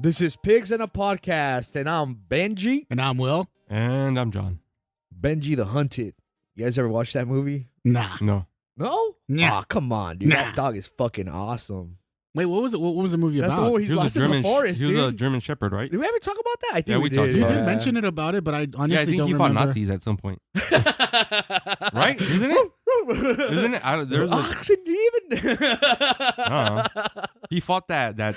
This is Pigs and a Podcast, and I'm Benji. And I'm Will. And I'm John. Benji the Hunted. You guys ever watch that movie? Nah. No. No? Nah. Aw, come on, dude. Nah. That dog is fucking awesome. Wait, what was it? What was the movie That's the about? one where he's lost in the forest, He was a dude. German Shepherd, right? Did we ever talk about that? I think Yeah, we talked You about did it. mention it about it, but I honestly Yeah, I think don't he fought remember. Nazis at some point. Right? Isn't it? Isn't it? There's like, Oxen even. he fought that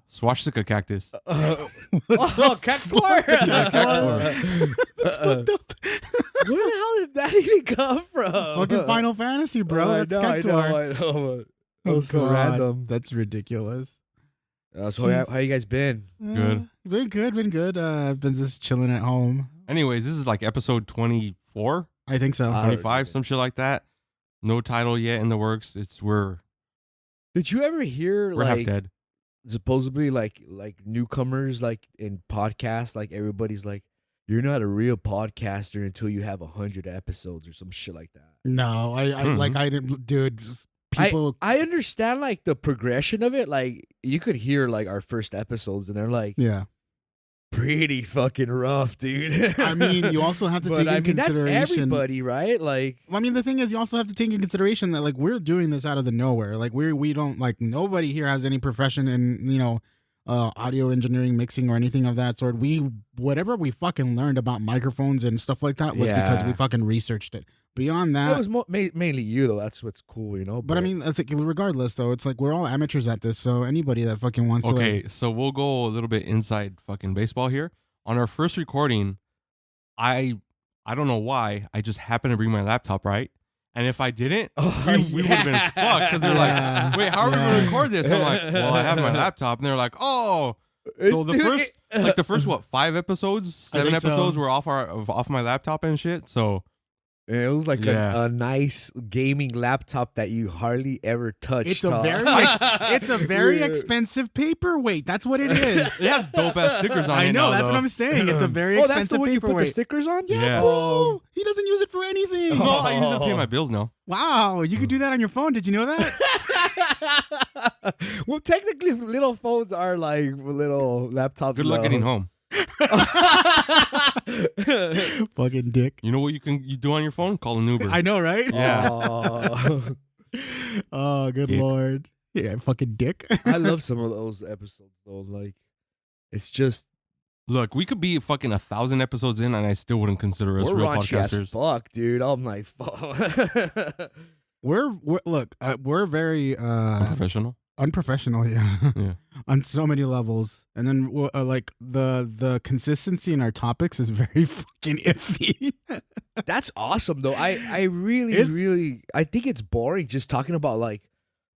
swastika cactus. Oh, Cactuar. That's fucked up. Where the hell did that even come from? Fucking Final Fantasy, bro. I That's know. Cactuar. I know. That Oh, was so God. random. That's ridiculous. So how you guys been? Good. Been good. I've been just chilling at home. Anyways, this is like episode 24, I think so. 25, some shit like that. No title yet in the works. We're Did you ever hear half like dead. supposedly like newcomers like in podcasts, like everybody's like, you're not a real podcaster until you have 100 episodes or some shit like that. No, I Mhm. I didn't, dude. People, I understand like the progression of it. Like you could hear like our first episodes and they're like yeah. pretty fucking rough, dude. I mean, you also have to but take I in mean, that's consideration. everybody, right? Like, I mean, the thing is, you also have to take in consideration that like we're doing this out of the nowhere. Like we don't like nobody here has any profession in audio engineering, mixing, or anything of that sort. Whatever we fucking learned about microphones and stuff like that was because Yeah. we fucking researched it. Beyond it that, was mainly you though. That's what's cool, you know. but I mean, it's like, regardless though, it's like we're all amateurs at this. So anybody that fucking wants to, Okay, like, so we'll go a little bit inside fucking baseball here. On our first recording, I don't know why, I just happened to bring my laptop, right? And if I didn't, we would have been fucked because they're Yeah. like, wait, how are we going to record this? I'm like, well, I have my laptop. And they're like, oh. So the first, what, 5 episodes, 7 think so. episodes were off my laptop and shit. So And it was like Yeah. a nice gaming laptop that you hardly ever touched. it's a huh? very Yeah. expensive paperweight. That's what it is. it has dope ass stickers on it. I know. now, That's though. what I'm saying. It's a very Oh, that's the expensive one you put the paperweight. stickers on? Yeah. Bro, he doesn't use it for anything. No, I use it to pay my bills now. Wow, you could do that on your phone. Did you know that? Well, technically, little phones are like little laptops. Good luck getting home. Fucking dick. You know what you do on your phone? Call an Uber. I know, right? Yeah. Oh. Oh, good Dick. lord. Yeah, fucking dick. I love some of those episodes though. Like, it's just Look, we could be fucking 1,000 episodes in, and I still wouldn't consider us we're real raunchy as podcasters. fuck, dude. I'm like, fuck. We're very Unprofessional. unprofessional, yeah. Yeah. On so many levels. And then like the consistency in our topics is very fucking iffy. That's awesome though. I really, It's- really, I think it's boring just talking about like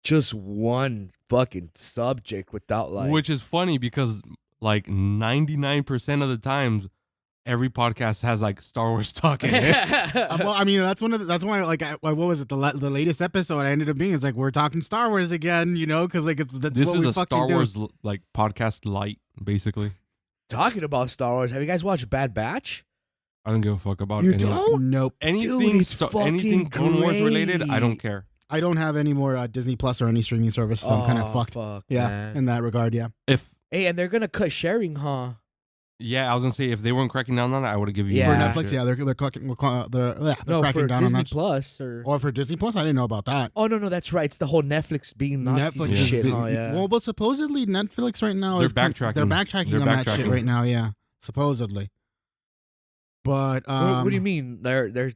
just one fucking subject without like. Which is funny because like 99% of the times, every podcast has like Star Wars talk in it. Well, I mean, that's why like what was it, the latest episode I ended up being is like we're talking Star Wars again, you know, because like that's This what is we a fucking Star do. Wars like podcast light, basically. Talking about Star Wars, have you guys watched Bad Batch? I don't give a fuck about You any don't? Nope. anything Dude, it's anything fucking Clone Wars related. I don't great. care. I don't have any more Disney Plus or any streaming service, so I'm kind of fucked. Fuck, Yeah, man. in that regard, yeah. If Hey, and they're gonna cut sharing, huh? I was gonna say if they weren't cracking down on it, I would have given you Yeah. For more Netflix, shit. yeah, they're cracking No, cracking for down Disney on that. Plus or. Or for Disney Plus, I didn't know about that. Oh no, that's right. It's the whole Netflix being Nazi Netflix is shit, being- huh? Yeah. Well, but supposedly Netflix right now They're is backtracking. They're backtracking They're on that shit backtracking. right now, yeah. Supposedly. But What do you mean? They're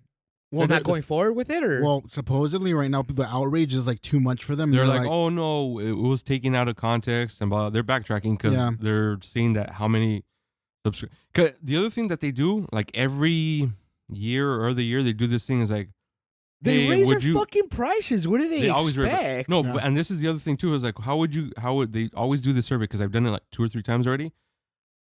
well, not going forward with it, or Well, supposedly right now the outrage is like too much for them. They're like, oh no, it was taken out of context, and blah. They're backtracking because Yeah. they're seeing that how many subscribe. The other thing that they do, like every year or other year, they do this thing is like, they hey, raise their would you? fucking prices? What do they always expect? No, Yeah. and this is the other thing too is like, how would they always do this survey? Because I've done it like 2 or 3 times already.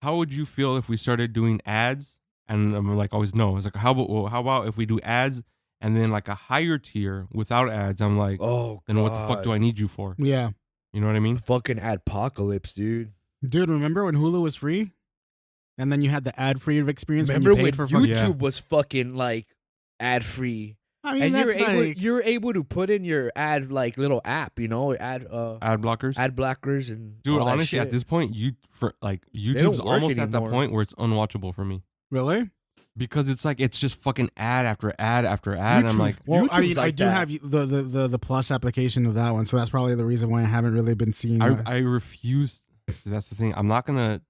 How would you feel if we started doing ads? And I'm like, always no. It's like, how about if we do ads and then like a higher tier without ads? I'm like, Oh, then what the fuck do I need you for? yeah. You know what I mean? Fucking apocalypse, dude. Dude, remember when Hulu was free? And then you had the ad-free experience Remember when you when paid for YouTube fucking... Yeah. was fucking like ad free? I mean, And that's like you're able to put in your ad like little app, ad blockers. ad blockers and Dude, all that honestly, shit. at this point, YouTube's don't work almost at that anymore. point where it's unwatchable for me really. because it's like it's just fucking ad after ad after ad. And I'm like, Well, I YouTube's mean, I like do that. have the plus application of that one, so that's probably the reason why I haven't really been seeing. I refuse. That's the thing. I'm not gonna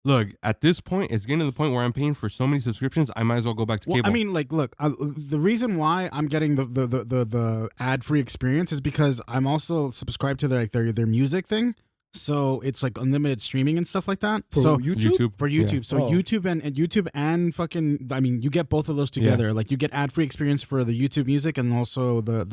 look at this point. It's getting to the point where I'm paying for so many subscriptions. I might as well go back to Well, cable. I mean, like, look, the reason why I'm getting the ad free experience is because I'm also subscribed to their music thing, so it's like unlimited streaming and stuff like that. For So YouTube? for Yeah. YouTube, so Oh. YouTube and fucking, I mean, you get both of those together. Like, you get ad free experience for the YouTube music and also the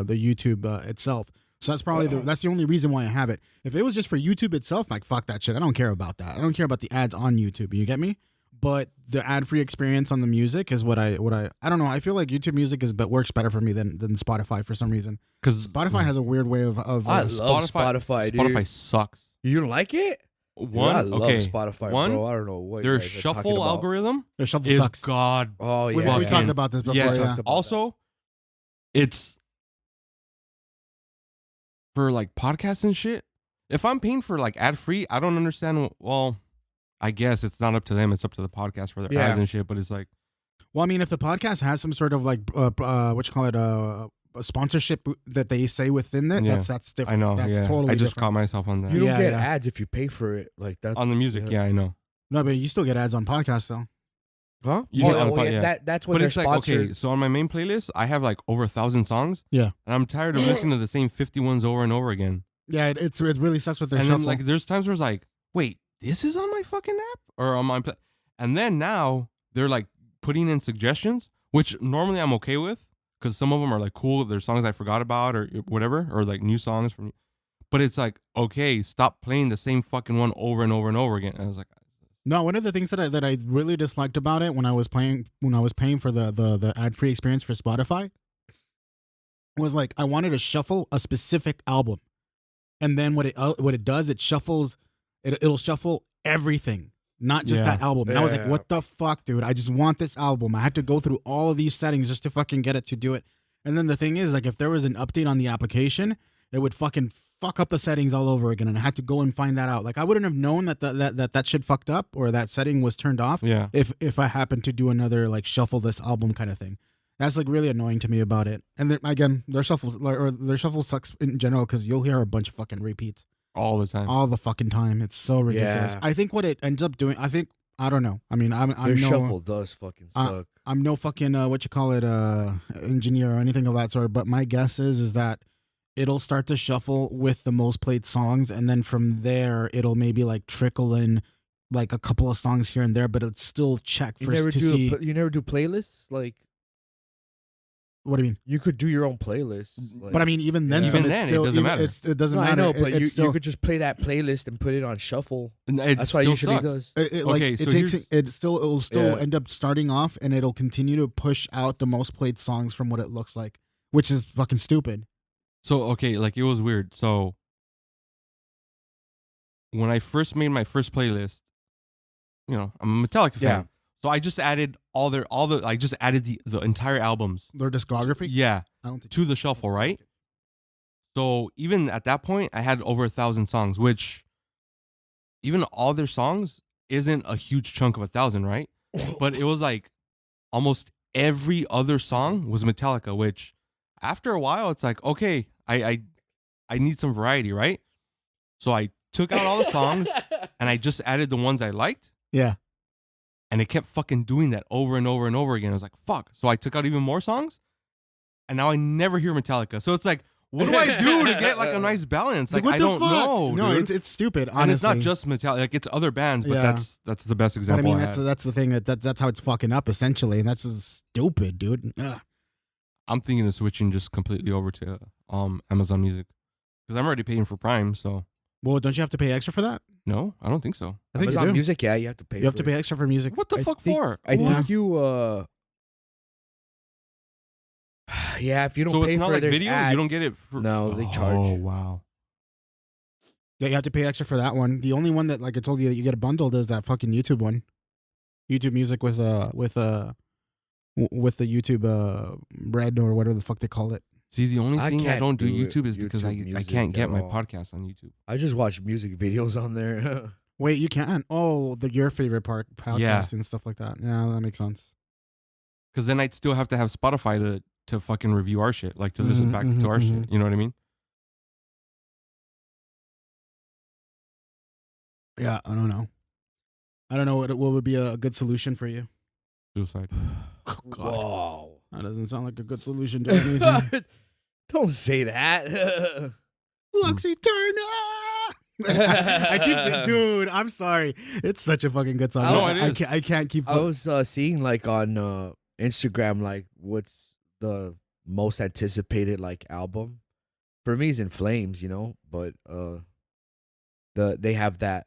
YouTube itself. So that's probably that's the only reason why I have it. If it was just for YouTube itself, like, fuck that shit. I don't care about that. I don't care about the ads on YouTube. You get me? But the ad-free experience on the music is what I don't know. I feel like YouTube Music works better for me than Spotify for some reason. because Spotify has a weird way of I love Spotify, dude. Spotify sucks. You don't like it? One, I love okay, Spotify, one, bro. I don't know what their you guys are talking shuffle about. algorithm their shuffle is sucks. god. Oh yeah, We fucking- talked about this before. Yeah, Yeah, about also, it's for like podcasts and shit. If I'm paying for like ad free, I don't understand. Well, I guess it's not up to them. It's up to the podcast for their Yeah. ads and shit. But it's like, Well, I mean, if the podcast has some sort of like what you call it, a sponsorship that they say within it, Yeah. that's I different. know. That's Yeah, totally I just different. caught myself on that. You don't Yeah, get yeah. ads if you pay for it. Like that On the music, yeah, I know. No, but you still get ads on podcasts though. Huh? You get on yeah, yeah. that's when But they're it's like, sponsored. okay, so on my main playlist, I have like over 1,000 songs. Yeah. And I'm tired of listening to the same 50 ones over and over again. Yeah, it really sucks with their And shuffle. then like there's times where it's like, wait, this is on my fucking app or on my and then now they're like putting in suggestions, which normally I'm okay with because some of them are like cool. There's songs I forgot about or whatever, or like new songs from. But it's like, okay, stop playing the same fucking one over and over and over again. And I was like, No, one of the things that I really disliked about it when I was paying for the ad free experience for Spotify was like I wanted to shuffle a specific album, and then what it does, it'll shuffle everything, not just Yeah. that album. And I was like, Yeah. what the fuck, dude? I just want this album. I had to go through all of these settings just to fucking get it to do it. And then the thing is, like, if there was an update on the application, it would fucking fuck up the settings all over again, and I had to go and find that out. Like, I wouldn't have known that shit fucked up or that setting was turned off yeah. if I happened to do another like shuffle this album kind of thing. That's like really annoying to me about it. And again, their shuffle sucks in general because you'll hear a bunch of fucking repeats All the time. all the fucking time. It's so ridiculous. Yeah. I think what it ends up doing, I don't know. I mean, I'm Their no shuffle does fucking suck. I'm no fucking engineer or anything of that sort. But my guess is that it'll start to shuffle with the most played songs, and then from there it'll maybe like trickle in like a couple of songs here and there, but it's still check You for never to do see. you never do playlists? Like What do you mean? you could do your own playlist. Like, But I mean, even then, Yeah. some Even it's then, it still, doesn't matter. It doesn't no, I matter. know, but It's you still, could just play that playlist and put it on shuffle. And it That's what it still usually sucks. does. Okay, so it'll still Yeah. end up starting off, and it'll continue to push out the most played songs from what it looks like, which is fucking stupid. So okay, like it was weird. So when I first made my first playlist, you know, I'm a Metallica fan. Yeah. So I just added I just added the entire albums. Their discography. Yeah, I don't think to the shuffle, right? So even at that point, I had over 1,000 songs, which even all their songs isn't a huge chunk of 1,000, right? But it was like almost every other song was Metallica, which after a while, it's like, okay, I need some variety, right? So I took out all the songs and I just added the ones I liked. Yeah. And it kept fucking doing that over and over and over again. I was like, fuck. So I took out even more songs. And now I never hear Metallica. So it's like, what do I do to get like a nice balance? Like, what I the don't fuck? know. No, dude. it's stupid. Honestly. And it's not just Metallica. Like, it's other bands, but Yeah. that's the best But I example. mean, I that's had. the thing that's how it's fucking up essentially, and that's just stupid, dude. Ugh. I'm thinking of switching just completely over to Amazon Music because I'm already paying for Prime. So Well, don't you have to pay extra for that? no, I don't think so. I think Amazon you do. Music, yeah, you have to pay. You have for to pay it. extra for music. What the I fuck think- for? I What? think you. Yeah, if you don't So pay it's not for like there's video. ads, You don't get it. For, No, they charge. Oh wow. Yeah, you have to pay extra for that one. The only one that, like I told you, that you get bundled is that fucking YouTube one. YouTube Music with with the YouTube Red or whatever the fuck they call it. See, the only thing I can't don't do do YouTube is because I YouTube can't music get at my all. podcast on YouTube. I just watch music videos on there. Wait, you can't? Oh, your favorite podcast Yeah. and stuff like that. Yeah, that makes sense. Because then I'd still have to have Spotify to fucking review our shit, like to listen Mhm, back mhm, to our mhm. shit. You know what I mean? Yeah, I don't know. I don't know what would be a good solution for you. Suicide. Oh, God. Whoa. That doesn't sound like a good solution to anything. Don't say that. Luxy Turner. I keep, dude. I'm sorry. It's such a fucking good song. No, it is. I can't keep. I was seeing like on Instagram like what's the most anticipated like album. For me, is In Flames, you know, but they have that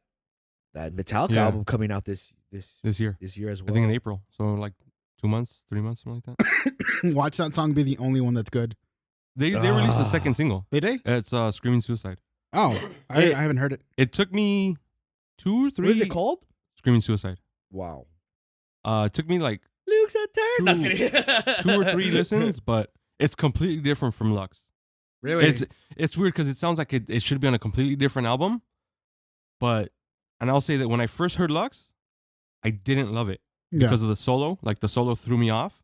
Metallica Yeah. album coming out this Year. year as I well. think in April. So like 2 months, 3 months, something like that. Watch that song be the only one that's good. They released a Ah. second single. They did? It's Screaming Suicide. Oh, I haven't heard it. It took me 2 or 3. What is it called? Screaming Suicide. Wow. It took me like Luke's a turn. That's kidding. 2 or 3 listens, but it's completely different from Lux. Really? It's weird because it sounds like it should be on a completely different album. But, and I'll say that when I first heard Lux, I didn't love it because of the solo. Like the solo threw me off,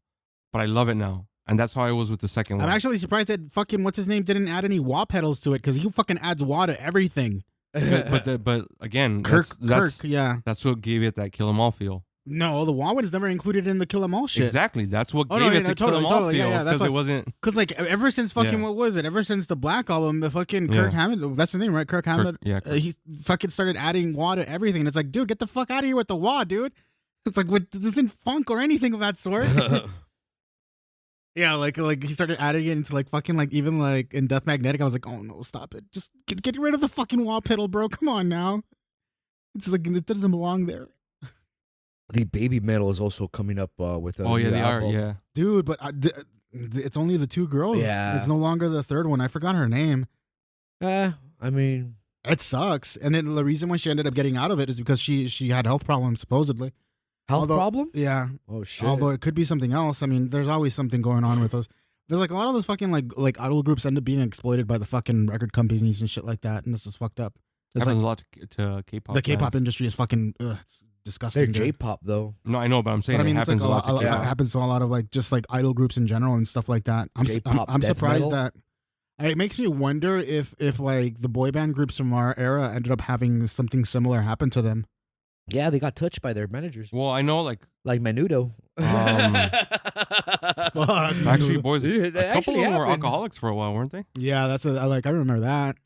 but I love it now. And that's how I was with the second one. I'm actually surprised that fucking what's his name didn't add any wah pedals to it because he fucking adds wah to everything. but again, Kirk, that's yeah. that's what gave it that Kill 'Em All feel. No, the wah one is never included in the Kill 'Em All shit. Exactly. That's what Oh, gave no, it no, the Kill 'Em totally, All totally. feel. Yeah, yeah, that's Because it what- wasn't. Because like ever since fucking Yeah. what was it? Ever since the Black album, the fucking Kirk Yeah. Hammond, that's his name, right? Kirk Hammond. Yeah. He fucking started adding wah to everything, and it's like, dude, get the fuck out of here with the wah, dude. It's like, what? This isn't funk or anything of that sort. Yeah, like he started adding it into like fucking like even like in Death Magnetic, I was like, oh no, stop it, just get rid of the fucking wah pedal, bro. Come on now. It's like it doesn't belong there, The Baby Metal is also coming up with a Oh yeah, new they are. album. Yeah. dude. But it's only the two girls. Yeah. It's no longer the third one. I forgot her name. I mean, It sucks. And then the reason why she ended up getting out of it is because she had health problems supposedly. health Although- problem? Yeah. Oh shit. Although it could be something else. I mean, there's always something going on with those. There's like a lot of those fucking like idol groups end up being exploited by the fucking record companies and shit like that. And this is fucked up. It's Happens like a lot to K-pop. the K-pop bands. industry is fucking it's disgusting. They're dude. J-pop though. No, I know, but I'm saying But I mean, it it's happens like a lot to it K-pop. happens to a lot of like just like idol groups in general and stuff like that. I'm J-pop, death surprised metal? that it makes me wonder if like the boy band groups from our era ended up having something similar happen to them. Yeah, they got touched by their managers, Well, I know, like, like Menudo. actually, boys, Dude, that a couple of actually them were happened. alcoholics for a while, weren't they? Yeah, that's I remember that.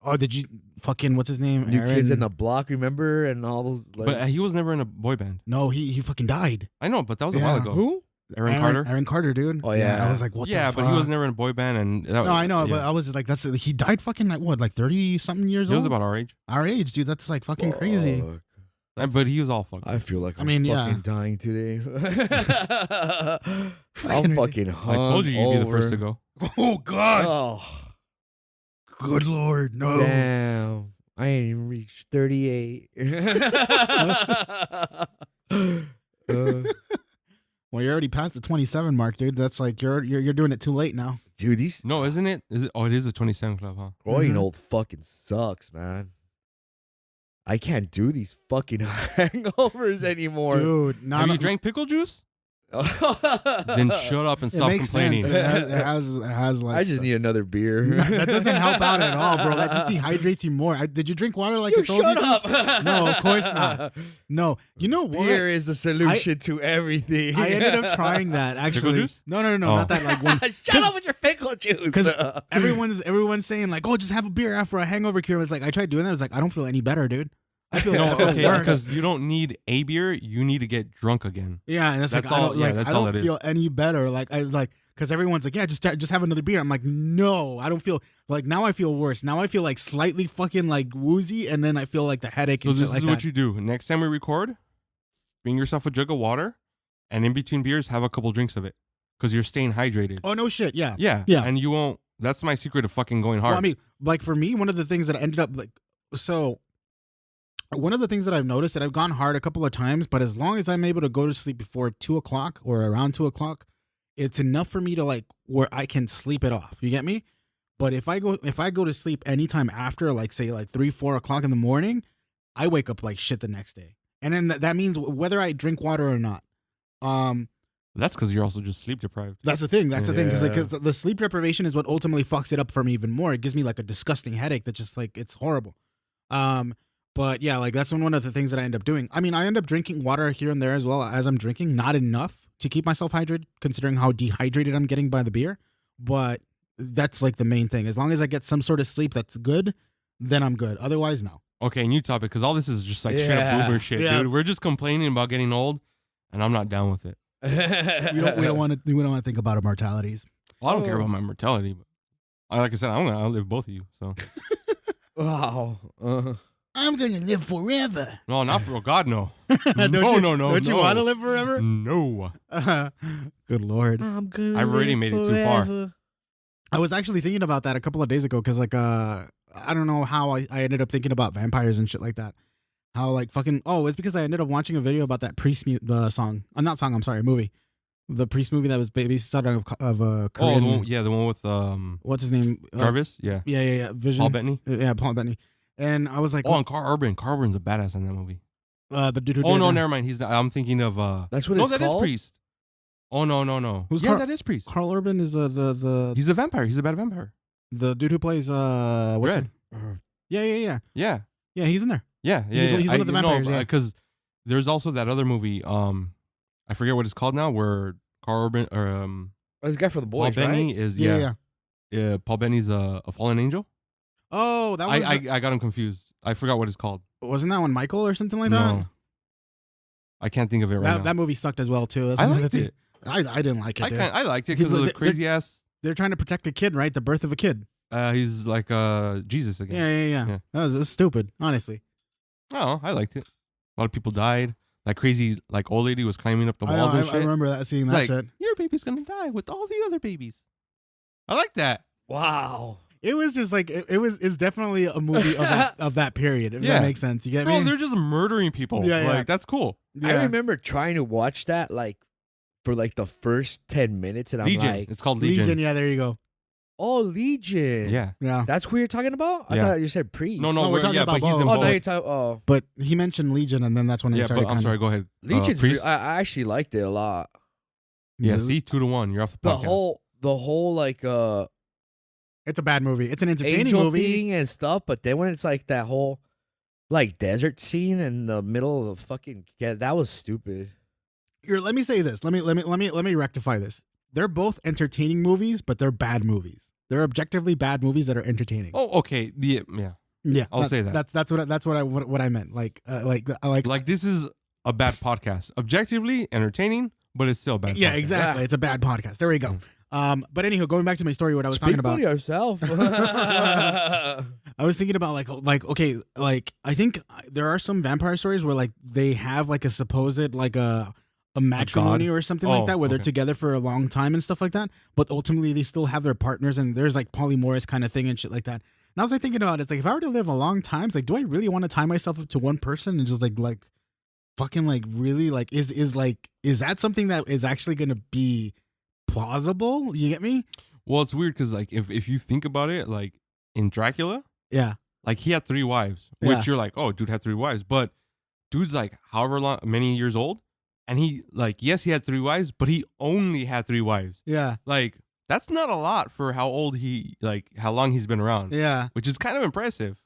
Oh, did you fucking what's his name? New Aaron? Kids in the Block, remember, and all those. Like, But he was never in a boy band. No, he fucking died. I know, but that was a while Yeah. ago. who? Aaron Carter. Aaron Carter, dude. Oh, yeah. I was like, what Yeah, the but fuck? he was never in a boy band, and that, No, I know, yeah. but I was like, he died fucking like what, like 30 something years He old. was about our age, our age, dude. That's like fucking crazy. Fuck. but he was all fucked. I feel like I I'm mean, fucking yeah. dying today. I'm Fucking fucking I told you you'd be the first to go. Oh God, Oh, good Lord, no. damn. I ain't even reached 38. Well, you're already past the 27 mark, dude. That's like you're doing it too late now. Dude, these No, isn't it? Is it? Oh, it is the 27 Club, huh? growing Mhm. old fucking sucks, man. I can't do these fucking hangovers anymore. Dude, not Have you drank pickle juice? Then shut up and It stop makes complaining. sense. It has like I just need another beer. that doesn't help out at all, bro. That just dehydrates you more. Did you drink water like I You told shut you? up. No, of course not. No, you know what? Beer is the solution to everything. I ended up trying that actually. juice? No, Oh. not that like one. Shut up with your pickle juice. Because everyone's saying like, oh, just have a beer after a hangover cure. It's like I tried doing that. I was like, I don't feel any better, dude. I feel, No, I feel okay, worse. because you don't need a beer. You need to get drunk again. Yeah, and that's That's like I all- don't, yeah, like, that's I all don't it feel is. any better. Like I like because everyone's like, yeah, just have another beer. I'm like, no, I don't feel like now. I feel worse. Now I feel like slightly fucking like woozy, and then I feel like the headache So and this shit is like what that. you do. Next time we record, bring yourself a jug of water, and in between beers, have a couple drinks of it, because you're staying hydrated. Oh no, shit, yeah. Yeah, Yeah. and you won't. That's my secret of fucking going hard. Well, I mean, like for me, one of the things that I ended up like, so one of the things that I've noticed that I've gone hard a couple of times, but as long as I'm able to go to sleep before 2 o'clock or around 2 o'clock, it's enough for me to like where I can sleep it off. You get me? But if I go to sleep anytime after, like say like 3, 4 o'clock in the morning, I wake up like shit the next day, and then that means whether I drink water or not. That's because you're also just sleep deprived. That's the thing. That's the thing. Because Yeah. the sleep deprivation is what ultimately fucks it up for me even more. It gives me like a disgusting headache that just like it's horrible. But yeah, like that's one of the things that I end up doing. I mean, I end up drinking water here and there as well as I'm drinking. Not enough to keep myself hydrated, considering how dehydrated I'm getting by the beer. But that's like the main thing. As long as I get some sort of sleep that's good, then I'm good. Otherwise, no. Okay, new topic, because all this is just like straight up Yeah. boomer shit, Yeah. dude. We're just complaining about getting old, and I'm not down with it. We don't want to think about immortalities. Well, I don't care Oh. about my mortality, but like I said, I'm gonna outlive both of you. So Wow. I'm gonna live forever. no, not for God, no. Don't No, you, no, no, Don't you no. want to live forever? No. Good Lord. I'm gonna I've already live made it too far. forever. I was actually thinking about that a couple of days ago because, like, I don't know how I ended up thinking about vampires and shit like that. How, like, fucking, it's because I ended up watching a video about that Priest, movie. The Priest movie that was based out of Oh, Korean. the one with What's his name? Jarvis. Yeah, Yeah. Vision. Paul Bettany. Yeah, Paul Bettany. And I was like, Oh, and Carl Urban. Carl Urban's a badass in that movie. the dude who Oh did no, it. never mind. He's not. I'm thinking of That's what no, it's that is called? Priest. Oh no. Who's yeah, Carl- that is Priest. Carl Urban is the He's a vampire. He's a bad vampire. dude who plays what's Red. Yeah. Yeah. Yeah, he's in there. Yeah. He's one of the vampires, yeah. Because there's also that other movie. I forget what it's called now. Where Carl Urban or Oh, this guy for the Paul boys, Bettany right? is Yeah. Paul Bettany's a fallen angel. Oh, that was I got him confused. I forgot what it's called. wasn't that one Michael or something like No. I can't think of it right now. That movie sucked as well too. That's I another liked thing. it. I didn't like it. Dude. I liked it because of the They're- crazy ass. They're trying to protect a kid, right? The birth of a kid. He's like Jesus again. Yeah. Yeah. That was stupid, honestly. Oh, I liked it. A lot of people died. That crazy like old lady was climbing up the I, walls know, and I shit. remember seeing It's that like, shit. your baby's gonna die with all the other babies. I like that. Wow. It was just like it's definitely a movie of that period. If Yeah. that makes sense, you get Bro, me? they're just murdering people. Yeah, yeah. Like that's cool. I remember trying to watch that like for like the first 10 minutes, and I'm Legion. like, It's called Legion. Yeah, there you go. "Oh, Legion." Yeah. Yeah, That's who you're talking about. I Yeah. thought you said Priest. No, No, we're talking about but he's in both. Oh, both. no, you're talking. Oh, but he mentioned Legion, and then that's when I Yeah, started. but I'm sorry. Go ahead. Legion's. Priest. I actually liked it a lot. Yeah, see, 2-1. You're off the The podcast. whole like It's a bad movie. It's an entertaining angel movie. thing and stuff, but then when it's like that whole like desert scene in the middle of the fucking that was stupid. Here, let me say this. Let me rectify this. They're both entertaining movies, but they're bad movies. They're objectively bad movies that are entertaining. Oh, okay. Yeah. Yeah, I'll say that. That's what I meant. Like Like this is a bad podcast. Objectively entertaining, but it's still a bad. yeah, podcast. exactly. Yeah. It's a bad podcast. There we go. But anywho, going back to my story, what I was Speak talking about. for yourself. I was thinking about like okay, like I think there are some vampire stories where like they have like a supposed like a matrimony or something like Oh, that where they're okay. together for a long time and stuff like that, but ultimately they still have their partners and there's like polymorphous kind of thing and shit like that. And I was like thinking about it, it's like if I were to live a long time, it's like do I really want to tie myself up to one person and just like fucking like really like is that something that is actually gonna be plausible? You get me? Well, it's weird because like if you think about it, like in Dracula, Yeah. like he had 3 wives, Yeah. which you're like, oh, dude had 3 wives, but dude's like however many years old, and he like yes he had 3 wives, but he only had 3 wives. Yeah. Like that's not a lot for how old how long he's been around, Yeah. which is kind of impressive.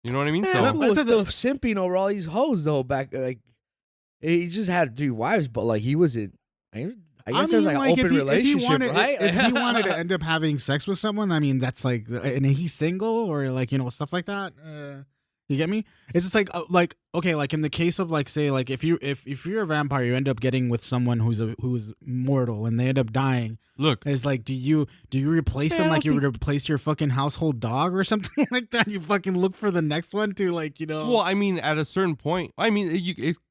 You know what I mean? Man, So people was still simping over all these hoes though. Back like he just had 3 wives, but like he wasn't. I guess there's like an open relationship, right? If he wanted to end up having sex with someone, I mean, that's like, and he's single or like, you know, stuff like that. You get me? It's just like okay, like in the case of like, say, like if you're a vampire, you end up getting with someone who's mortal and they end up dying. look, It's like, do you replace Man, them I like don't you would replace your fucking household dog or something like that? You fucking look for the next one to like, you know. well, I mean, at a certain point, I mean,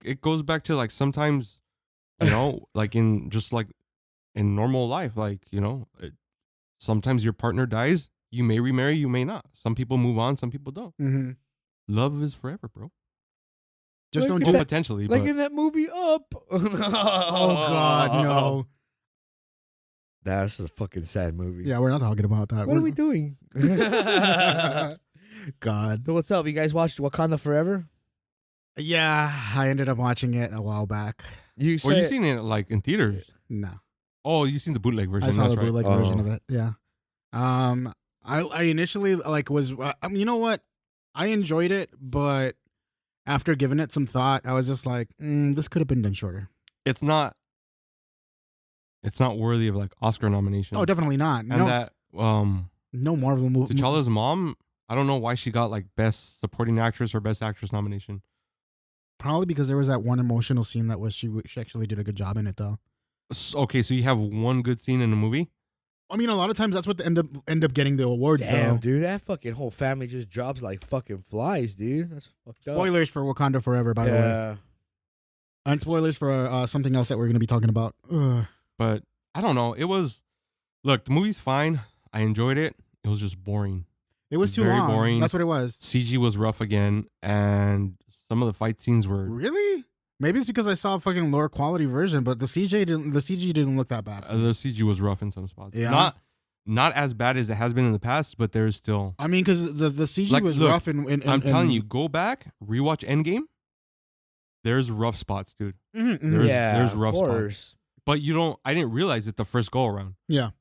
it goes back to like sometimes, you know, like in just like in normal life, like, you know, sometimes your partner dies, you may remarry, you may not. Some people move on, some people don't. Mm-hmm. Love is forever, bro. Just don't Like do Well, that. potentially, like but in that movie Up. Oh God, no. That's a fucking sad movie. Yeah, we're not talking about that. What are we doing? God. So what's up? You guys watched Wakanda Forever? Yeah, I ended up watching it a while back. You well, you said- seen it like in theaters. No, Oh, you seen the bootleg version? I saw That's the right. bootleg Oh. version of it. Yeah. I initially like was you know what? I enjoyed it, but after giving it some thought, I was just like, this could have been done shorter. It's not worthy of like Oscar nomination. Oh, definitely not. And No, that no Marvel movie. T'Challa's mom, I don't know why she got like best supporting actress or best actress nomination. Probably because there was that one emotional scene that was she actually did a good job in it though. Okay, so you have one good scene in a movie. I mean, a lot of times that's what end up getting the awards. Damn, So. dude, that fucking whole family just drops like fucking flies, dude. That's fucked up. Spoilers for Wakanda Forever, by the way, Yeah. and spoilers for something else that we're going to be talking about. Ugh. But I don't know. It was look, the movie's fine. I enjoyed it. It was just boring. It was too Very long. boring. That's what it was. CG was rough again, and some of the fight scenes were Really? Maybe it's because I saw a fucking lower quality version, but the CG didn't look that bad. the CG was rough in some spots. Yeah. Not as bad as it has been in the past, but there's still. I mean, because the CG Like, was look, rough. In I'm telling you, go back, rewatch Endgame. There's rough spots, dude. Mhm. There's rough of spots. course. But you don't. I didn't realize it the first go around. Yeah.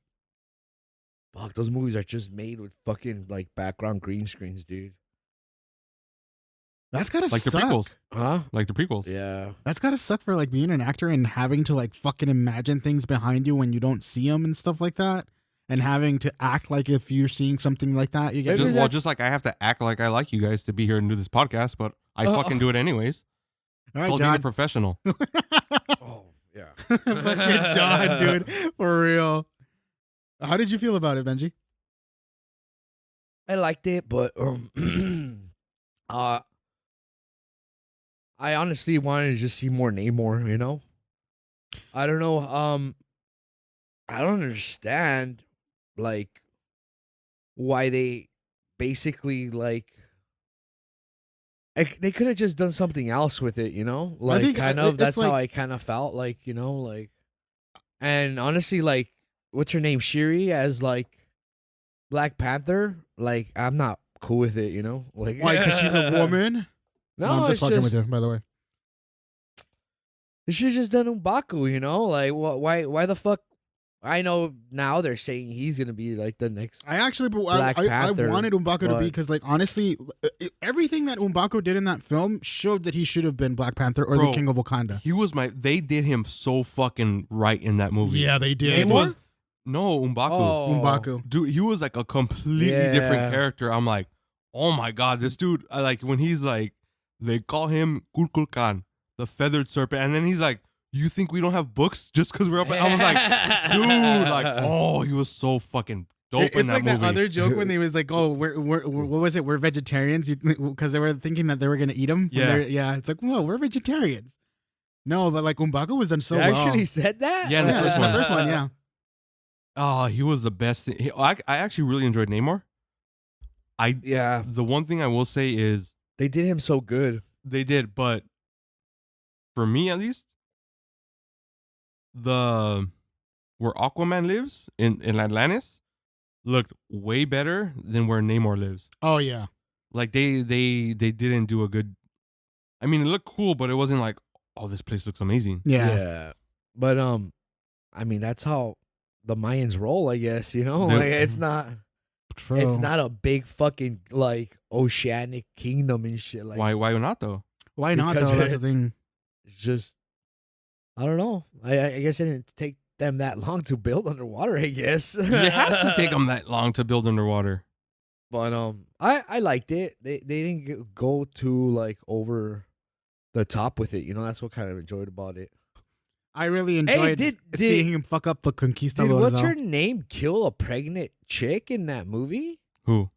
Fuck, those movies are just made with fucking like background green screens, dude. That's gotta Like the suck. prequels. Huh? Like the prequels. Yeah. That's gotta suck for like being an actor and having to like fucking imagine things behind you when you don't see them and stuff like that, and having to act like if you're seeing something like that. You get Maybe that's- Just like I have to act like I like you guys to be here and do this podcast, but I fucking do it anyways. all right, Called being a John. professional. Oh, yeah. Fucking John, dude, for real. How did you feel about it, Benji? I liked it, but I honestly wanted to just see more Namor, you know? I don't know. I don't understand like why they basically like they could have just done something else with it, you know? Like think, kind it's of that's how like- I kind of felt like, you know, like and honestly like what's her name? Shiri as like Black Panther? Like I'm not cool with it, you know? Like Why? Because she's a woman. No, I'm just it's fucking just, with you, by the way. They should have just done M'Baku, you know? Like, why the fuck? I know now they're saying he's going to be, like, the next. I actually, Black I Panther, wanted M'Baku to be but- because, like, honestly, everything that M'Baku did in that film showed that he should have been Black Panther or Bro, the King of Wakanda. He was they did him so fucking right in that movie. Yeah, they did. He Namor? was no M'Baku. Oh. M'Baku. Dude, he was like a completely Yeah. different character. I'm like, oh my god, this dude. I like when he's like, they call him Kulkulkan, the feathered serpent, and then he's like, you think we don't have books just because we're up? I was like, dude, like, oh, he was so fucking dope in It's that like movie. that other joke when they was like, "Oh, we're what was it? We're vegetarians," because they were thinking that they were gonna eat them. Yeah. Yeah. It's like, whoa, we're vegetarians. No, but like M'Baku was done so They well. actually said that? Yeah, in the Yeah, first that's one. the first one. Yeah. Oh, he was the best. I actually really enjoyed Namor. Yeah. The one thing I will say is They did him so good. they did, but for me at least, the where Aquaman lives in Atlantis looked way better than where Namor lives. Oh yeah. Like they didn't do a good. I mean, it looked cool, but it wasn't like, oh, this place looks amazing. Yeah. But, I mean, that's how the Mayans roll, I guess, you know? They- Like, it's not a big fucking, like, oceanic kingdom and shit. Like, Why not though? Why not Because though? That's the thing. it's just, I don't know. I guess it didn't take them that long to build underwater, I guess. It has to take them that long to build underwater. But I liked it. They didn't go too like over the top with it. You know, that's what kind of enjoyed about it. I really enjoyed did- seeing him fuck up the Conquistadors. Dude, what's though. her name? Kill a pregnant chick in that movie? Who?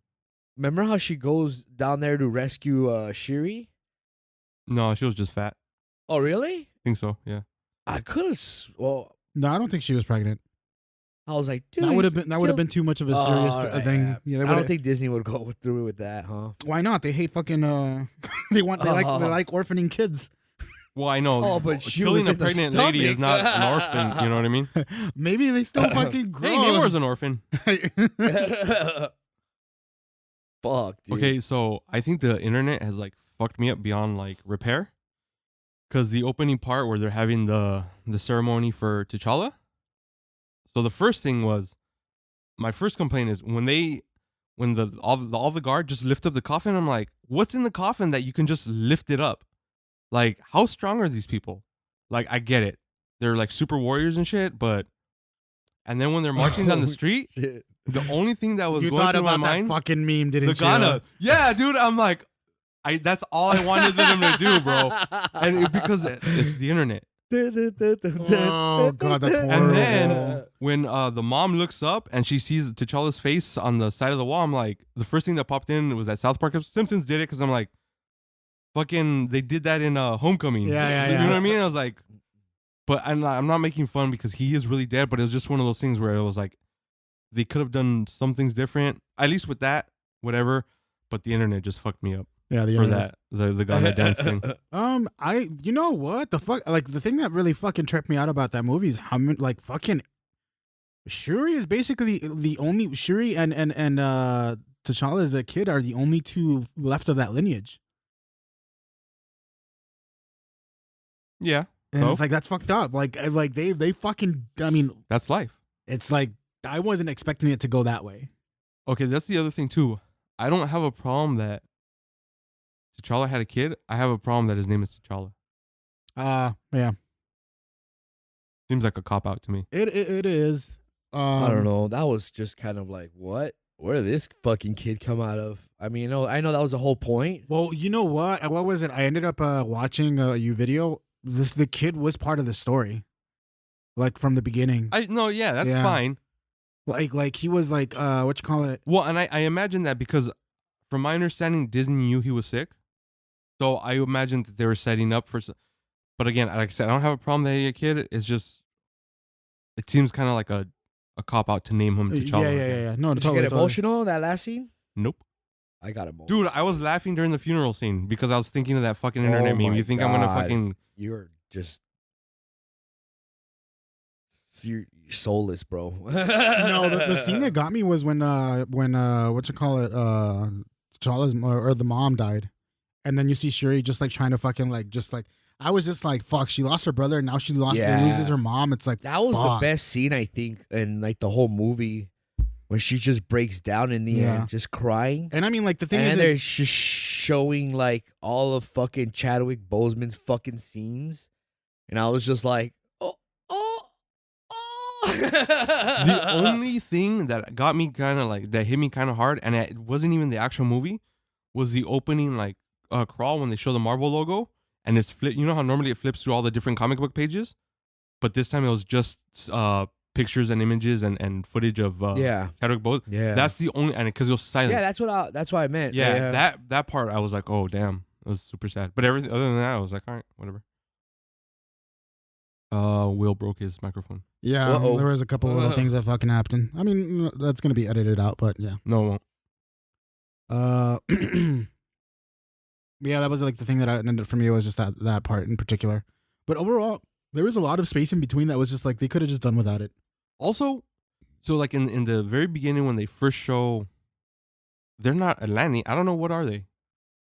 Remember how she goes down there to rescue Shiri? No, she was just fat. Oh, really? I think so. Yeah. I could have. Well, No, I don't think she was pregnant. I was like, dude, That would have been too much of a serious alright, thing. yeah. Yeah, they I would. don't think Disney would go through with that, huh? Why not? They hate fucking. They like orphaning kids. Well, I know. Oh, but she killing was a in the pregnant lady is stomach. not an orphan. You know what I mean? Maybe they still fucking grow. Hey, Namor's an orphan. Fuck, dude. Okay, so I think the internet has like fucked me up beyond like repair. Because the opening part where they're having the ceremony for T'Challa. So the first thing was, my first complaint is when all the guard just lift up the coffin. I'm like, what's in the coffin that you can just lift it up? Like, how strong are these people? Like, I get it, they're like super warriors and shit, but and then when they're marching down the street, Shit. the only thing that was You going thought through my about that mind, fucking meme, didn't the you? Ghana, yeah, dude. I'm like, that's all I wanted them to do, bro, because it's the internet. Oh god, that's horrible. And then when the mom looks up and she sees T'Challa's face on the side of the wall, I'm like, the first thing that popped in was that South Park Simpsons did it, because I'm like, fucking, they did that in Homecoming. Yeah. You know what I mean? I was like, but I'm not making fun because he is really dead, but it was just one of those things where it was like, they could have done some things different, at least with that, whatever. But the internet just fucked me up Yeah, the for internet. that, the Ghana dance thing. You know what the fuck? Like the thing that really fucking tripped me out about that movie is how many, like, fucking Shuri is basically the only Shuri and T'Challa as a kid are the only two left of that lineage, Yeah, and So? it's like that's fucked up. Like they fucking. I mean, that's life. it's like I wasn't expecting it to go that way. Okay, that's the other thing too. I don't have a problem that T'Challa had a kid. I have a problem that his name is T'Challa. Yeah, Seems like a cop out to me. it is. I don't know. That was just kind of like, what? Where did this fucking kid come out of? I mean, I know that was the whole point. Well, you know what? What was it? I ended up watching a video. The kid was part of the story, like from the beginning. That's Yeah. fine. Like he was like what you call it? Well, and I imagine that because from my understanding, Disney knew he was sick. So I imagine that they were setting up for. But again, like I said, I don't have a problem that he had a kid. It's just, it seems kind of like a cop out to name him T'Challa. Yeah. No, Did you get emotional that last scene? Nope. I got emotional. Dude, I was laughing during the funeral scene because I was thinking of that fucking internet meme. my You think I'm gonna God. fucking... You're just... You're soulless, bro. No, the scene that got me was when what you call it, T'Challa's or the mom died, and then you see Shuri just like trying to fucking like just like I was just like fuck, she lost her brother and now she loses her mom. It's like That was fuck. the best scene, I think, in like the whole movie, when she just breaks down in the end, just crying. And I mean, like the thing And is, they're just showing like all of fucking Chadwick Boseman's fucking scenes, and I was just like, oh. The only thing that got me kind of like, that hit me kind of hard, and it wasn't even the actual movie, was the opening like crawl when they show the Marvel logo and it's flip. You know how normally it flips through all the different comic book pages, but this time it was just pictures and images and footage of Chadwick Boseman. Yeah, That's the only, and because it was silent. Yeah, that's what I meant. Yeah, that part I was like, oh damn, it was super sad. But everything other than that, I was like, all right, whatever. Will broke his microphone. yeah, Uh-oh. there was a couple little things that fucking happened. I mean, that's gonna be edited out, but yeah. No, it won't. Yeah, that was like the thing that ended for me was just that part in particular. But overall, there was a lot of space in between that was just like they could have just done without it. Also, so like in the very beginning when they first show, they're not Atlantean. I don't know, what are they?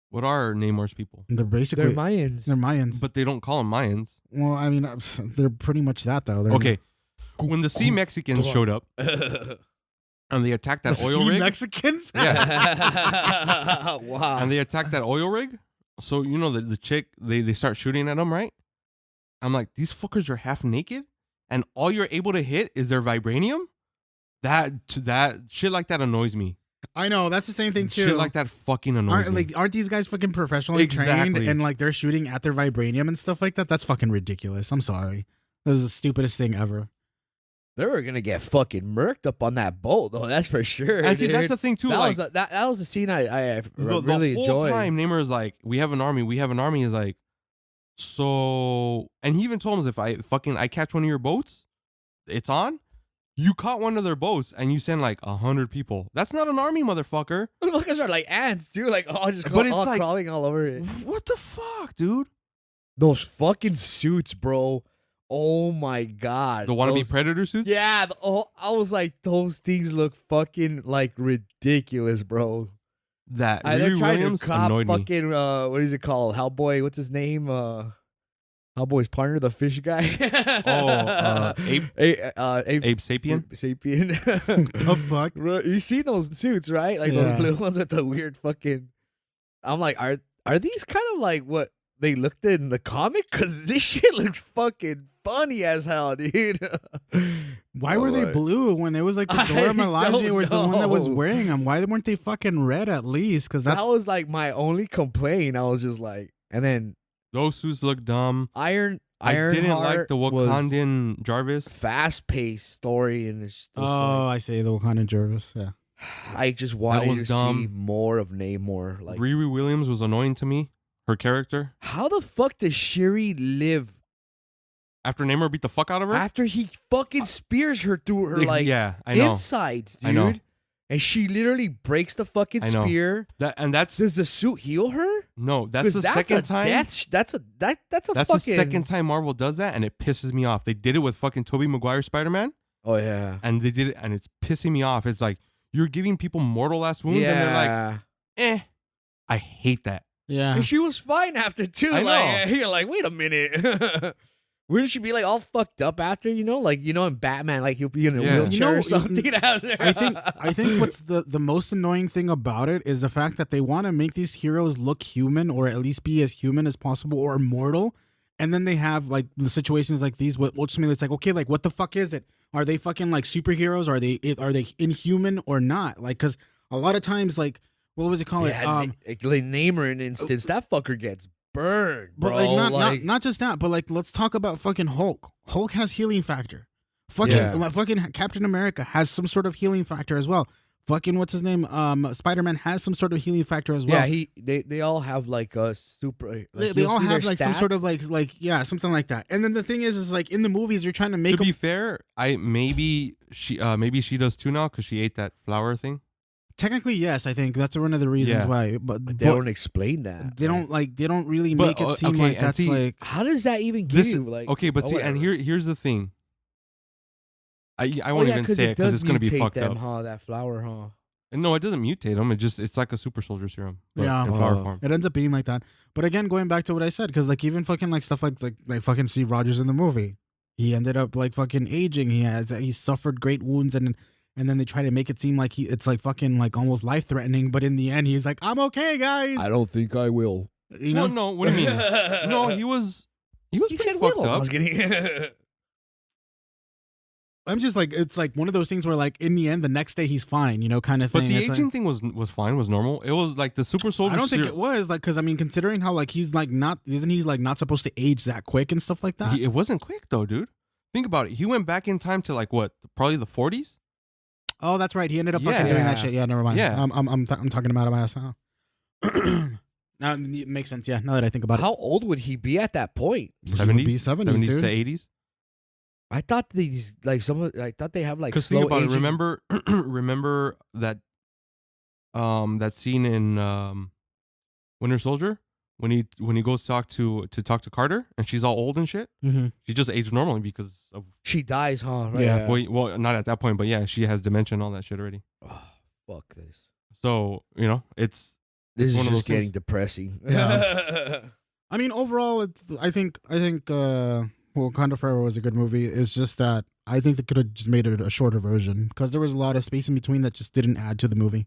What are Namor's people? They're basically They're Mayans. They're Mayans. But they don't call them Mayans. Well, I mean, they're pretty much that though. They're Okay, when the Sea Mexicans showed up and they attacked that the oil sea rig, Mexicans. yeah, Wow. and they attacked that oil rig. So you know the chick, they start shooting at them, right? I'm like, these fuckers are half naked, and all you're able to hit is their vibranium. That shit like that annoys me. I know, that's the same thing too. Shit like that fucking annoys me. Aren't these guys fucking professionally trained Exactly. and like they're shooting at their vibranium and stuff like that? That's fucking ridiculous. I'm sorry. That was the stupidest thing ever. They were gonna get fucking murked up on that boat, though. That's for sure. And see, dude. that's the thing too. That Like was that was a scene I the really whole enjoyed. time, Namor is like, "We have an army. We have an army." Is like, so, and he even told us, if I catch one of your boats, it's on. You caught one of their boats and you send like 100 people. That's not an army, motherfucker. The motherfuckers are like ants, dude. Like, oh, just But it's all like- crawling all over it. What the fuck, dude? Those fucking suits, bro. Oh my god. The wannabe Those- predator suits? Yeah. I was like, those things look fucking like ridiculous, bro. That They're Riri trying Williams to cop annoyed me. fucking what is it called? Hellboy. What's his name? Hellboy's partner, the fish guy. Ape Ape Sapien? Sapien. The fuck? Bro, you see those suits, right? Like Yeah. those blue ones with the weird fucking. I'm like, are these kind of like what they looked in the comic? Because this shit looks fucking funny as hell, dude. Why were they Like- blue when it was like the I Dora Milaje don't was the one that was know. wearing them? Why weren't they fucking red at least? Because That that's was like my only complaint. I was just like, and then Those suits look dumb. Ironheart I didn't like the was Wakandan Jarvis. fast-paced story, and it's just oh, I say the Wakanda Jarvis. Yeah. I just wanted was to see dumb. more of Namor. Like, Riri Williams was annoying to me. Her character. how the fuck does Shuri live After Namor beat the fuck out of her? after he fucking spears her through her like yeah, I know. insides, dude? I know. And she literally breaks the fucking I know. spear. That's Does the suit heal her? no, that's 'Cause the second time. That's a That's fucking. the second time Marvel does that, and it pisses me off. They did it with fucking Tobey Maguire Spider-Man, Oh yeah. and they did it, and it's pissing me off. It's like you're giving people mortal ass wounds, and they're like, Yeah. I hate that. Yeah. And she was fine after too. I Like know. you're like, wait a minute. Wouldn't she be like all fucked up after, like, in Batman, like he'll be in a Yeah. wheelchair or something out there? I think what's the most annoying thing about it is the fact that they want to make these heroes look human, or at least be as human as possible, or immortal. And then they have like the situations like these, which means it's like, okay, like what the fuck is it? Are they fucking like superheroes? Are they inhuman or not? Like, because a lot of times, like, what was it called? Yeah, like Namor, in instance, that fucker gets burned, bro. But like not just that, but like let's talk about fucking Hulk. Hulk has healing factor. Fucking Yeah. fucking Captain America has some sort of healing factor as well. Fucking what's his name? Spider-Man has some sort of healing factor as well. Yeah, they all have like a super. Like, they you'll all see have their like some sort of stats. like yeah, something like that. And then the thing is like in the movies you're trying to make To be them, fair, maybe she does too now because she ate that flower thing. technically yes, I think that's one of the reasons Yeah. why. But But they don't explain that. they Like, don't really But, make it seem okay, like and that's see- like how does that even give This you like? okay, but oh, see, and whatever. here's the thing. I Oh, won't yeah, even say it because does it's gonna be mutate fucked them, up. Huh? That flower, huh? And no, it doesn't mutate them. It's like a super soldier serum. But Yeah. in flower Oh. form. it ends up being like that. But again, going back to what I said, because like even fucking like stuff like fucking Steve Rogers in the movie, he ended up like fucking aging. He suffered great wounds, and then they try to make it seem like it's like fucking like almost life threatening. But in the end, he's like, I'm okay, guys. don't think I will. You know, Well, no, what do you mean? No, he was pretty fucked I up. was kidding. I'm just like it's like one of those things where like in the end, the next day he's fine, kind of thing. But the It's like- aging thing was fine, was normal. It was like the super soldier. I don't think serum. it was like because I mean, considering how like he's like not isn't he like not supposed to age that quick and stuff like that? It wasn't quick though, dude. Think about it. He went back in time to like what? Probably the 40s. Oh, that's right. He ended up fucking Yeah. doing that shit. Yeah, never mind. Yeah. I'm talking about my ass now. Now it makes sense. Yeah, now that I think about How old would he be at that point? it, He would be 70s, 70s dude. to 80s. I thought these like I thought they have like Because slow think about aging. it. Remember that that scene in Winter Soldier when he goes to talk to Carter and she's all old and shit. Mm-hmm. She just aged normally because of She dies, huh? Right, Yeah. well, not at that point, but yeah, she has dementia and all that shit already. Oh, fuck this. So it's This is one of just those getting things. depressing. Yeah. I mean, overall, it's. I think. Wakanda Forever was a good movie. It's just that I think they could have just made it a shorter version because there was a lot of space in between that just didn't add to the movie.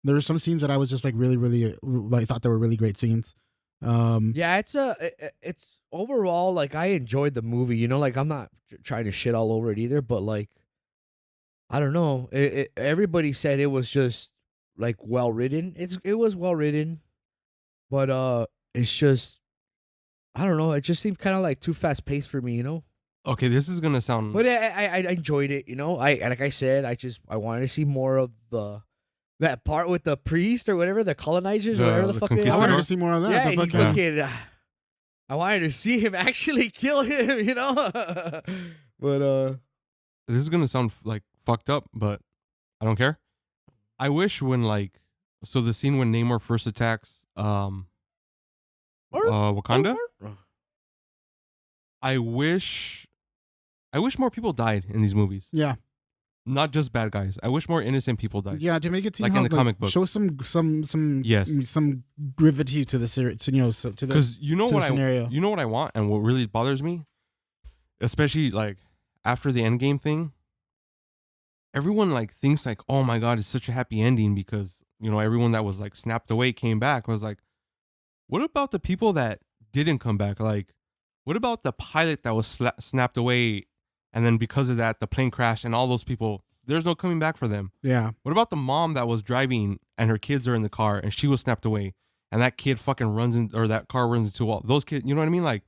There were some scenes that I was just like really, really like thought they were really great scenes. Yeah, it's overall like I enjoyed the movie. Like I'm not trying to shit all over it either, but like I don't know. Everybody said it was just like well written. It was well written, but it's just I don't know. It just seemed kind of like too fast paced for me. Okay, this is gonna sound. But I enjoyed it. I like I said, I wanted to see more of that part with the priest or whatever, the colonizers or whatever the The fuck they I are. wanted to see more of that. Yeah, The he fucking- fucking, I wanted to see him actually kill him, but this is gonna sound like fucked up, but I don't care. I wish when so the scene when Namor first attacks Wakanda, I wish more people died in these movies. Yeah. Not just bad guys. I wish more innocent people died. Yeah, to make it seem like in the comic books. Show some Yes. some gravity to the series, to the Because scenario. You know what I want, and what really bothers me, especially like after the Endgame thing. Everyone like thinks like, oh my god, it's such a happy ending because everyone that was like snapped away came back. I was like, what about the people that didn't come back? Like, what about the pilot that was snapped away, and then because of that the plane crashed and all those people? There's no coming back for them. Yeah. What about the mom that was driving and her kids are in the car and she was snapped away, and that kid fucking that car runs into a wall? Those kids, you know what I mean? Like,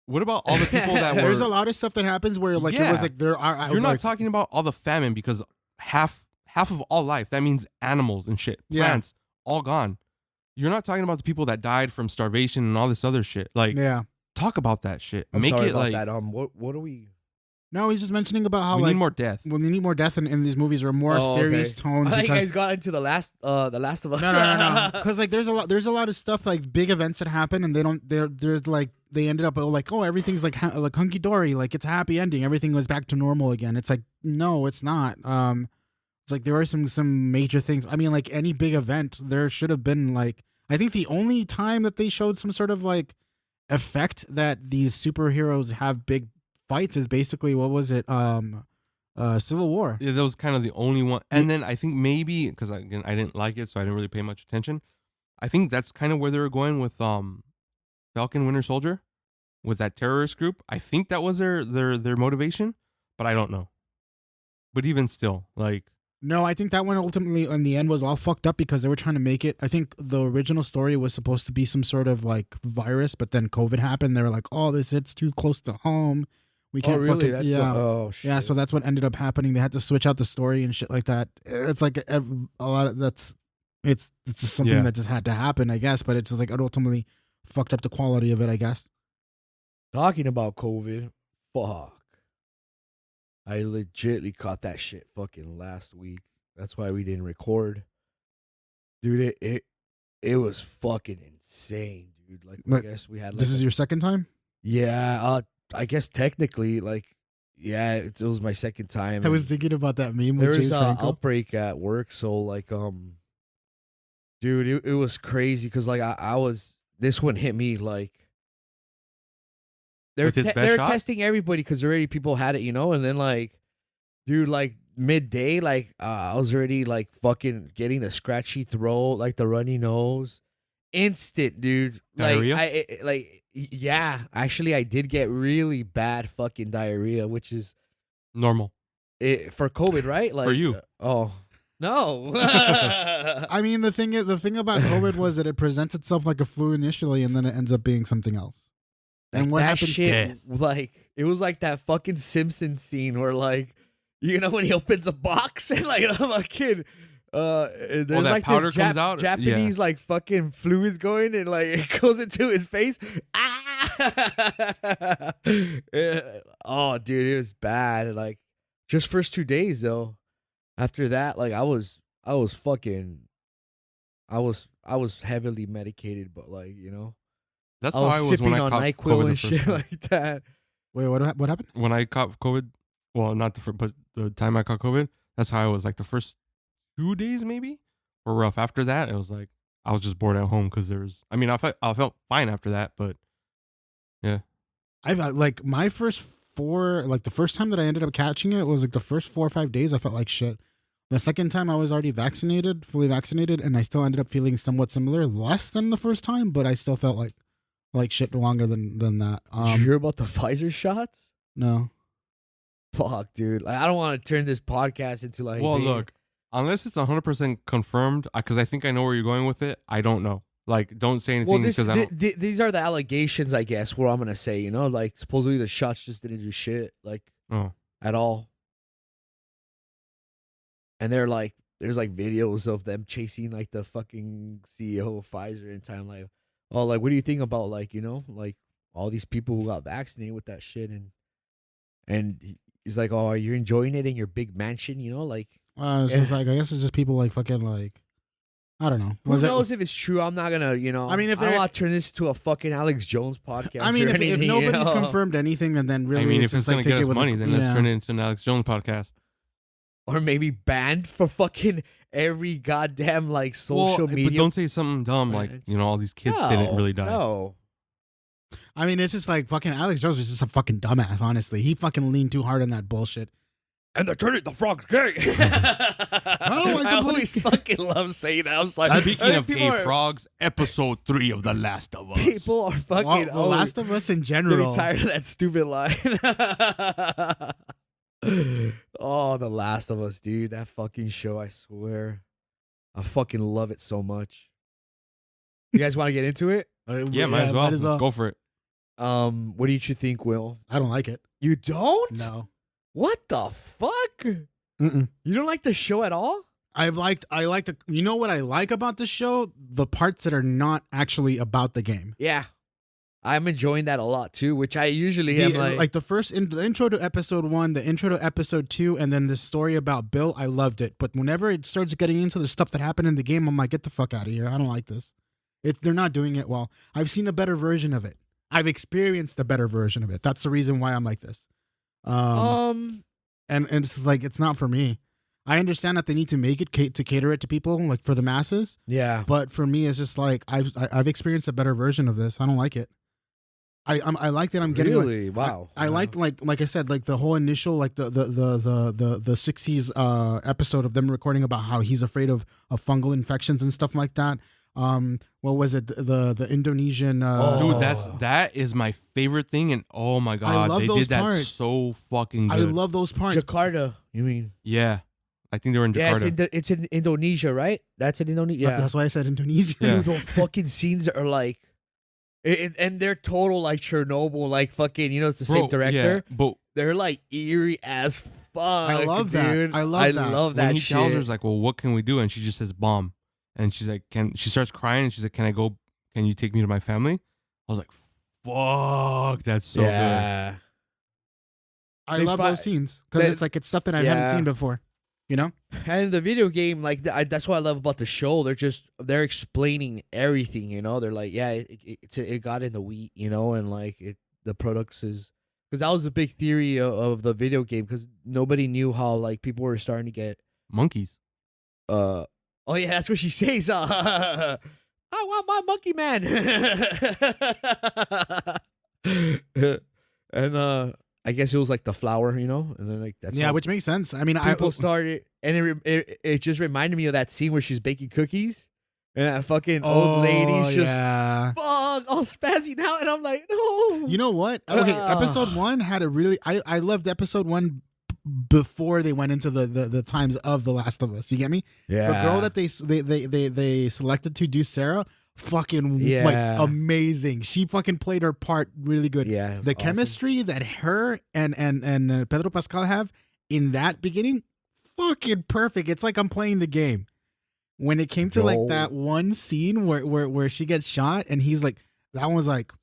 what about all the people that were... There's a lot of stuff that happens where like it was like there are... You're not talking about all the famine, because half of all life, that means animals and shit, plants, all gone. You're not talking about the people that died from starvation and all this other shit. Like, talk about that shit. I'm Make sorry it about like that. What are we? No, he's just mentioning about how we like need more death. Well, they need more death in these movies, or more serious tones. I think you because guys got into the last of Us. No. Because like there's a lot of stuff, like big events that happen, and there's like they ended up like, oh, everything's like hunky dory, like it's a happy ending, everything was back to normal again. It's like, no, it's not. It's like there are some major things. I mean, like any big event, there should have been like, I think the only time that they showed some sort of like effect that these superheroes have big fights is basically, what was it? Civil War. Yeah, that was kind of the only one. And then I think maybe, because again I didn't like it, so I didn't really pay much attention. I think that's kind of where they were going with Falcon Winter Soldier, with that terrorist group. I think that was their motivation, but I don't know. But even still, like... No, I think that one ultimately in the end was all fucked up because they were trying to make it. I think the original story was supposed to be some sort of like virus, but then COVID happened. They were like, oh, this hits too close to home. We can't really? fucking... Yeah. Shit. Yeah, so that's what ended up happening. They had to switch out the story and shit like that. It's like a lot of that's... It's just something that just had to happen, I guess, but it's just like it ultimately fucked up the quality of it, I guess. Talking about COVID, fuck. I legitly caught that shit fucking last week. That's why we didn't record. Dude, it was fucking insane, dude. Like, I guess we had like... This is your second time? Yeah, I guess technically, like, yeah, it was my second time. I was thinking about that meme there with was James an Franco. outbreak at work, so like, dude, it was crazy because like I was... This one hit me like... They're testing everybody because already people had it, and then like, dude, like midday, like I was already like fucking getting the scratchy throat, like the runny nose, instant, dude. Diarrhea? Yeah, actually, I did get really bad fucking diarrhea, which is normal for COVID, right? Like for you. Oh no. I mean, the thing about COVID was that it presents itself like a flu initially, and then it ends up being something else. And what happened? Shit, like it was like that fucking Simpsons scene where like, when he opens a box and like I'm a kid, there's that like powder this comes out. Japanese like fucking fluids going and like it goes into his face. Oh, dude, it was bad. Like just first 2 days though. After that, like I was heavily medicated, but like That's how I was when I caught COVID and the first shit time. like that. Wait, what happened? When I caught COVID, well, not the first, but the time I caught COVID, that's how I was. Like the first 2 days maybe were rough. After that, it was like I was just bored at home because I felt fine after that, but yeah. I've like my first the first time that I ended up catching it was like the first 4 or 5 days I felt like shit. The second time I was already fully vaccinated, and I still ended up feeling somewhat similar, less than the first time, but I still felt like shit longer than that. Did you hear about the Pfizer shots? No. Fuck, dude. Like, I don't want to turn this podcast into like... Well, look, unless it's 100% confirmed, because I think I know where you're going with it, I don't know. Like, don't say anything because I don't... These are the allegations, I guess, what I'm going to say, Like, supposedly the shots just didn't do shit, like, at all. And they're like, there's like videos of them chasing like the fucking CEO of Pfizer in time, like, oh, like, what do you think about like, like all these people who got vaccinated with that shit, and he's like, "Oh, you're enjoying it in your big mansion, you know?" Like, It's just like I guess it's just people like fucking like I don't know. who knows if it's true? I'm not gonna, I mean, if I don't they're- want to turn this into a fucking Alex Jones podcast. I mean, or if anything, nobody's you know? confirmed anything, then really, I mean, it's if it's just like gonna take get it us with money, then let's yeah. turn it into an Alex Jones podcast. Or maybe banned for fucking every goddamn like social media. But don't say something dumb like, all these kids didn't really die. No. I mean, it's just like fucking Alex Jones is just a fucking dumbass. Honestly, he fucking leaned too hard on that bullshit. And they're turning the frogs gay. I always fucking love saying that. I'm like, Speaking of gay frogs, episode 3 of The Last of Us. People are fucking. The Last of Us in Getting general. tired of that stupid line. Oh, The Last of Us, dude. That fucking show, I swear. I fucking love it so much. You guys want to get into it? Yeah, might as well. Let's go for it. What do you think, Will? I don't like it. You don't? No. What the fuck? Mm-mm. You don't like the show at all? I like the. You know what I like about the show? The parts that are not actually about the game. Yeah. I'm enjoying that a lot too, which I usually am like the first the intro to episode 1, the intro to episode 2, and then the story about Bill. I loved it, but whenever it starts getting into the stuff that happened in the game, I'm like, get the fuck out of here. I don't like this. They're not doing it well. I've seen a better version of it. I've experienced a better version of it. That's the reason why I'm like this. And it's like it's not for me. I understand that they need to make it to cater it to people, like for the masses. Yeah. But for me, it's just like I've experienced a better version of this. I don't like it. I like that I'm getting really wow. I liked like I said, like the whole initial like the 60s episode of them recording about how he's afraid of fungal infections and stuff like that. What was it? The Indonesian dude, that is my favorite thing, and oh my god, they did that parts. So fucking good. I love those parts. Jakarta, you mean? Yeah, I think they were in Jakarta. Yeah, it's in Indonesia, right? That's in Indonesia. Yeah, that's why I said Indonesia. Yeah. Dude, those fucking scenes are like, and they're total like Chernobyl, like fucking. It's the same director, yeah, but they're like eerie as fuck. I love that. Dude. I love that. When he shit. tells her, like, well, what can we do? And she just says bomb. And she's like, she starts crying and she's like, can I go? Can you take me to my family? I was like, fuck, that's so good. I love those scenes because it's stuff that I haven't seen before, And the video game, like that's what I love about the show. They're explaining everything, They're like, yeah, it got in the wheat, and like the products is because that was the big theory of the video game because nobody knew how like people were starting to get monkeys. Oh yeah, that's what she says. I want my monkey man. And I guess it was like the flower, and then like that's which makes sense. I mean, people started, and it just reminded me of that scene where she's baking cookies, and that fucking old lady's just fuck all spazzing out, and I'm like, no. You know what? Okay, episode 1 had a really. I loved episode 1. Before they went into the times of The Last of Us, you get me? Yeah. The girl that they selected to do Sarah, fucking like amazing. She fucking played her part really good. Yeah. The chemistry that her and Pedro Pascal have in that beginning, fucking perfect. It's like I'm playing the game. When it came to like that one scene where she gets shot and he's like, that one was like,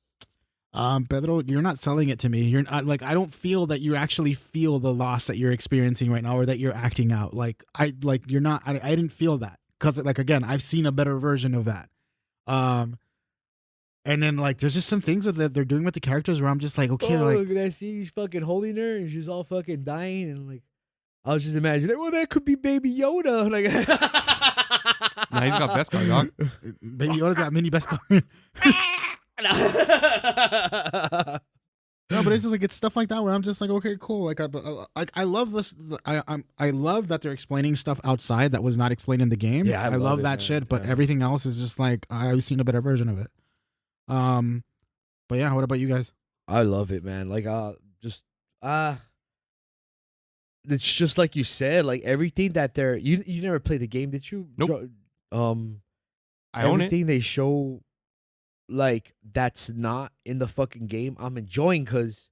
Pedro, you're not selling it to me. You're not, like, I don't feel that you actually feel the loss that you're experiencing right now or that you're acting out. Like, you're not, I didn't feel that. Cause like, again, I've seen a better version of that. And then like, there's just some things that they're doing with the characters where I'm just like, okay, like. Look at that scene, he's fucking holding her and she's all fucking dying. And like, I was just imagining, well, that could be Baby Yoda. Like, nah, he's got Beskar, dog. Baby Yoda's got mini Beskar. No, but it's just like it's stuff like that where I'm just like, okay, cool. Like I love this. I love that they're explaining stuff outside that was not explained in the game. Yeah, I love that shit. But everything else is just like I've seen a better version of it. But yeah, what about you guys? I love it, man. Like it's just like you said. Like everything that they're you never played the game, did you? Nope. I own it. Everything they show. Like that's not in the fucking game. I'm enjoying because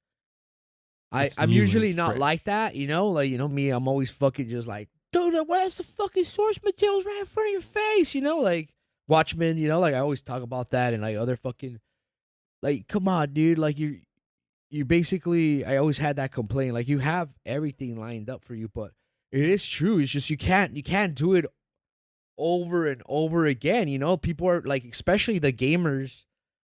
I'm usually not like that, Like me, I'm always fucking just like, dude, where's the fucking source materials right in front of your face, Like Watchmen, like I always talk about that and like other fucking, like come on, dude, like you're you basically, I always had that complaint. Like you have everything lined up for you, but it is true. It's just you can't do it over and over again. You know, people are like, especially the gamers,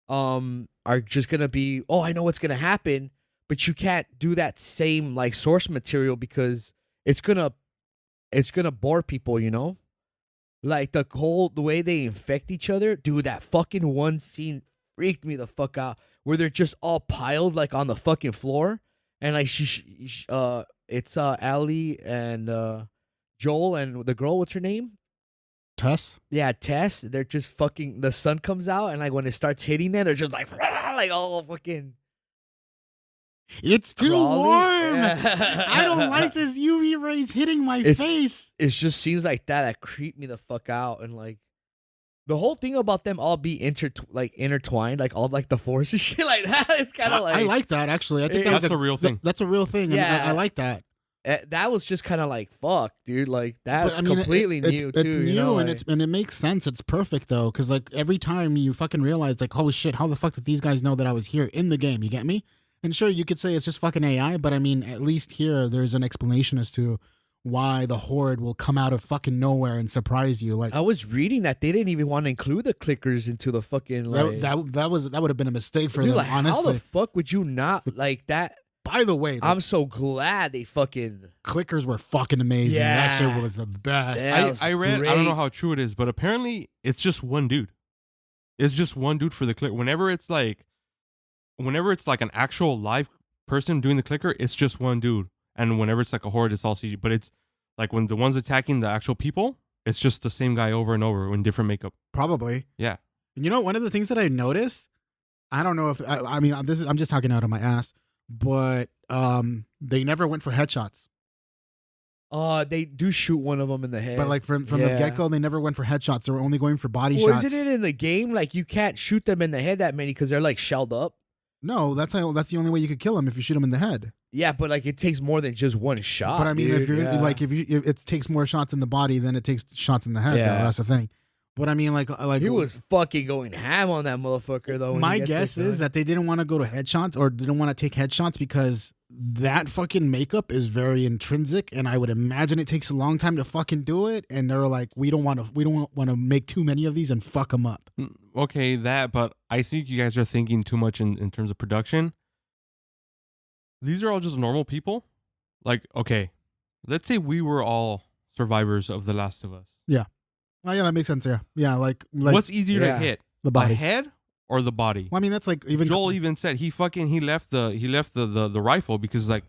are just gonna be, oh, I know what's gonna happen, but you can't do that same like source material because it's gonna bore people. You know, like the way they infect each other, dude. That fucking one scene freaked me the fuck out, where they're just all piled like on the fucking floor, and like it's Allie and Joel and the girl, what's her name? Tess. Yeah, Tess. They're just fucking. The sun comes out, and like when it starts hitting them, they're just like like all fucking. It's too crawly. warm. Yeah. I don't like this UV rays hitting my face. It just seems like that creep me the fuck out, and like the whole thing about them all be intertwined, like all like the force and shit like that. It's kind of like I like that actually. I think That's a real thing. That's a real thing. Yeah. I like that. that was just kind of like fuck, dude. Like that's But, I mean, completely it's new it's too. new you know? and like, and it makes sense. It's perfect though, because like every time you fucking realize like, holy shit, how the fuck did these guys know that I was here in the game? You get me? And sure, you could say it's just fucking AI, but I mean, at least here there's an explanation as to why the horde will come out of fucking nowhere and surprise you. Like I was reading that they didn't even want to include the clickers into the fucking like. that would have been a mistake for Dude, them. like, Honestly, how the fuck would you not like that? by the way, the I'm so glad they fucking. clickers were fucking amazing. That Yeah. shit was the best. Yeah. That was I read. I don't great. know how true it is, but apparently it's just one dude. It's just one dude for the click. Whenever it's like an actual live person doing the clicker, it's just one dude. And whenever it's like a horde, it's all CG. But it's like when the ones attacking the actual people, it's just the same guy over and over in different makeup. Probably. Yeah. You know, one of the things that I noticed, I don't know if I mean I'm just talking out of my ass, but they never went for headshots. They do shoot one of them in the head. But like from the Yeah. get go, they never went for headshots. They were only going for body well, shots. isn't it in the game like you can't shoot them in the head that many because they're like shelled up? No, that's the only way you could kill them, if you shoot them in the head. Yeah, but like it takes more than just one shot. But I mean, if dude. you're Yeah. like if it takes more shots in the body than it takes shots in the head. Yeah. Though, that's the thing. But I mean, like he was fucking going ham on that motherfucker though. when my he gets guess this is done. that they didn't want to go to headshots or didn't want to take headshots because that fucking makeup is very intrinsic, and I would imagine it takes a long time to fucking do it. And they're like, we don't want to make too many of these and fuck them up. Okay, but I think you guys are thinking too much in terms of production. These are all just normal people. Like, okay, let's say we were all survivors of The Last of Us. Oh yeah, that makes sense. Yeah, like What's easier Yeah. to hit, the the body. head or the body? Well, I mean, that's like even Joel even said he left the rifle because like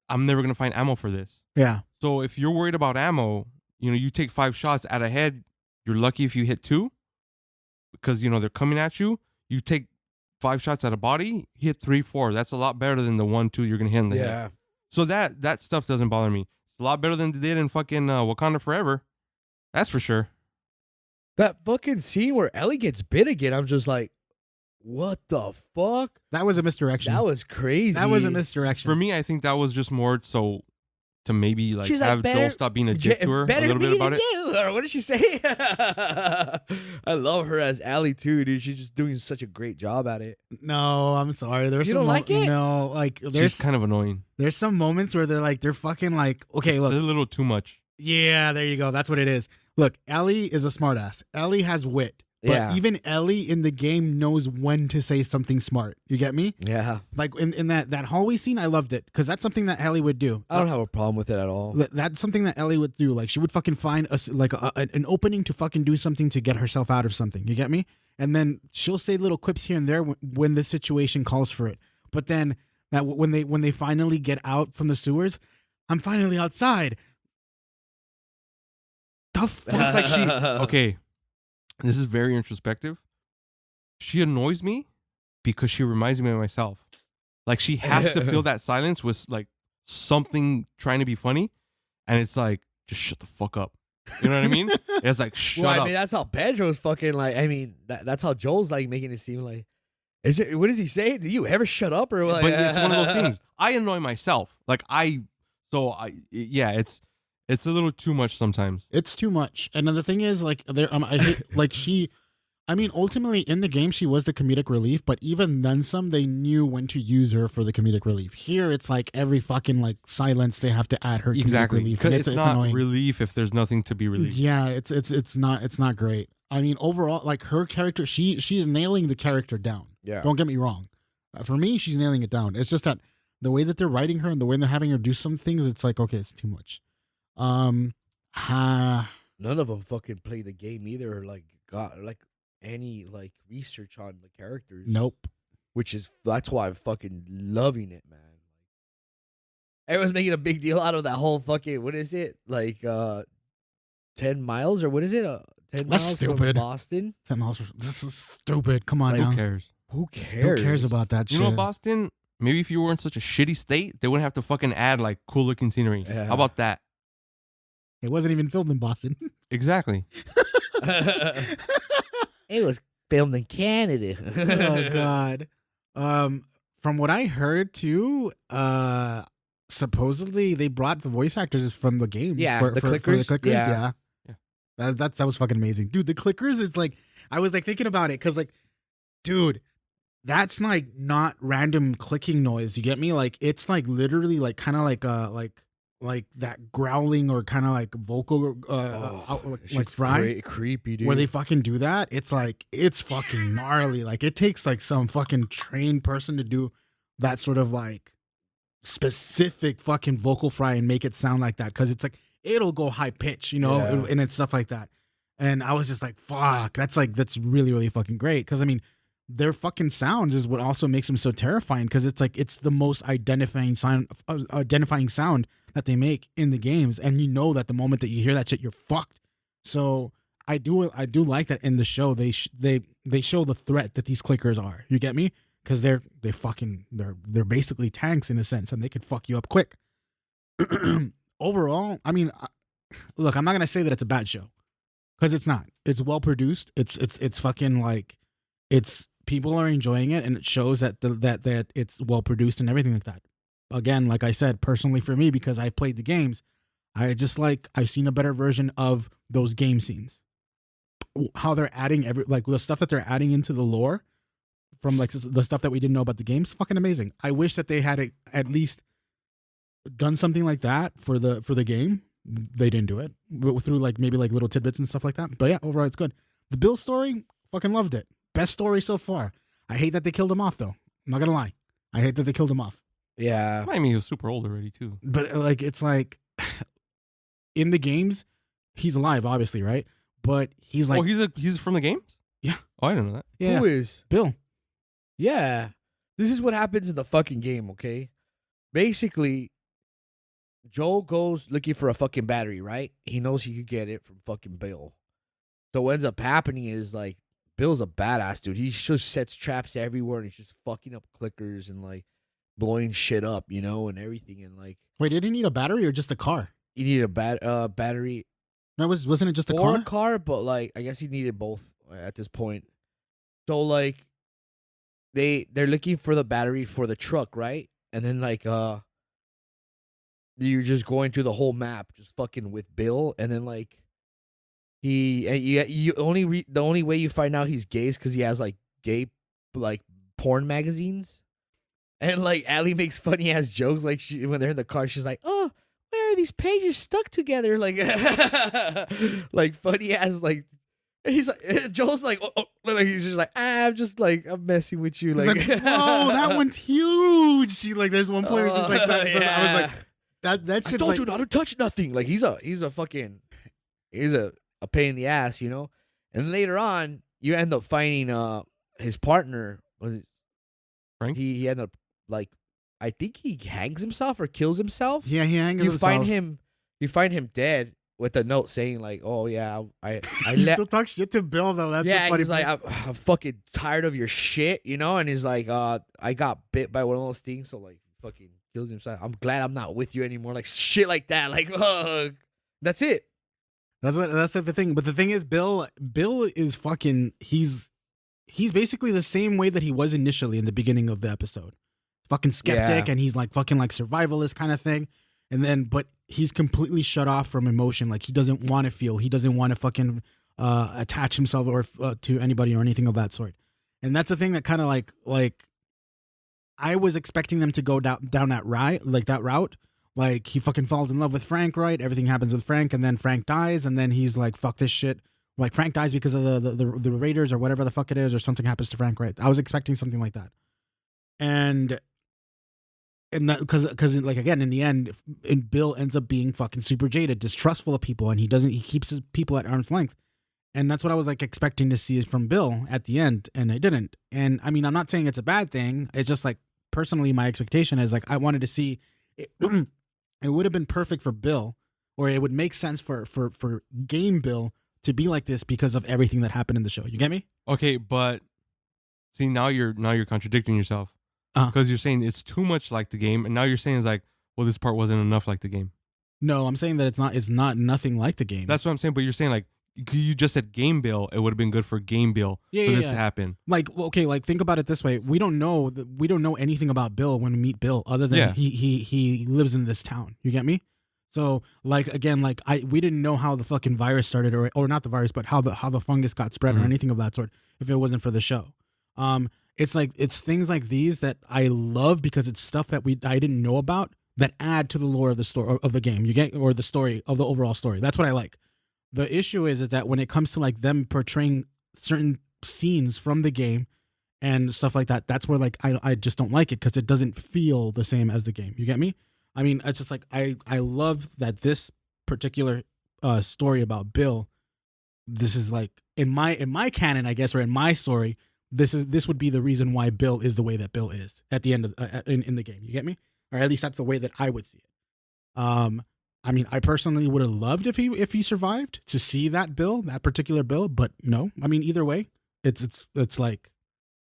I'm never gonna find ammo for this. Yeah, So if you're worried about ammo, you take 5 shots at a head. You're lucky if you hit 2 because they're coming at you. You take 5 shots at a body, hit 3, 4. That's a lot better than the 1, 2 you're gonna hit in the head. yeah. So that stuff doesn't bother me. It's a lot better than they did in fucking Wakanda Forever. That's for sure. That fucking scene where Ellie gets bit again, I'm just like, what the fuck? that was a misdirection. That was crazy. That was a misdirection. For me, I think that was just more so to maybe like She's like, have Joel "Better- stop being a dick to her a Better little bit me about than it. you. Or what did she say? I love her as Allie too, dude. She's just doing such a great job at it. No, I'm sorry. There's You some don't like it? No, like She's there's kind of annoying. some moments where they're fucking like, okay, It's look, a little too much. yeah, there you go. That's what it is. Look, Ellie is a smartass. Ellie has wit. But Yeah. even Ellie in the game knows when to say something smart. You get me? Yeah. Like in that hallway scene, I loved it because that's something that Ellie would do. I don't have a problem with it at all. That's something that Ellie would do. Like she would fucking find an opening to fucking do something to get herself out of something. You get me? And then she'll say little quips here and there when the situation calls for it. But then that when they finally get out from the sewers, I'm finally outside. The fuck? It's like she okay. This is very introspective. She annoys me because she reminds me of myself. Like she has to feel that silence with like something trying to be funny, and it's like just shut the fuck up. You know what I mean? It's like shut Well, I up. mean, that's how Pedro's fucking like. I mean, that's how Joel's like making it seem like. Is it? What does he say? Do you ever shut up or what? But it's one of those things. I annoy myself. Like it's a little too much sometimes. It's too much. And then the thing is, like, I hate, like, I mean, ultimately in the game she was the comedic relief, but even then some they knew when to use her for the comedic relief. Here it's like every fucking like silence they have to add her comedic Exactly. relief. Because And it's it's not annoying. relief if there's nothing to be relieved. Yeah, it's not great. I mean, overall, like her character, she's nailing the character down. Yeah. Don't get me wrong. For me, she's nailing it down. It's just that the way that they're writing her and the way they're having her do some things, it's like, okay, it's too much. None of them fucking play the game either, or like got like any like research on the characters. Nope. That's why I'm fucking loving it, man. Everyone's making a big deal out of that whole fucking, what is it? Like 10 miles or what is it? 10 miles stupid. from Boston? 10 miles. This is stupid. Come on Like, now. Who cares? Who cares? Who cares about that You shit? know, Boston, maybe if you were in such a shitty state, they wouldn't have to fucking add like cool looking scenery. Yeah. How about that? It wasn't even filmed in Boston. Exactly. It was filmed in Canada. Oh God. From what I heard too, supposedly they brought the voice actors from the game. Yeah, for the the clickers? clickers. Yeah. Yeah. That was fucking amazing, dude. The clickers. It's like I was like thinking about it because like, dude, that's like not random clicking noise. You get me? Like it's like literally like kind of like that growling or kind of like vocal like fry. Creepy, dude. Where they fucking do that, it's like it's fucking gnarly. Like it takes like some fucking trained person to do that sort of like specific fucking vocal fry and make it sound like that, because it's like it'll go high pitch, you know, Yeah. and it's stuff like that. And I was just like, fuck, that's really really fucking great, because I mean their fucking sounds is what also makes them so terrifying, because it's like it's the most identifying sound that they make in the games, and you know that the moment that you hear that shit you're fucked. So I do like that in the show they show the threat that these clickers are. You get me? Because they're basically tanks in a sense, and they could fuck you up quick. Overall, I mean, look, I'm not gonna say that it's a bad show, because it's not. It's well produced. It's fucking like it's people are enjoying it, and it shows that that it's well produced and everything like that. Again, like I said, personally for me, because I played the games, I've seen a better version of those game scenes. How they're adding the stuff that they're adding into the lore from like the stuff that we didn't know about the games, fucking amazing. I wish that they had at least done something like that for the game. They didn't do it through like maybe like little tidbits and stuff like that. But yeah, overall it's good. The Bill story, fucking loved it. Best story so far. I hate that they killed him off though. I'm not gonna lie. I hate that they killed him off. Yeah. I mean, he was super old already too. But like it's like in the games, he's alive, obviously, right? But he's like, he's from the games? Yeah. Oh, I didn't know that. yeah, Who is? Bill. Yeah. This is what happens in the fucking game, okay? Basically, Joel goes looking for a fucking battery, right? He knows he could get it from fucking Bill. So what ends up happening is like Bill's a badass dude. He just sets traps everywhere and he's just fucking up clickers and like blowing shit up, you know, and everything. And like, Wait, did he need a battery or just a car? he needed a battery No, wasn't it just a or car? a car, but like I guess he needed both at this point. So like they're looking for the battery for the truck, right? And then like you're just going through the whole map just fucking with Bill, and then like the only way you find out he's gay is because he has like gay like porn magazines. And like Allie makes funny ass jokes like when they're in the car, she's like, "Oh, where are these pages stuck together?" Like, like funny ass like. And he's like, Joel's like, like he's just like, I'm messing with you. He's Like, like, whoa, that one's huge. She like, there's one point where she's like, that, so I was like, that I shit's told like, you not to touch nothing. Like he's a fucking, he's a pain in the ass, you know. And later on, you end up finding his partner. Frank? He ended up like, I think he hangs himself or kills himself. yeah, he hangs You himself. find him dead with a note saying like, "Oh yeah, I He still talks shit to Bill though. That's yeah." the funny He's like, I'm fucking tired of your shit, you know. And he's like, I got bit by one of those things, so like, fucking kills himself. I'm glad I'm not with you anymore. Like shit like that. Like, that's it. That's the thing. But the thing is, Bill is fucking. He's basically the same way that he was initially in the beginning of the episode. Fucking skeptic, Yeah. and he's like fucking like survivalist kind of thing. And then, but he's completely shut off from emotion. Like he doesn't want to feel. He doesn't want to fucking attach himself or to anybody or anything of that sort. And that's the thing that kind of like I was expecting them to go down that route. Like he fucking falls in love with Frank, right? Everything happens with Frank, and then Frank dies, and then he's like, "Fuck this shit." Like Frank dies because of the Raiders or whatever the fuck it is, or something happens to Frank, right? I was expecting something like that, and that because like again in the end, and Bill ends up being fucking super jaded, distrustful of people, and he keeps his people at arm's length. And that's what I was like expecting to see from Bill at the end, and it didn't. And I mean, I'm not saying it's a bad thing. It's just like personally, my expectation is like I wanted to see it. It would have been perfect for Bill, or it would make sense for game Bill to be like this because of everything that happened in the show. You get me? Okay, but see now you're contradicting yourself because you're saying it's too much like the game, and now you're saying it's like, well, this part wasn't enough like the game. No, I'm saying that it's not nothing like the game. That's what I'm saying. But you're saying like you just said game Bill. It would have been good for game Bill for this to happen. Like okay, like think about it this way: we don't know anything about Bill when we meet Bill, other than he lives in this town. You get me? So like again, like we didn't know how the fucking virus started, or not the virus, but how the fungus got spread or anything of that sort. If it wasn't for the show, it's things like these that I love because it's stuff that I didn't know about that add to the lore of the story of the game. You get, or the story of the overall story. That's what I like. The issue is that when it comes to like them portraying certain scenes from the game and stuff like that, that's where like I just don't like it because it doesn't feel the same as the game. You get me? I mean, it's just like I love that this particular story about Bill. This is like in my canon, I guess, or in my story, this would be the reason why Bill is the way that Bill is at the end of in the game. You get me? Or at least that's the way that I would see it. I mean, I personally would have loved if he survived to see that particular Bill, but no. I mean, either way, it's like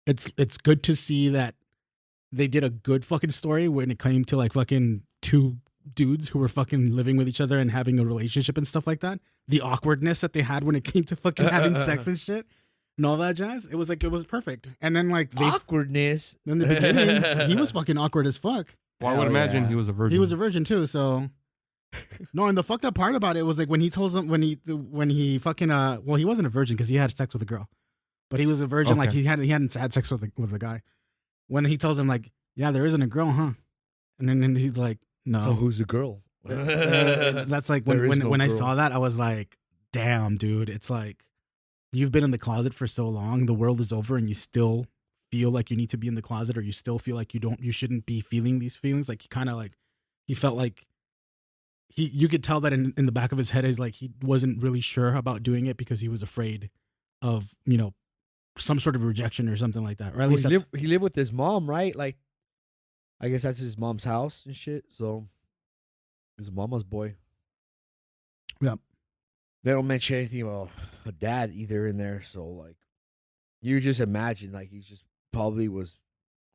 it's good to see that they did a good fucking story when it came to like fucking two dudes who were fucking living with each other and having a relationship and stuff like that. The awkwardness that they had when it came to fucking having sex and shit and all that jazz. It was perfect. And then like awkwardness in the beginning, he was fucking awkward as fuck. Well, I would imagine he was a virgin. He was a virgin too, so. No, and the fucked up part about it was like when he tells him when he fucking well, he wasn't a virgin because he had sex with a girl, but he was a virgin. Okay. Like he hadn't had sex with a guy. When he tells him like, yeah, there isn't a girl, huh? And then he's like, no. So who's the girl? That's like when I saw that, I was like, damn, dude. It's like you've been in the closet for so long, the world is over, and you still feel like you need to be in the closet, or you still feel like you shouldn't be feeling these feelings. Like he felt like. You could tell that in the back of his head is like he wasn't really sure about doing it because he was afraid of, you know, some sort of rejection or something like that. Or at least he lived with his mom, right? Like, I guess that's his mom's house and shit. So he's a mama's boy. Yeah. They don't mention anything about a dad either in there. So like, you just imagine like he just probably was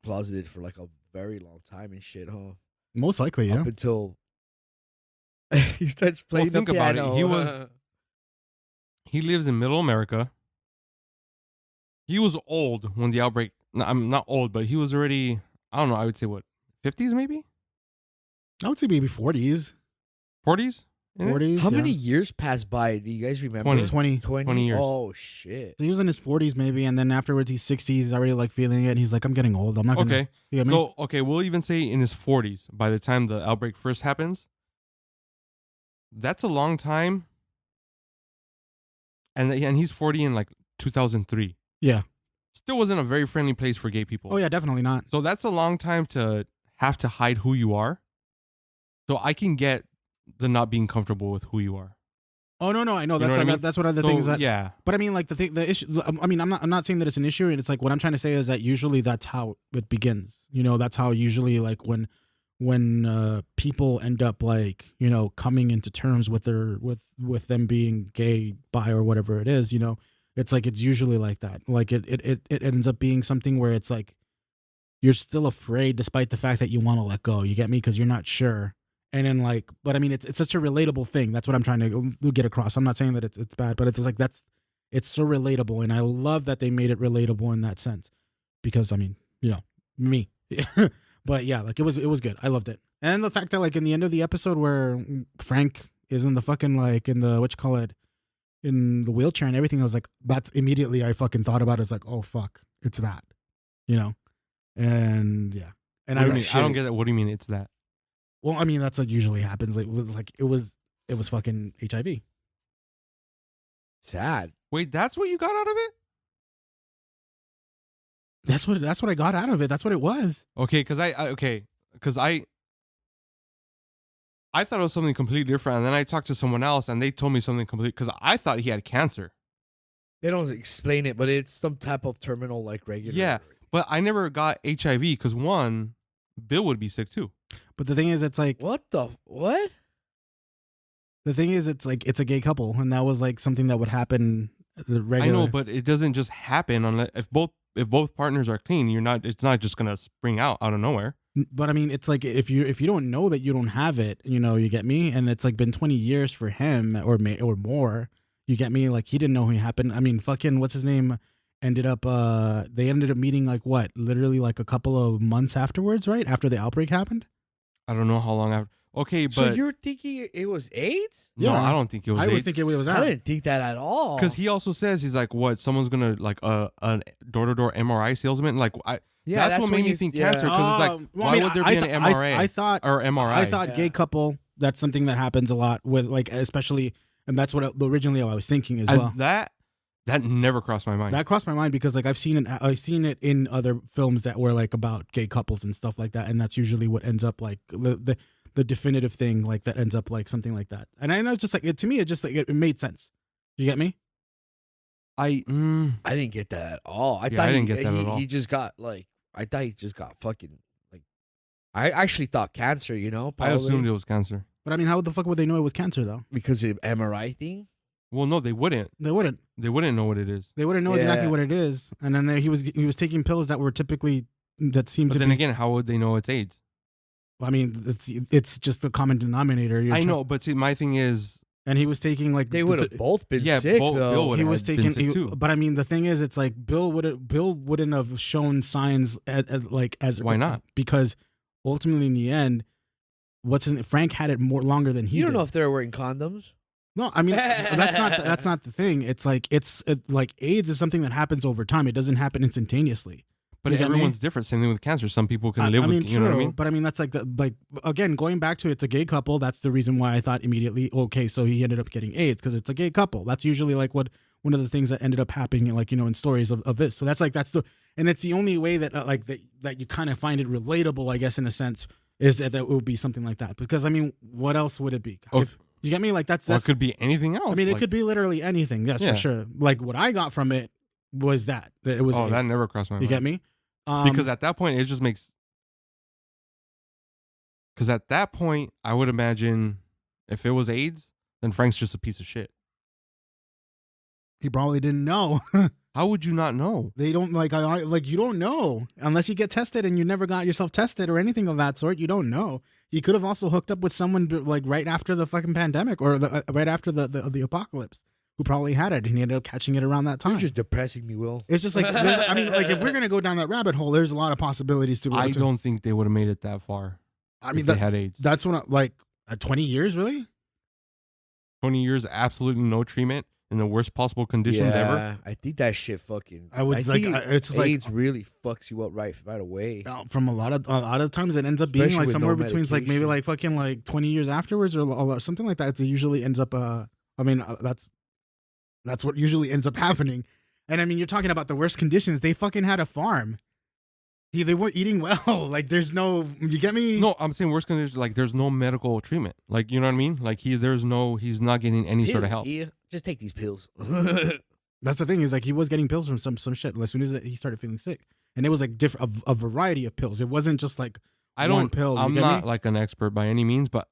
closeted for like a very long time and shit, huh? Most likely, yeah. Up until he starts playing the piano. About it. He lives in Middle America. He was old when the outbreak. I'm not old, but he was already. I don't know. I would say what 50s maybe. I would say maybe 40s. 40s. 40s. How many years passed by? Do you guys remember? 20 years. Oh shit. So he was in his 40s maybe, and then afterwards he's 60s. He's already like feeling it. And he's like, I'm getting old. I'm not gonna. Okay. You know what I mean? So okay, we'll even say in his 40s by the time the outbreak first happens. That's a long time. And he's 40 in like 2003. Yeah. Still wasn't a very friendly place for gay people. Oh yeah, definitely not. So that's a long time to have to hide who you are. So I can get the not being comfortable with who you are. Oh no, I know. That's one of the things that. Yeah. But I mean, like the issue. I mean, I'm not saying that it's an issue. And it's like what I'm trying to say is that usually that's how it begins. You know, that's how usually like when people end up like, you know, coming into terms with with them being gay, bi, or whatever it is, you know, it's like it's usually like that. Like it ends up being something where it's like you're still afraid despite the fact that you want to let go. You get me? Because you're not sure. And then like, but I mean, it's such a relatable thing. That's what I'm trying to get across. I'm not saying that it's bad, but it's like it's so relatable, and I love that they made it relatable in that sense. Because I mean, you know, me. But yeah, like it was good. I loved it. And the fact that like in the end of the episode where Frank is in the fucking like in the in the wheelchair and everything. I was like, that's immediately I fucking thought about it. It's like, oh fuck, it's that, you know, and yeah, and What do you mean? I don't get that. What do you mean? It's that. Well, I mean that's like usually happens. Like it was fucking HIV. Sad. Wait, that's what you got out of it? That's what I got out of it. That's what it was. Okay, because I thought it was something completely different, and then I talked to someone else, and they told me something completely. Because I thought he had cancer. They don't explain it, but it's some type of terminal, like regular. Yeah, but I never got HIV because one, Bill would be sick too. But the thing is, it's like What? the thing is, it's like it's a gay couple, and that was like something that would happen. The regular. I know, but it doesn't just happen unless if both partners are clean. It's not just gonna spring out of nowhere. But I mean, it's like if you don't know that you don't have it, you know, you get me, and it's like been 20 years for him or more. You get me? Like he didn't know it happened. I mean, fucking what's his name? They ended up meeting like what? Literally like a couple of months afterwards, right? After the outbreak happened. I don't know how long after. Okay, but So you're thinking it was AIDS? no, Yeah. I don't think it was. I was thinking it was I that. didn't think that at all. Because he also says he's like, what? Someone's gonna like a door-to-door MRI salesman. Like, that's what made me think cancer. Because it's like, Well, why I mean, would there be an MRA I thought or MRI? I thought Yeah. gay couple. That's something that happens a lot with like especially, and that's what originally I was thinking as well. That never crossed my mind. That crossed my mind because like I've seen it in other films that were like about gay couples and stuff like that, and that's usually what ends up like the definitive thing like that ends up like something like that. And I know it's just like to me it just like it made sense. You get me? I didn't get that at all. I Yeah, thought I didn't get that at all. He just got like, I thought he just got fucking like, I actually thought cancer, you know? I assumed probably, it was cancer. But I mean, how the fuck would they know it was cancer though? because of MRI thing. Well, no, they wouldn't. They wouldn't. They wouldn't know what it is. They wouldn't know exactly Yeah. what it is. And then he was taking pills that were typically that seemed But to then be. again, how would they know it's AIDS? I mean, it's just the common denominator. I know, but see, my thing is, And he was taking like They would have both been yeah, sick Bill though. would he have was been taking. sick too. But I mean, the thing is, it's like Bill wouldn't have shown signs like as Why not? Because ultimately, in the end, Frank had it more longer than he You don't did. know if they're wearing condoms. No, I mean that's not the thing. It's like like AIDS is something that happens over time. It doesn't happen instantaneously. But You get me? everyone's different. Same thing with cancer. Some people can live I with, mean, you know what I mean? But I mean, that's like again going back to it's a gay couple. That's the reason why I thought immediately, okay, so he ended up getting AIDS because it's a gay couple. That's usually like one of the things that ended up happening, like in stories of this. So that's and it's the only way that that you kind of find it relatable, I guess, in a sense, is that it would be something like that. Because I mean, what else would it be? Oh. If, you get me? Like Or it could be anything else. I mean, it like, could be literally anything. Yes, Yeah. for sure. Like what I got from it was that it was. Oh, AIDS. that never crossed my You mind. get me? Because at that point, it just makes. Because at that point, I would imagine if it was AIDS, then Frank's just a piece of shit. he probably didn't know. How would you not know? They don't like you don't know unless you get tested and you never got yourself tested or anything of that sort. You don't know. You could have also hooked up with someone like right after the fucking pandemic or right after the apocalypse who probably had it and he ended up catching it around that time. You're just depressing me, Will. It's just like I mean, like if we're gonna go down that rabbit hole, there's a lot of possibilities to. I don't think they would have made it that far. I mean, if they had AIDS. that's when like 20 years, really. 20 years, absolutely no treatment in the worst possible conditions ever. I think that shit fucking. I would like think it's like AIDS really fucks you up right away. from a lot of times it ends up being Especially like with somewhere no between like maybe medication. like fucking like 20 years afterwards or something like that. It usually ends up I mean that's what usually ends up happening. And I mean, you're talking about the worst conditions. They fucking had a farm. They weren't eating well. Like there's no, you get me? No, I'm saying worst conditions. Like there's no medical treatment. Like you know what I mean? Like he's not getting any sort of help. Yeah, just take these pills. That's the thing is like he was getting pills from some shit as soon as he started feeling sick. And it was like different, a variety of pills. It wasn't just like one pill. I'm you get not me? like an expert by any means, but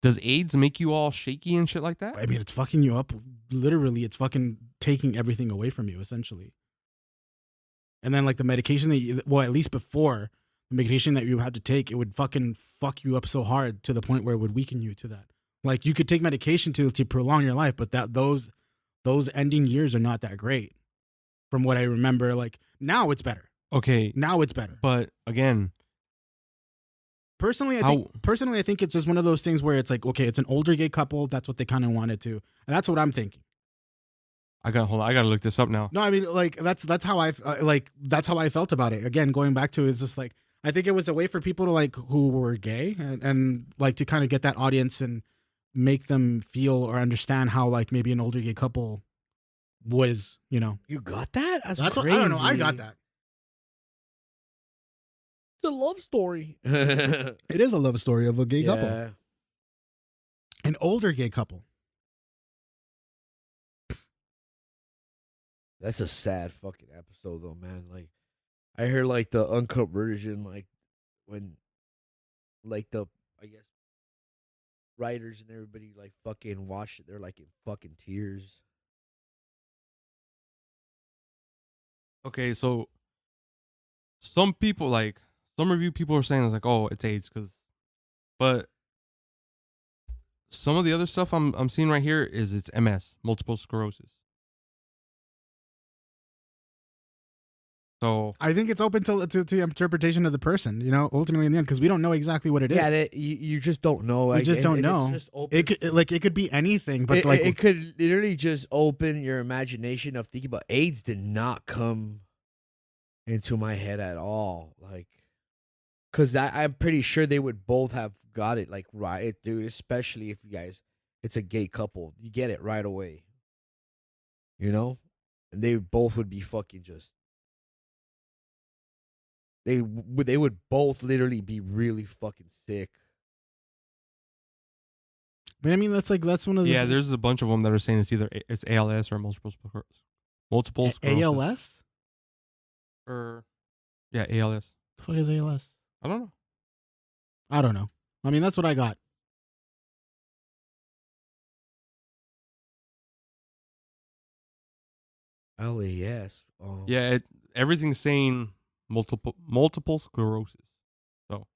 does AIDS make you all shaky and shit like that? I mean, it's fucking you up. Literally, it's fucking taking everything away from you, essentially. And then, like, the medication at least before, the medication that you had to take, it would fucking fuck you up so hard to the point where it would weaken you to that. Like, you could take medication to prolong your life, but those ending years are not that great. From what I remember, like, now it's better. Okay, Now it's better. but again, Personally, I think it's just one of those things where it's like, okay, it's an older gay couple. That's what they kind of wanted to. And that's what I'm thinking. I gotta look this up now. No, I mean, like that's how that's how I felt about it. Again, going back to, it's just like, I think it was a way for people to, like, who were gay, and like to kind of get that audience and make them feel or understand how, like, maybe an older gay couple was, you know. You got that? That's what, I don't know. I got that. It's a love story. It is a love story of a gay couple, Yeah. an older gay couple. That's a sad fucking episode, though, man. Like, I heard, like, the uncut version, like, when, like, I guess, writers and everybody, like, fucking watched it. They're, like, in fucking tears. Okay, so some people, like, some review people are saying it's like, oh, it's AIDS, but some of the other stuff I'm seeing right here is it's MS, multiple sclerosis. So I think it's open to interpretation of the person, you know, ultimately in the end, because we don't know exactly what it is. Yeah, you just don't know. We Like, just don't and know. It's just open. It could be anything, but It could literally just open your imagination of thinking about AIDS. Did not come into my head at all, like, because I'm pretty sure they would both have got it, like, right, dude. Especially if you guys, it's a gay couple, you get it right away, you know, and they both would be fucking just. They would both literally be really fucking sick. But I mean, that's one of the there's a bunch of them that are saying it's either it's ALS or multiple sclerosis. ALS. Or ALS. The fuck is ALS? I don't know. I don't know. I mean, that's what I got. LAS. Yeah, everything's saying multiple sclerosis. So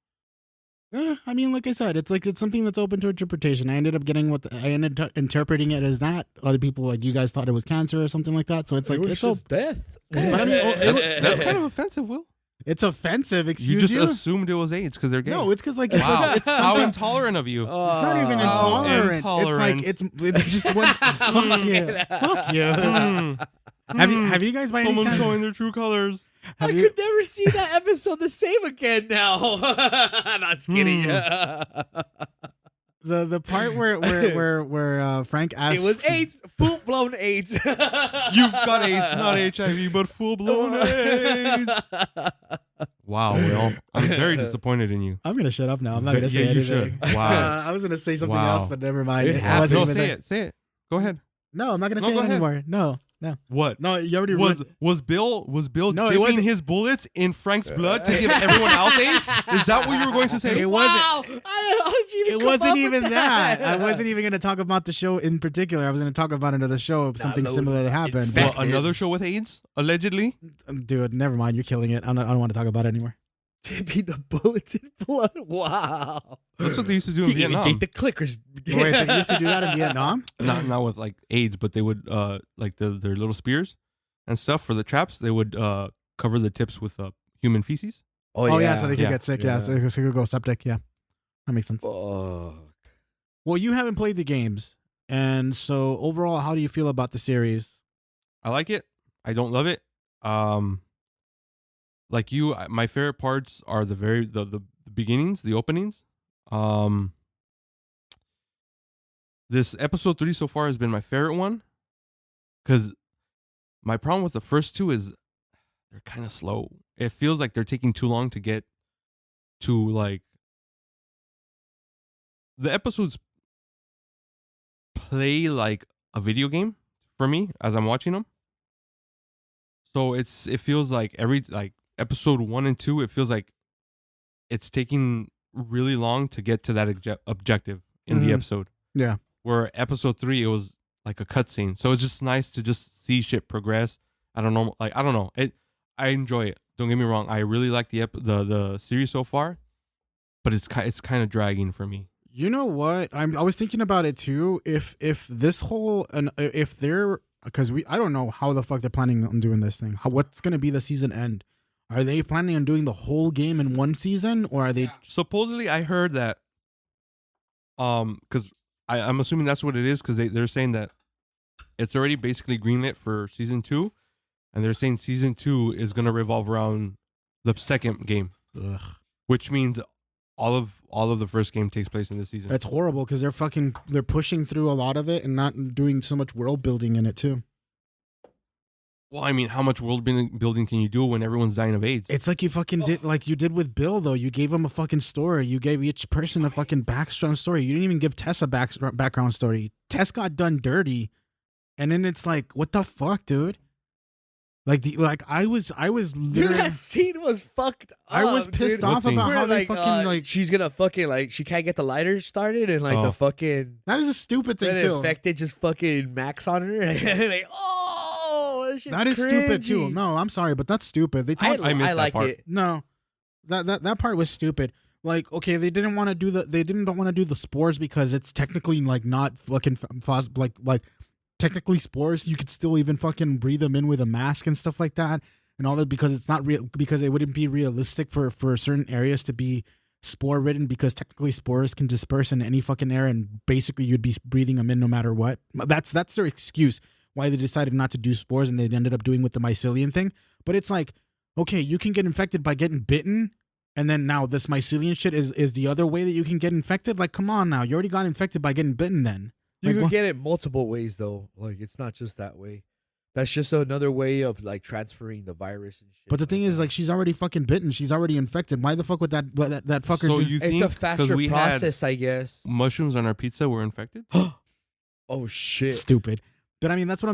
I mean, like I said, it's something that's open to interpretation. I ended up getting I ended up interpreting it as that. Other people, like you guys, thought it was cancer or something like that. So it's like it's just death. But I mean, that's kind of offensive, Will. It's offensive. Excuse you. Just assumed it was AIDS because they're gay. No, it's because, like, wow. it's how intolerant of you. It's not even intolerant. It's like it's just one. Fuck you. Fuck you. Have you guys by any Someone chance showing their true colors? I could never see that episode the same again now. Not kidding. The part where Frank asks, it was AIDS, full blown AIDS. You've got AIDS, not HIV, but full blown AIDS. Wow, Will, I'm very disappointed in you. I'm gonna shut up now. I'm not gonna say anything. You should. Wow. I was gonna say something else, but never mind. No, say it. Go ahead. No, I'm not gonna say it anymore. No. What? No, you already was Bill dipping his bullets in Frank's blood to give everyone else AIDS? Is that what you were going to say? It wasn't. It wasn't even that. I wasn't even going to talk about the show in particular. I was going to talk about another show, something similar that happened. Well, another show with AIDS, allegedly. Dude, never mind. You're killing it. I don't want to talk about it anymore. Dipping the bullets in blood. Wow. That's what they used to do in Vietnam. Gate the clickers. Wait, they used to do that in Vietnam? Not with like AIDS, but they would like their little spears and stuff for the traps. They would cover the tips with human feces. Oh yeah, so they could get sick. Yeah, so they could go septic. Yeah, that makes sense. Well, you haven't played the games, and so overall, how do you feel about the series? I like it. I don't love it. Like you, my favorite parts are the beginnings, the openings. This episode 3 so far has been my favorite one, because my problem with the first two is they're kind of slow. It feels like they're taking too long to get to, like, the episodes play like a video game for me as I'm watching them. So it feels like episode 1 and 2, it feels like it's taking really long to get to that objective in the episode. Yeah. Where episode 3, it was like a cutscene. So it's just nice to just see shit progress. I don't know. I enjoy it. Don't get me wrong. I really like the series so far, but it's kind of dragging for me. You know what? I was thinking about it too. If this whole, and if they're, because I don't know how the fuck they're planning on doing this thing. What's gonna be the season end? Are they planning on doing the whole game in one season, or are they? Yeah. Supposedly, I heard that. Because I'm assuming that's what it is. Because they're saying that it's already basically greenlit for season 2, and they're saying season 2 is gonna revolve around the second game, Ugh. which means all of the first game takes place in this season. That's horrible because they're pushing through a lot of it and not doing so much world building in it too. Well, I mean, how much world building can you do when everyone's dying of AIDS? It's like you fucking did, like you did with Bill, though. You gave him a fucking story. You gave each person a fucking background story. You didn't even give Tess a background story. Tess got done dirty, and then it's like, what the fuck, dude? I was Dude, literally, that scene was fucked up. I was pissed dude. off What about scene? how Where, they fucking like. she's gonna fucking like she can't get the lighter started and like Oh. the fucking That is a stupid thing that too. infected just fucking max on her. Like, oh, that, shit's That is stupid too. cringy. No, I'm sorry, but that's stupid. They talk. I missed that like part. it. No, that part was stupid. Like, okay, they didn't want to do the spores because it's technically like not fucking like technically spores. You could still even fucking breathe them in with a mask and stuff like that and all that because it's not real, because it wouldn't be realistic for certain areas to be spore ridden, because technically spores can disperse in any fucking air and basically you'd be breathing them in no matter what. That's their excuse why they decided not to do spores, and they ended up doing with the mycelium thing. But it's like, okay, you can get infected by getting bitten, and then now this mycelium shit is the other way that you can get infected. Like, come on now, you already got infected by getting bitten. Then You Like, could wha- get it multiple ways though. Like it's not just that way. That's just another way of like transferring the virus and shit. But the thing is, like, she's already fucking bitten. She's already infected. Why the fuck would that fucker So do? you it's think a faster we had process, I guess. mushrooms on our pizza were infected? Oh shit! Stupid. But I mean, that's what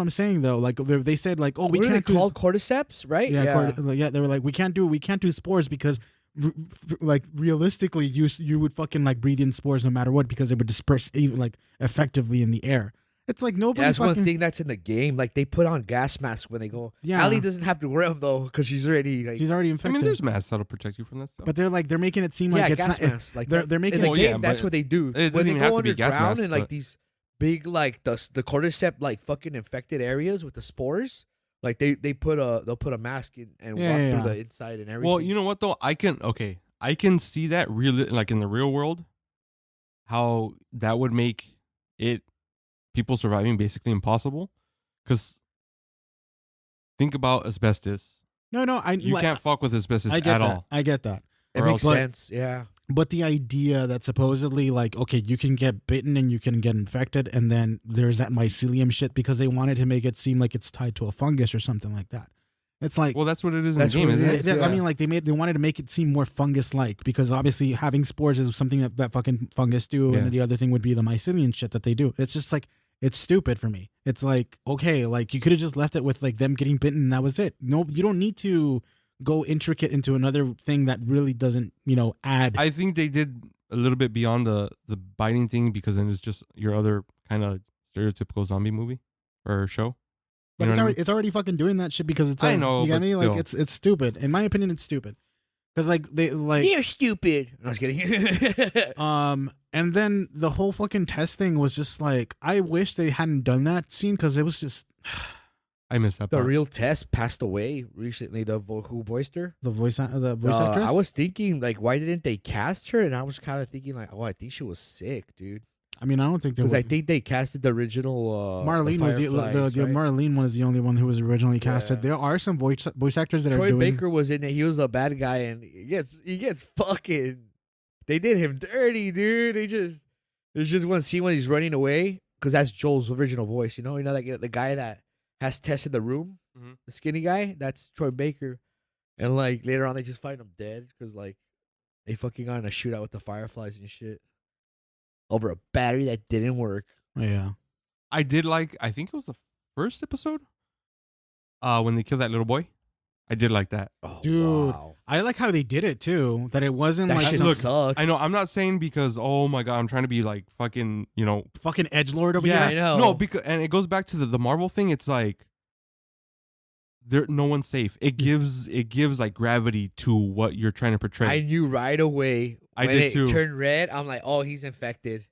I'm saying though. Like they said, like, oh, we What are they can't do called? Cordyceps, right? yeah. They were like, we can't do spores because like realistically, you would fucking like breathe in spores no matter what, because they would disperse even like effectively in the air. It's like nobody Yeah, that's fucking. one thing that's in the game. Like they put on gas masks when they go. Yeah. Allie doesn't have to wear them though because she's already like. She's already I infected. mean, there's masks that'll protect you from that stuff. but they're making it seem like yeah, it's gas not. masks. Like they're making in the Well, game. yeah, That's but what they do. it When doesn't they even have go to be gas underground masks, and like but- these big like the cordyceps like fucking infected areas with the spores. Like they'll put a mask in and Yeah, walk yeah, through yeah. the inside and everything. Well, you know what though? I can see that really, like in the real world, how that would make it people surviving basically impossible. Because think about asbestos. No, You can't fuck with asbestos I get at that. all. I get that. it or makes else- sense. Yeah. But the idea that supposedly, like, okay, you can get bitten and you can get infected, and then there's that mycelium shit because they wanted to make it seem like it's tied to a fungus or something like that. It's like, Well, that's what it is in That's the game, what it isn't it? is. I yeah. mean, like they wanted to make it seem more fungus-like, because obviously having spores is something that fucking fungus do, Yeah. and the other thing would be the mycelium shit that they do. It's just like, it's stupid for me. It's like, okay, like you could have just left it with like them getting bitten and that was it. No, you don't need to go intricate into another thing that really doesn't, add. I think they did a little bit beyond the biting thing, because then it's just your other kind of stereotypical zombie movie or show. But You know it's what I already, it's already fucking doing that shit because it's. I know, You get but me? Like still. it's stupid. In my opinion, it's stupid. Because like they like You're stupid. No, I was kidding. and then the whole fucking test thing was just like, I wish they hadn't done that scene because it was just I missed that the part. real Tess passed away recently. Who voiced her? the voice actress. I was thinking like, why didn't they cast her? And I was kind of thinking like, oh, I think she was sick, dude. I mean, I don't think there Because was. I think they casted the original. Marlene was the Fireflies, right? Marlene was the only one who was originally casted. Yeah. There are some voice actors that are Troy doing. Baker was in it. He was the bad guy, and he gets fucking. They did him dirty, dude. There's just one scene when he's running away, because that's Joel's original voice. You know, like the guy that has Tess in the room, Mhm. the skinny guy. That's Troy Baker, and like later on they just find him dead because like they fucking got in a shootout with the Fireflies and shit over a battery that didn't work. Yeah. I did like, I think it was the first episode, when they killed that little boy. I did like that. Oh, Dude, wow. I like how they did it too. That it wasn't That like shit some look, sucks. I know, I'm not saying because, oh my God, I'm trying to be like fucking, fucking edgelord over yeah, here. I know. No, because, and it goes back to the Marvel thing. It's like, no one's safe. It gives like gravity to what you're trying to portray. I knew right away. I when did it too. turned red, I'm like, oh, he's infected,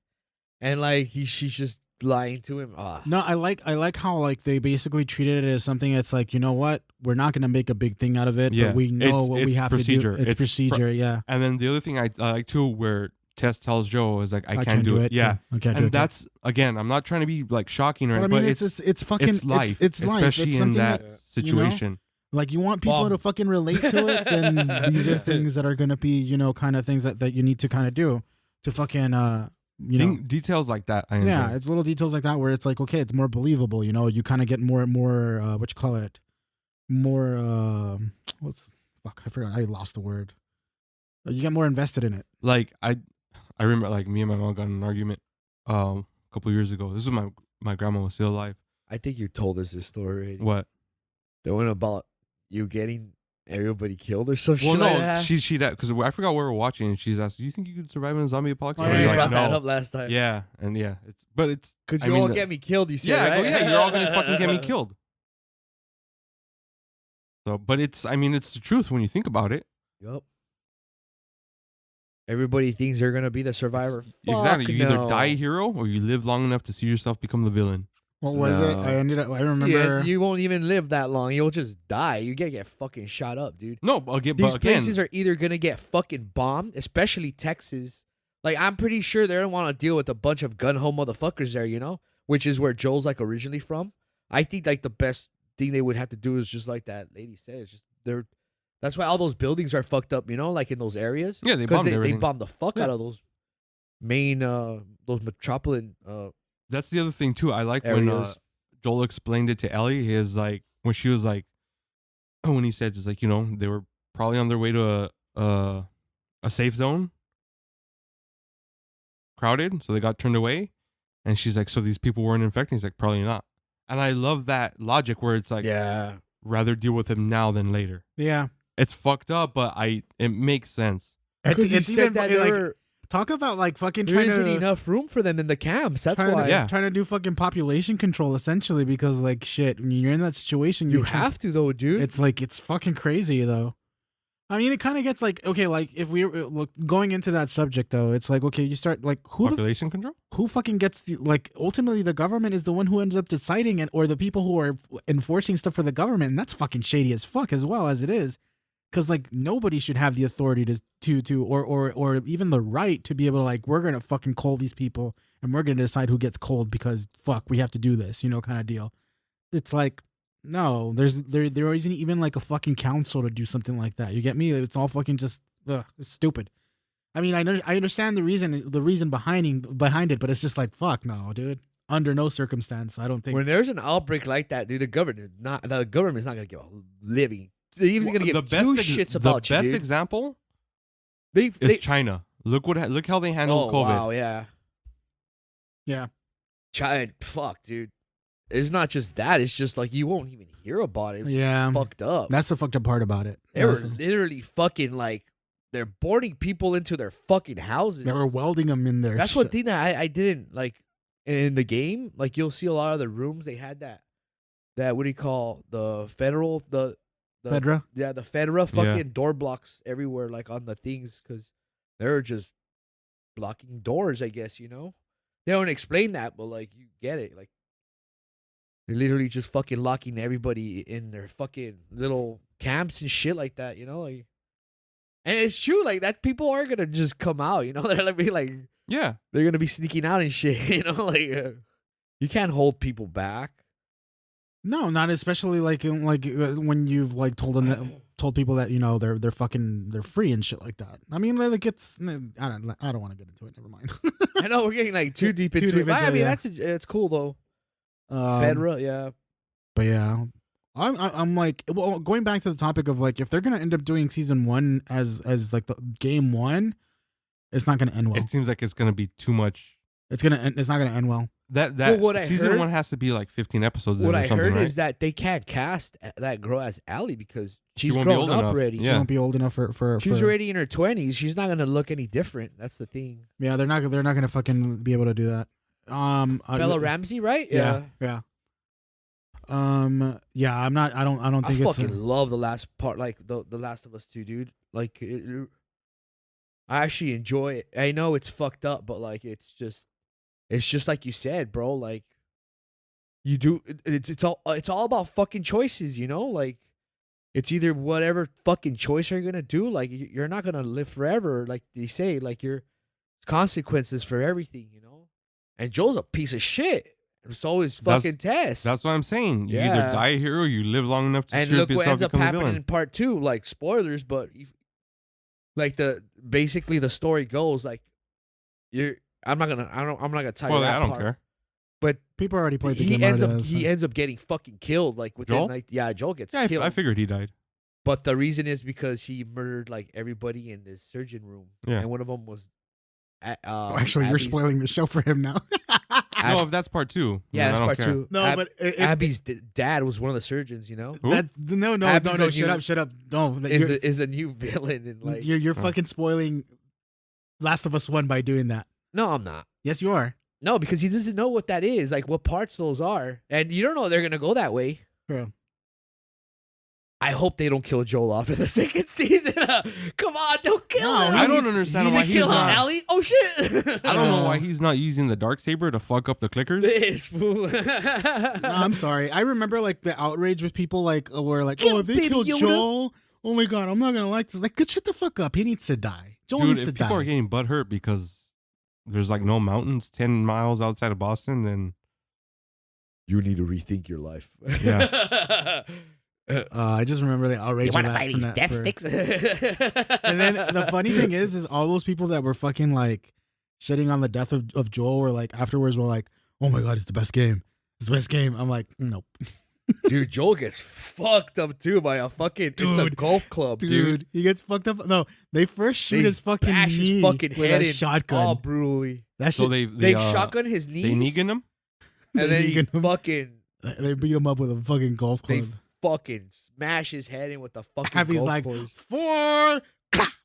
and like she's just lying to him. No, I like how like they basically treated it as something that's like, you know what, we're not gonna make a big thing out of it, Yeah, but we know it's- what we it's have procedure. to do. It's It's procedure, yeah. And then the other thing I like too, where Tess tells Joe is like, I can't do it. Yeah. I can't do it. And that's, again, I'm not trying to be like shocking or But I anything, mean, but it's fucking it's life, it's life. especially It's in something that that, situation. Like, you want people to fucking relate to it, then these are things that are gonna be, kind of things that you need to kind of do to fucking Details like that, I enjoy. Yeah, it's little details like that where it's like, okay, it's more believable. You kind of get more and more what you call it, more I forgot, I lost the word. You get more invested in it. Like I remember, like, me and my mom got in an argument a couple years ago. This was my grandma was still alive. I think you told us this story already. What? The one about you getting everybody killed or some shit. Well, no, like that? she because I forgot what we were watching, and she's asked, "Do you think you could survive in a zombie apocalypse?" Oh, And yeah, you're you like, brought that no. up last time. Yeah, and yeah, it's Because I you mean, all get me killed, you said, yeah, right? yeah, you're all gonna fucking get me killed. So, but it's the truth when you think about it. Yup. Everybody thinks they're gonna be the survivor. Exactly. Fuck You either no. die a hero or you live long enough to see yourself become the villain. What was it? I remember. Yeah, you won't even live that long. You'll just die. You get fucking shot up, dude. No, again, These but again, places are either gonna get fucking bombed, especially Texas. Like, I'm pretty sure they don't want to deal with a bunch of gun ho motherfuckers there, which is where Joel's like originally from. I think like the best thing they would have to do is just like that lady said. It's just that's why all those buildings are fucked up, like in those areas. Yeah, they 'Cause bombed everything. They bombed the fuck out of those main those metropolitan that's the other thing too. I like areas. when Joel explained it to Ellie. Is like when she was like, when he said, just like, they were probably on their way to a safe zone, crowded, so they got turned away. And she's like, so these people weren't infected? He's like, probably not. And I love that logic where it's like, yeah, rather deal with him now than later. Yeah, It's fucked up, but it makes sense. it's even that like, talk about like fucking there trying isn't to enough room for them in the camps. That's why. trying to do fucking population control essentially, because like shit, when you're in that situation, You have to though, dude. It's like, it's fucking crazy though. I mean, it kind of gets like, okay, like if we look going into that subject though, it's like, okay, you start like Population control? who fucking gets like, ultimately the government is the one who ends up deciding it, or the people who are enforcing stuff for the government, and that's fucking shady as fuck as well as it is, because like nobody should have the authority to or even the right to be able to like, we're gonna fucking call these people and we're gonna decide who gets cold because fuck, we have to do this, kind of deal. It's like, no, there isn't even like a fucking council to do something like that. You get me? It's all fucking just it's stupid. I mean, I understand the reason behind it, but it's just like, fuck no, dude. Under no circumstance, I don't think. When there's an outbreak like that, dude, the government's not gonna give a living. They're even gonna give two shits about you. The best dude. example is is China. Look how they handled COVID. Wow, yeah. China, fuck, dude. It's not just that. It's just like you won't even hear about it. Yeah, Fucked up. That's the fucked up part about it. They were literally fucking like, they're boarding people into their fucking houses. They were welding them in there. That's one thing that I didn't like in the game. Like, you'll see a lot of the rooms, they had that what do you call the federal the Fedra? Yeah, the Fedra fucking door blocks everywhere, like on the things, because they're just blocking doors, I guess, They don't explain that, but like, you get it. Like, they're literally just fucking locking everybody in their fucking little camps and shit like that, Like, and it's true, like, that people are gonna just come out, They're gonna be like, Yeah. they're gonna be sneaking out and shit, Like, you can't hold people back. No, not especially like when you've like told people that they're fucking, they're free and shit like that. I mean, like, it's, I don't want to get into it. Never mind. I know we're getting like too deep into it. But, I mean, it's cool though. Fedra, yeah. But yeah, I'm like, well, going back to the topic of like, if they're gonna end up doing season 1 as like the game 1, it's not gonna end well. It seems like it's gonna be too much. It's not gonna end well. That season 1 has to be like 15 episodes. What or I something, heard right? is that they can't cast that girl as Allie because she's won't be grown old up enough. already. She Yeah. won't be old enough for. She's already in her 20s. She's not gonna look any different. That's the thing. Yeah, they're not gonna fucking be able to do that. Bella Ramsey, right? Yeah. Yeah, I'm not. I don't think I it's. fucking love the last part, like the Last of Us 2, dude. Like, I actually enjoy it. I know it's fucked up, but like, it's just like you said, bro. Like, you do. It's all about fucking choices, Like, it's either whatever fucking choice you're gonna do. Like, you're not gonna live forever, like they say. Like, consequences for everything, you know. And Joel's a piece of shit. It's always fucking Tess. That's what I'm saying. You Yeah. either die a hero or you live long enough to and see look what yourself ends up become a happening villain. in part 2. Like spoilers, but like basically the story goes like I'm not gonna tell you Well, that I don't part. care. But People already played the he game. ends up getting fucking killed. Like within Joel? like Joel gets Yeah, killed. I figured he died. But the reason is because he murdered like everybody in this surgeon room. Yeah. And one of them was Actually, you're Abby's- spoiling the show for him now. No, if that's part 2. Yeah, then that's I don't part care. 2. No, but Abby's dad was one of the surgeons, you know? Who? No, Abby's a new- shut up. No, Is a new villain and like you're fucking spoiling Last of Us 1 by doing that. No, I'm not. Yes, you are. No, because he doesn't know what that is, like what parts those are. And you don't know they're gonna go that way. Bro. I hope they don't kill Joel off in the second season. Come on, don't kill No, him. I don't understand why They he's kill not. Ellie? Oh shit. I don't know why he's not using the Darksaber to fuck up the clickers. This fool. No, I'm sorry. I remember like the outrage with people like were like, Kill oh, if they Baby killed Yoda. Joel, oh my god, I'm not gonna like this. Like, shut the fuck up. He needs to die. Joel Dude, needs if to people die. are getting butthurt because there's like no mountains 10 miles outside of Boston, then You need to rethink your life. Yeah. I just remember the outrage. You want to of that buy from these that death for- sticks? And then the funny thing is all those people that were fucking like shitting on the death of Joel were like afterwards were like, oh my god, it's the best game. It's the best game. I'm like, nope. Dude, Joel gets fucked up too by a fucking it's a Dude. golf club, dude. Dude, he gets fucked up. No, they first shoot They his fucking bash his knee fucking with head a in shotgun. all brutally. That so shit, They they shotgun his knees. they Negan him. and then he Negan him. fucking They beat him up with a fucking golf they club. fucking smash his head in with the fucking Abby's golf like, course. 4.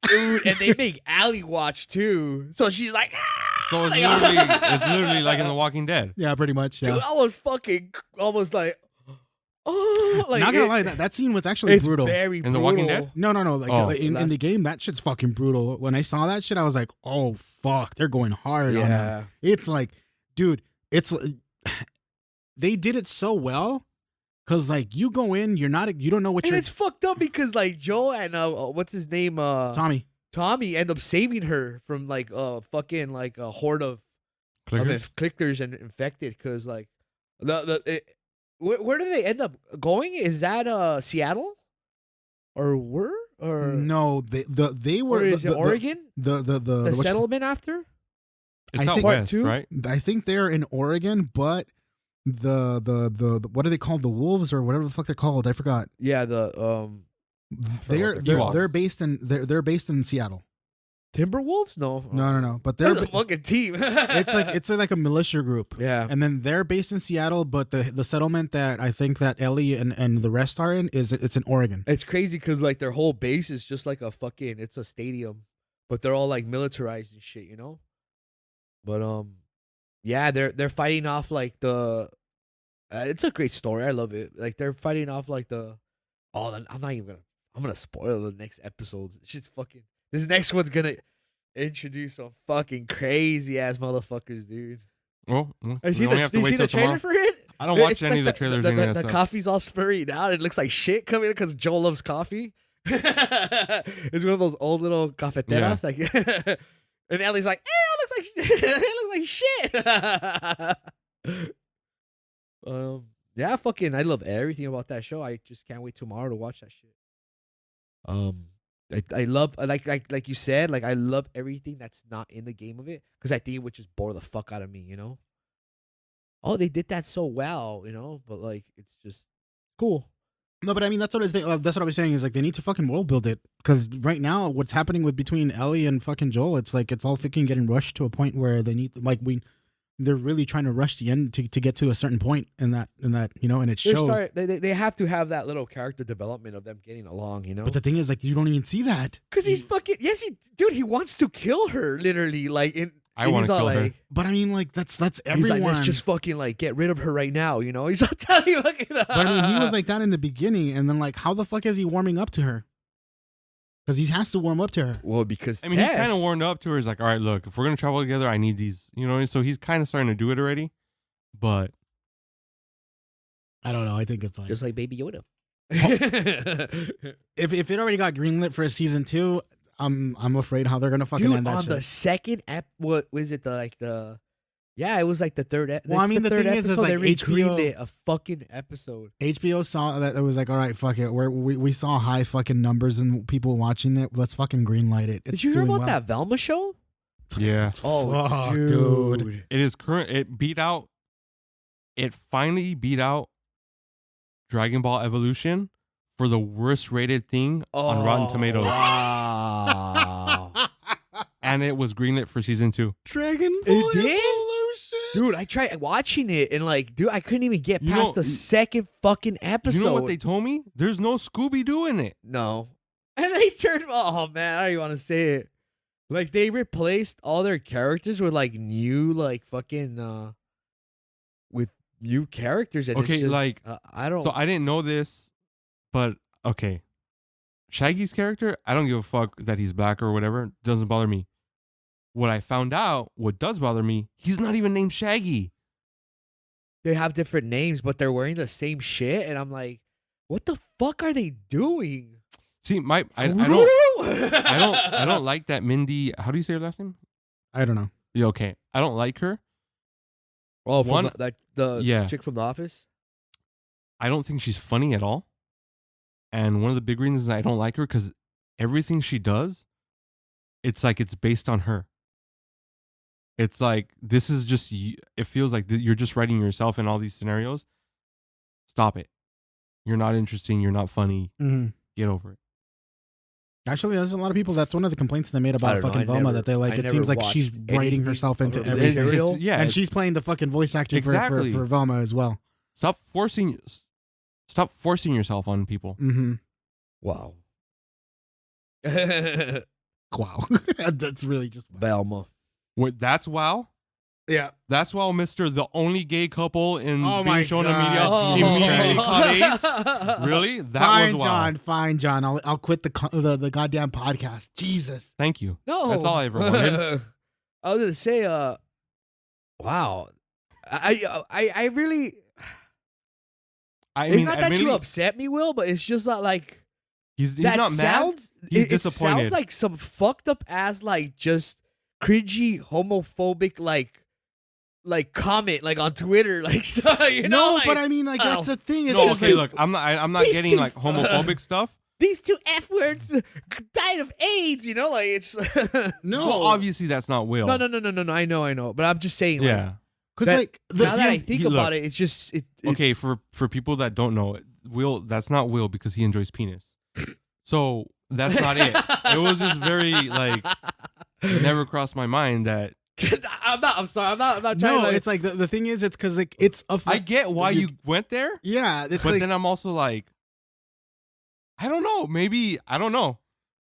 Dude, and they make Allie watch too. So she's like, ah! So it's Like- literally like in The Walking Dead. Yeah, pretty much. Yeah. Dude, I was fucking almost like, oh, like Not gonna lie, that scene was actually it's brutal. very In The brutal. Walking Dead? No. Like Oh. in the game, that shit's fucking brutal. When I saw that shit, I was like, oh fuck, they're going hard on him. Yeah, It's like, dude, it's they did it so well because like you go in, you don't know what and you're. it's fucked up because like Joe and what's his name, Tommy end up saving her from like fucking like a horde of Clickers? clickers and infected because like where do they end up going? Is that Seattle or No, they were. or is it Oregon? The The what you- settlement after? It's I out think- Part west, two? right? I think they're in Oregon, but the what are they called? The Wolves or whatever the fuck they're called? I forgot. Yeah, the They're what they're they're, called. they're based in they're based in Seattle. Timberwolves? No, No. But they're That's a fucking team. it's like a militia group. yeah. And then they're based in Seattle, but the settlement that I think that Ellie and the rest are in it's in Oregon. It's crazy because like their whole base is just like it's a stadium, but they're all like militarized and shit, you know. But yeah, they're fighting off like the. It's a great story. I love it. Like they're fighting off like the. Oh, I'm not even gonna. I'm gonna spoil the next episodes. It's just fucking. This next one's gonna introduce some fucking crazy ass motherfuckers, dude. Well, Have we you only have to seen wait the till trailer tomorrow. for it? I don't watch It's any of the like trailers or any of that the stuff. coffee's all spurried out. It looks like shit coming in because Joel loves coffee. It's one of those old little cafeteras. Like, and Ellie's like, it looks like shit. Yeah, fucking, I love everything about that show. I just can't wait tomorrow to watch that shit. I love like you said, like I love everything that's not in the game of it because I think it would just bore the fuck out of me, you know. Oh, they did that so well, you know, but like it's just cool. No, but I mean that's what I think. That's what I was saying is like they need to fucking world build it because right now what's happening with between Ellie and fucking Joel, it's like it's all fucking getting rushed to a point where they need they're really trying to rush the end to get to a certain point in that you know, and it shows. They have to have that little character development of them getting along, you know. But the thing is, like, you don't even see that. Because he's fucking dude, he wants to kill her literally. Like I want to kill her. like, But I mean, like, that's he's everyone. like, let's just fucking like get rid of her right now, you know. He's not telling you fucking. But I mean, he was like that in the beginning, and then like, how the fuck is he warming up to her? Because he has to warm up to her. well, because I mean, he kind of warmed up to her. He's like, all right, look, if we're going to travel together, I need these, you know, so he's kind of starting to do it already. But I don't know. I think it's like just like Baby Yoda. if it already got greenlit for a season 2, I'm afraid how they're gonna fucking Dude, end that on shit. the second what was it? Yeah, it was like the third. Well, I mean, the thing is episode, like they recreated HBO it, a fucking episode. HBO saw that it was like, all right, fuck it. We saw high fucking numbers and people watching it. Let's fucking greenlight it. Did you hear about that Velma show? Yeah. Oh, Fuck, dude. It is current. It finally beat out Dragon Ball Evolution for the worst rated thing on Rotten Tomatoes. Wow. And it was greenlit for season 2. Dragon Ball It did? Evolution. Dude, I tried watching it and dude, I couldn't even get You past know- the second fucking episode. You know what they told me? There's no Scooby-Doo in it. No. And they turned, oh man, I don't even want to say it. Like, they replaced all their characters with new, fucking, with new characters. And Okay, it's just, like, I don't. So I didn't know this, but okay. Shaggy's character, I don't give a fuck that he's black or whatever. Doesn't bother me. What I found out, what does bother me, he's not even named Shaggy. They have different names, but they're wearing the same shit. And I'm like, what the fuck are they doing? See, I don't like that Mindy. How do you say her last name? I don't know. Yeah, okay. I don't like her. Oh, from One- the yeah. chick from The Office? I don't think she's funny at all. And one of the big reasons I don't like her, because everything she does, it's like it's based on her. It's like, this is just, it feels like you're just writing yourself in all these scenarios. Stop it. You're not interesting. You're not funny. Mm-hmm. Get over it. Actually, there's a lot of people. That's one of the complaints they made I about don't know, fucking I Velma. never- That they I it never seems like she's watched writing anything herself into of it. everything. Material? Yeah, And it's- she's playing the fucking voice acting Exactly. for Velma as well. Stop forcing yourself on people. Mm-hmm. Wow. Wow. That's really just Velma. That's wow. yeah. That's why Mr. The only gay couple in Oh being my shown in God, media Jesus immediately Christ. caught AIDS. Really? That Fine, was wow. John. Fine, John. I'll quit the goddamn podcast. Jesus. Thank you. No. That's all I ever wanted. I was gonna say, wow. I really. I It's mean, not that admittedly, you upset me, Will, but it's just not like he's that not mad. sounds. He's it disappointed. sounds like some fucked up ass, just cringy, homophobic, comment, on Twitter, so, you know. No, but I mean, that's the thing. It's No, just okay, like, look, I'm not these getting two- like homophobic stuff. these two F words died of AIDS, it's. no. Well, obviously that's not Will. No. I know, but I'm just saying. Yeah. Because Now that I think look, about it, it's just Okay, for people that don't know, Will, that's not Will because he enjoys penis. So that's not it. It was just very it never crossed my mind that I'm sorry. I'm not trying no, to. it's like the thing is, it's because it's a. I get why you went there, Yeah, it's but like then I'm also like, I don't know. Maybe I don't know.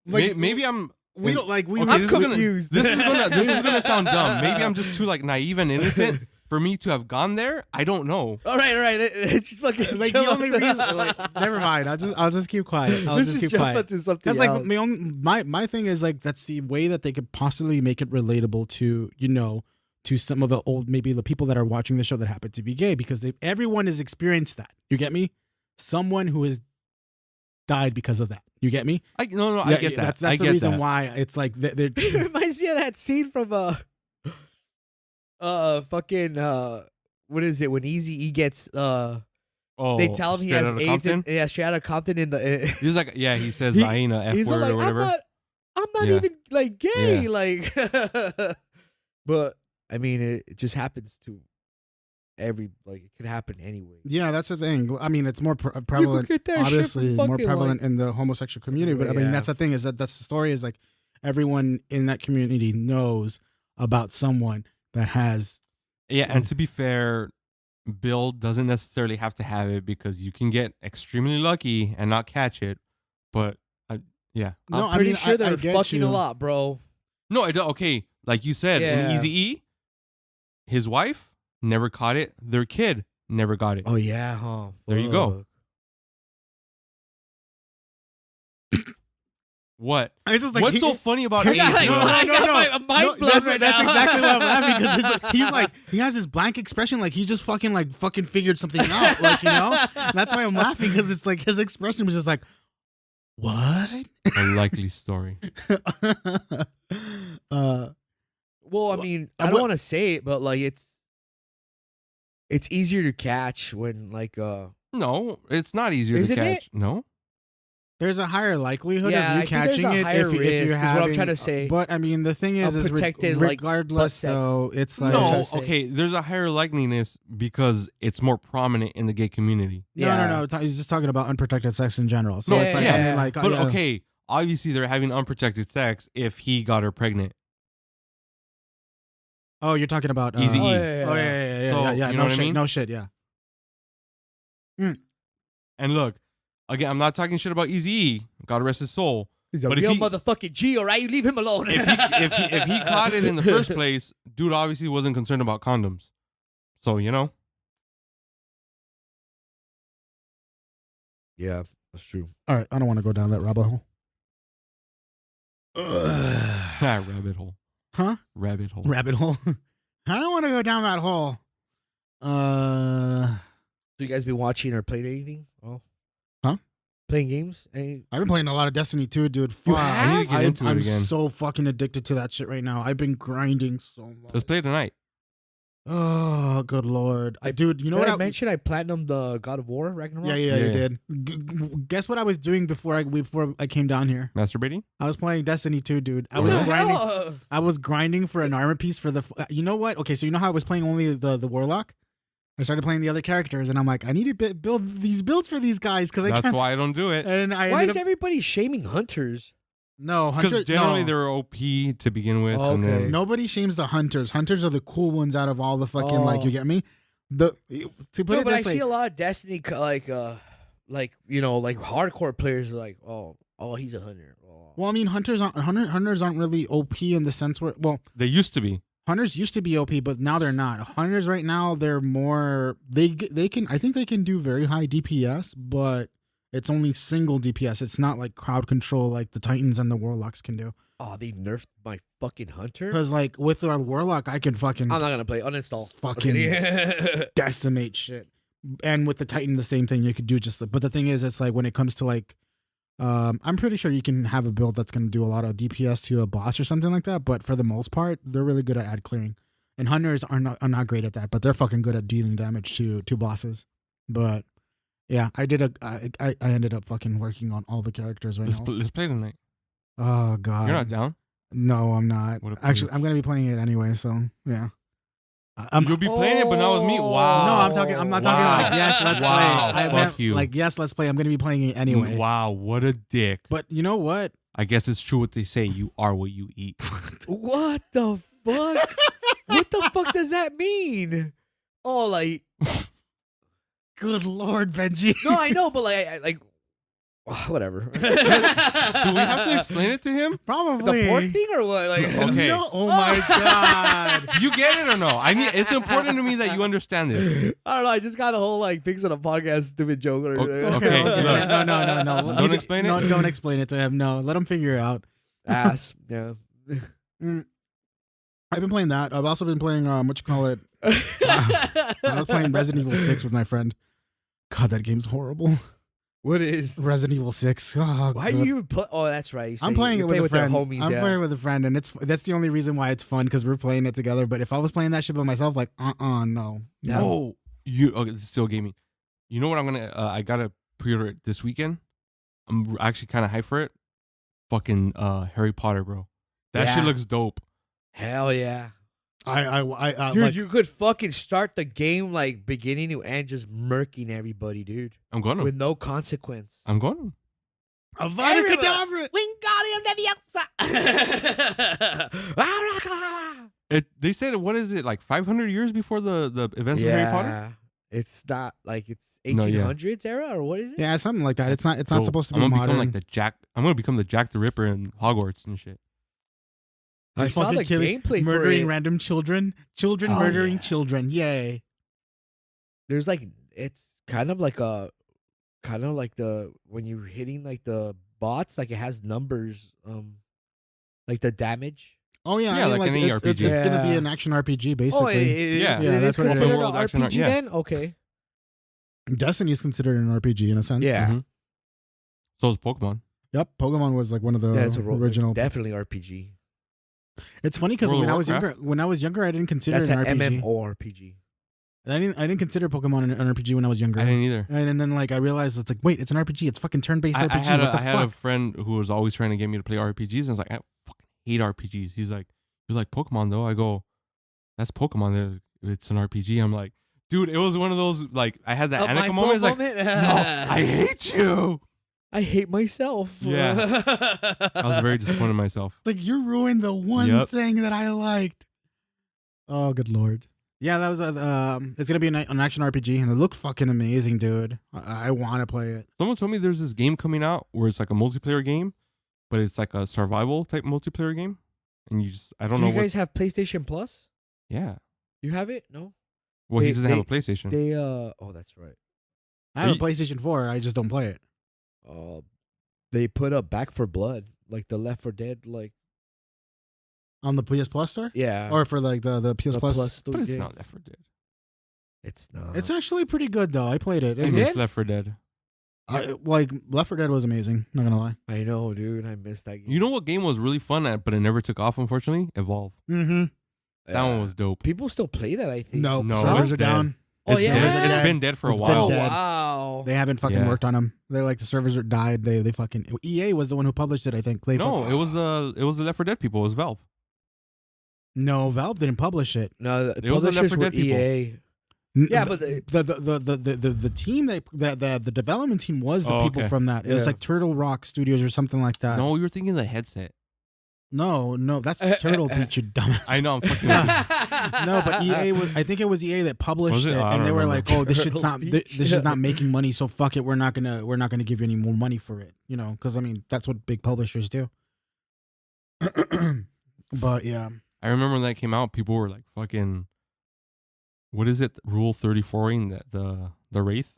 Like, maybe I'm. we don't like we. Okay, I'm this is confused. this is gonna sound dumb. Maybe I'm just too naive and innocent for me to have gone there. I don't know. all right. Just fucking Like chill the only out. reason, never mind. I'll just keep quiet. I'll Let's just keep jump quiet. into something That's like else. my thing is that's the way that they could possibly make it relatable to to some of the old, maybe the people that are watching the show that happen to be gay, because everyone has experienced that. You get me? Someone who has died because of that. You get me? I get that. That's I the get reason that. why it's like they're It reminds me of that scene from fucking what is it when Eazy-E gets Oh, they tell him he Straight has Outta AIDS Compton? straight out of Compton in the He's like, yeah, he says He- hyena F he's word like, or whatever. I'm not Yeah. even gay, Yeah. but I mean it just happens to it could happen anyway. yeah, that's the thing. I mean, it's more prevalent, get that shit obviously from more fucking, prevalent in the homosexual community. But I mean, Yeah. that's the thing is that's the story is like everyone in that community knows about someone that has. Yeah, and to be fair, Bill doesn't necessarily have to have it because you can get extremely lucky and not catch it. But yeah, I'm pretty sure I they're get fucking you. a lot, bro. no, okay, like you said, Yeah. in Eazy-E, his wife never caught it. Their kid never got it. Oh yeah, huh? There you go. What? It's just like What's so funny about I AIDS? got, bro? I got my mind blown that's right that's now. exactly why I'm laughing because he's like he has this blank expression like he just fucking figured something out, that's why I'm laughing because it's like his expression was just like What? A likely story. Well, I mean, I don't want to say it, but like it's easier to catch when like No, it's not easier to Isn't it? catch. No, there's a higher likelihood Yeah, of I you think there's catching a it higher if risk, you're is what I'm having. trying to say. But I mean, the thing is Protected, like, regardless, butt sex. though, it's like trying no. to say. Okay, there's a higher likeliness because it's more prominent in the gay community. no. He's just talking about unprotected sex in general. So Yeah, it's like I yeah. mean, like, But yeah. okay, obviously they're having unprotected sex if he got her pregnant. Oh, you're talking about Easy E. Oh yeah. So, Yeah. you know No what I shit. mean? No shit. Yeah. And look, again, I'm not talking shit about Easy E. God rest his soul. He's a But if real he- motherfucking G, all right? You leave him alone. If he caught it in the first place, dude obviously wasn't concerned about condoms. So you know, Yeah, that's true. All right. I don't want to go down that rabbit hole. rabbit hole, Huh? rabbit hole. Rabbit hole. I don't want to go down that hole. So you guys been watching or playing anything? Oh, Huh? Playing games? Any? I've been playing a lot of Destiny 2, dude. You Fuck. have? I need to get into it I'm again. so fucking addicted to that shit right now. I've been grinding so much. Let's play tonight. Oh, good lord. Dude, you know Did what I mentioned? I platinumed the God of War Ragnarok. Yeah, you Yeah. did. Guess what I was doing before I came down here? Masturbating? I was playing Destiny 2, dude. I What was the grinding. hell? I was grinding for an armor piece for the. You know what? Okay, so you know how I was playing only the warlock. I started playing the other characters, and I'm like, I need to build these builds for these guys because I That's can't. why I don't do it. And I Why ended is up everybody shaming hunters? no Because hunter. generally no. they're OP to begin with. Oh, And okay. then, Nobody shames the hunters. Hunters are the cool ones out of all the fucking like. Oh. You get me? To put No, it but I this way, see a lot of Destiny, like you know, like hardcore players are like, oh, he's a hunter. Oh. well, I mean, hunters aren't really OP in the sense where they used to be. hunters used to be OP, but now they're not. Hunters right now they're more they can I think they can do very high DPS, but it's only single DPS. It's not like crowd control like the Titans and the Warlocks can do. Oh, they nerfed my fucking hunter. Because like with our Warlock, I can fucking I'm not gonna play. Uninstall. Fucking- Okay. decimate shit. And with the Titan, the same thing. You could do but the thing is, it's like when it comes to like, I'm pretty sure you can have a build that's going to do a lot of DPS to a boss or something like that. But for the most part, they're really good at ad clearing. And hunters are not great at that, but they're fucking good at dealing damage to bosses. But yeah, I ended up fucking working on all the characters right now. Let's play tonight. Oh god, You're not down? No, I'm not. What a Actually, bitch. I'm gonna be playing it anyway. So yeah. You'll be playing it, but not with me. Oh. Wow. No, I'm not talking Wow. like yes, let's Wow, play. I fuck meant you. like yes, let's play. I'm gonna be playing it anyway. Wow, what a dick. But you know what? I guess it's true what they say. You are what you eat. What the fuck? What the fuck does that mean? Oh, like Good Lord, Benji. no, I know, but like whatever. Do we have to explain it to him? Probably the pork thing or what? Like Okay. No, oh my god. You get it or no? I mean, it's important to me that you understand this. I don't know. I just got a whole like fixing a podcast stupid joke. Or, Okay, look. No. Don't explain it? No, don't explain it to him. No, let him figure it out. Ass. Yeah. I've been playing that. I've also been playing what you call it. I was playing Resident Evil 6 with my friend. God, that game's horrible. What is? Resident Evil 6. Oh, Why God. do you even play? Oh, that's right. You I'm say playing you it play with a friend. Their homies, I'm yeah. playing with a friend, and that's the only reason why it's fun because we're playing it together. But if I was playing that shit by myself, like, no. Oh, you okay? This is still gaming. You know what I'm gonna? I gotta pre-order it this weekend. I'm actually kind of hyped for it. Fucking Harry Potter, bro. That Yeah. shit looks dope. Hell yeah. I Dude, like, you could fucking start the game like beginning to end, just murking everybody, dude, I'm gonna. with no consequence. I'm gonna. Avada Kedavra. Wingardium They said what is it like 500 years before the events of Harry Potter? It's not like it's No, yeah. 1800s era or what is it? Yeah, something like that. It's not So, supposed to I'm be gonna modern. become like the Jack. I'm gonna become the Jack the Ripper in Hogwarts and shit. I Just saw fucking the gameplay for murdering it. random children, Oh, murdering yeah. children. Yay! There's like it's kind of like the when you're hitting like the bots, like it has numbers, like the damage. Oh yeah, Yeah, I mean, like an it's RPG. gonna be Yeah. an action RPG basically. Yeah. Yeah, that's what it is. considered World an action RPG yeah. then? Okay. Destiny is considered an RPG in a sense. Yeah. Mhm. So is Pokemon. Yep, Pokemon was like one of the Yeah, it's a original. definitely RPG. It's funny because World when of I was younger, Warcraft? I didn't consider That's it an an RPG. MMORPG. I didn't consider Pokemon an RPG when I was younger. I didn't either. And then like I realized it's like, wait, it's an RPG. It's fucking turn-based RPG. I had what the I had a fuck? friend who was always trying to get me to play RPGs, and I was like, I fucking hate RPGs. He's like, you like Pokemon though? I go, that's Pokemon. It's an RPG. I'm like, dude, it was one of those like I had that Anakin moment. It's like, no, I hate you. I hate myself. Yeah. I was very disappointed in myself. It's like you ruined the one thing that I liked. Oh, good lord. Yeah, that was it's gonna be an action RPG, and it looked fucking amazing, dude. I want to play it. Someone told me there's this game coming out where it's like a multiplayer game, but it's like a survival type multiplayer game, and I don't know. Do you guys have PlayStation Plus? Yeah. You have it? No. Well, he doesn't have a PlayStation. Oh, that's right. I have a PlayStation 4. I just don't play it. They put up Back for Blood, like the Left 4 Dead, like on the PS Plus store. Yeah, or for like the PS Plus. But it's not Left 4 Dead. It's not. It's actually pretty good though. I played it. I miss Left 4 Dead. Like Left 4 Dead was amazing. Not gonna lie. I know, dude. I missed that game. You know what game was really fun, but it never took off, unfortunately? Evolve. Mm-hmm. That one was dope. People still play that, I think. No, No, servers it's are dead. down. Oh, yeah? It's been dead for a It's been while. Oh, dead. wow. They haven't fucking Yeah. worked on them. They like the servers are died. They fucking EA was the one who published it. I think. No, it was the Left 4 Dead people. It was Valve. No, Valve didn't publish it. No, the It was the Left publishers 4 were Dead people. EA. Yeah, but the team that the development team was the people okay. from that. It was Yeah. like Turtle Rock Studios or something like that. No, you were thinking of the headset. No, that's Turtle Beach, you dumbass. I know. I'm fucking. No, but EA was. I think it was EA that published Was it? it, Oh, I and don't they were remember. like, "Oh, this shit's Turtle not. Beach. This is not making money, so fuck it. We're not gonna give you any more money for it. You know, because I mean, that's what big publishers do." But yeah, I remember when that came out, people were like, "Fucking, what is it? Rule 34ing the Wraith."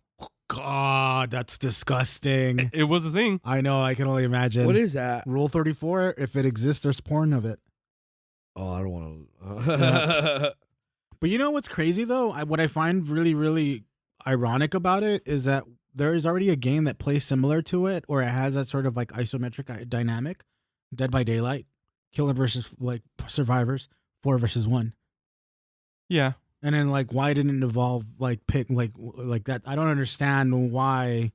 God, that's disgusting. It was a thing. I know. I can only imagine. What is that? Rule 34? If it exists, there's porn of it. Oh, I don't want to. But you know what's crazy though? What I find really, really ironic about it is that there is already a game that plays similar to it, or it has that sort of like isometric dynamic. Dead by Daylight, killer versus like survivors, 4 versus 1. Yeah. And then like, why didn't it evolve like pick like that? I don't understand why.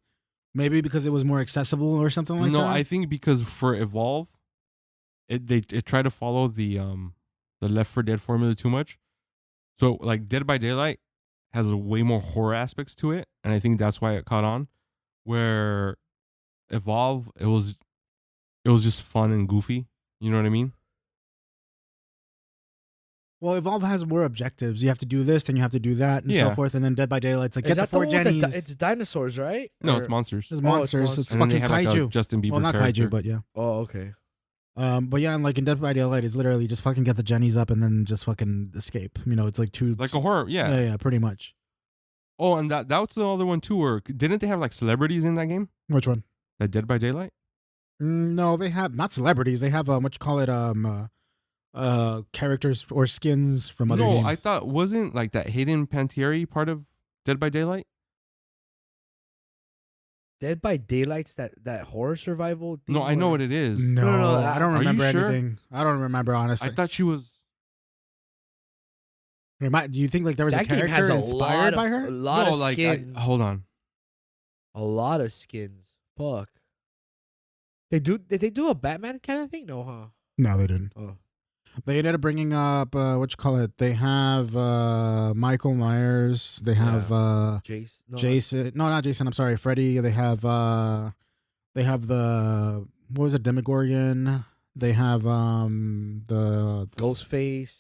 Maybe because it was more accessible or something like that. No, I think because for Evolve, it tried to follow the Left 4 Dead formula too much. So like Dead by Daylight has a way more horror aspects to it, and I think that's why it caught on. Where Evolve, it was just fun and goofy. You know what I mean? Well, Evolve has more objectives. You have to do this, then you have to do that, and so Yeah. forth. And then Dead by Daylight's like, Is get the that 4 one with Jennies. it's dinosaurs, right? No, Or- it's monsters. There's it's monsters. It's monsters. And then they fucking had like a kaiju. Justin Bieber Well, not character. kaiju, but yeah. Oh, okay. But yeah, and like in Dead by Daylight, it's literally just fucking get the Jennies up and then just fucking escape. You know, it's like two. Like a horror, yeah. Yeah, pretty much. Oh, and that was the other one too. Where didn't they have like celebrities in that game? Which one? That Dead by Daylight. No, they have not celebrities. They have what you call it, characters or skins from other games. No, I thought wasn't like that Hayden Panettiere part of Dead by Daylight. Dead by Daylight's that horror survival. No, thing I know where- what it is. No, I don't Are you remember sure? anything. I don't remember honestly. I thought she was. Do you think like there was a That game character has a inspired by a her? lot No, of like skins. hold on. A lot of skins. Fuck. Did they do a Batman kind of thing? No, huh? No, they didn't. Oh. They ended up bringing up what you call it. They have Michael Myers. They have Jason. No, Jason. No, not Jason. I'm sorry, Freddy. They have the what was it, Demogorgon. They have the Ghostface.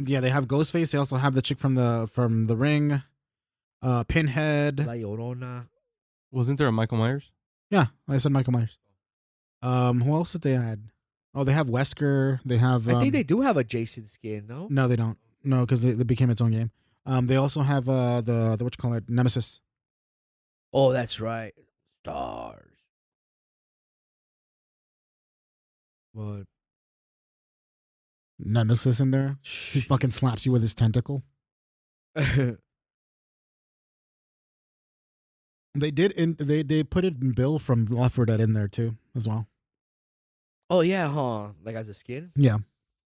Yeah, they have Ghostface. They also have the chick from the Ring, Pinhead. La Llorona. Wasn't there a Michael Myers? Yeah, I said Michael Myers. Who else did they add? Oh, they have Wesker. They have. I think they do have a Jason skin. No. No, they don't. No, because they became its own game. They also have the what you call it, Nemesis. Oh, that's right. Stars. What? Nemesis in there. He fucking slaps you with his tentacle. They did. They put it in Bill from Left 4 Dead in there too. as well. Oh yeah, huh? Like as a skin. Yeah.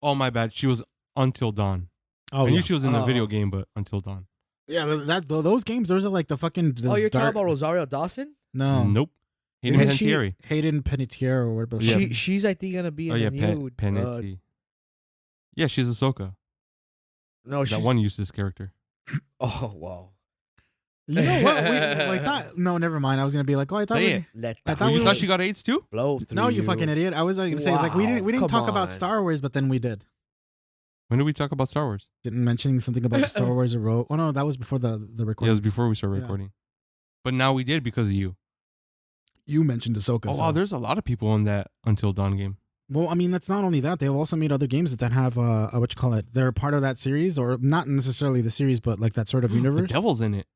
Oh my bad. She was Until Dawn. Oh I knew yeah. she was in a video Oh. game, but Until Dawn. Yeah, those games, those are like the fucking. Oh, you're talking dark- about Rosario Dawson? No. Nope. Hayden Isn't she- Panettiere. Hayden Panettiere or whatever. Yeah. She's I think gonna be in Oh yeah, the new. Panettiere. Yeah, she's Ahsoka. No, she's That one useless character. Oh wow. You know what? Like that? No, never mind. I was gonna be like, oh, I thought Say we. it. Let I the thought You we thought were- she got AIDS too? blow through No, you fucking idiot. I was like, gonna say, it's like we didn't Wow, talk about come Star Wars, but then we did. When did we talk about Star Wars? Didn't mentioning something about Star Wars or Rogue. Oh no, that was before the Yeah, it recording. was before we started Yeah. recording. But now we did because of you. You mentioned Ahsoka. Oh so- wow, there's a lot of people in that Until Dawn game. Well, I mean, that's not only that. They've also made other games that have what you call it. They're part of that series, or not necessarily the series, but like that sort of The universe. devil's in it.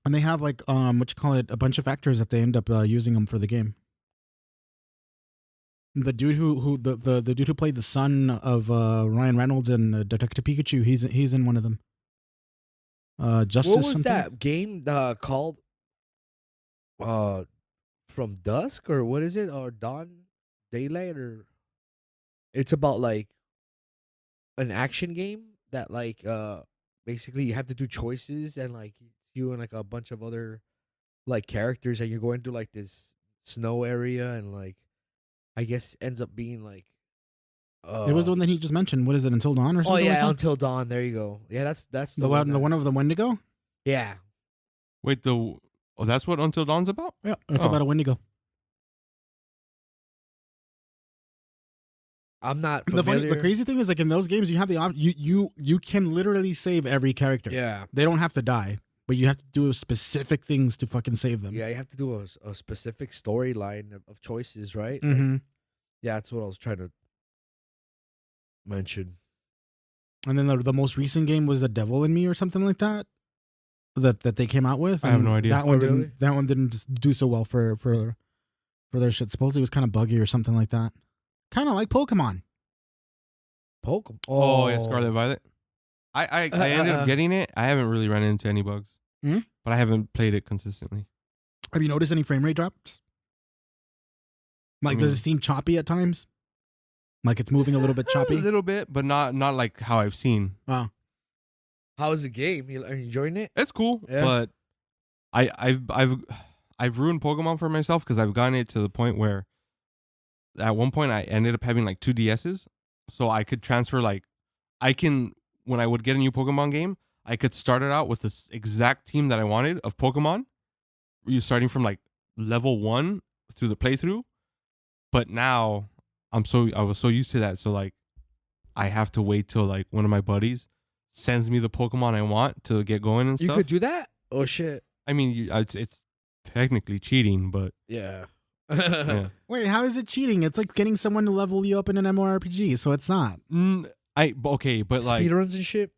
And they have like what you call it, a bunch of actors that they end up using them for the game. The dude the dude who played the son of Ryan Reynolds and Detective Pikachu, he's in one of them. Justice. What was something? that game called? From Dusk or what is it? Or Dawn, Daylight, or it's about like an action game that like basically you have to do choices and like you and like a bunch of other like characters and you're going through like this snow area and like I guess ends up being like It was the one that he just mentioned. What is it? Until Dawn or oh something? yeah, like that? Until Dawn. There you go. Yeah, that's the one of the Wendigo. Yeah. Wait, that's what Until Dawn's about? Yeah, it's Oh. about a Wendigo. I'm not The familiar. crazy thing is, like in those games, you have the you can literally save every character. Yeah. They don't have to die, but you have to do specific things to fucking save them. Yeah, you have to do a specific storyline of choices, right? Like, Mm-hmm. yeah, that's what I was trying to mention. And then the most recent game was The Devil in Me or something like that. That they came out with. I have and no idea. That one Oh, really? didn't. That one didn't do so well for their shit. Supposedly it was kind of buggy or something like that. Kind of like Pokemon. Pokemon. Oh yeah, Scarlet Violet. I ended up getting it. I haven't really run into any bugs. Hmm? But I haven't played it consistently. Have you noticed any frame rate drops? Like, does it seem choppy at times? Like it's moving a little bit choppy. A little bit, but not like how I've seen. Oh, How is the game? Are you enjoying it? It's cool, Yeah. but I've ruined Pokemon for myself because I've gotten it to the point where at one point I ended up having like 2 DSs, so I could transfer when I would get a new Pokemon game, I could start it out with this exact team that I wanted of Pokemon. You starting from like level 1 through the playthrough, but now I was so used to that, so like I have to wait till like one of my buddies sends me the Pokemon I want to get going and You stuff. could do that? Oh shit. I mean, it's technically cheating, but Yeah. yeah. wait, how is it cheating? It's like getting someone to level you up in an MMORPG, so it's not. Okay, but like, Speedruns and shit.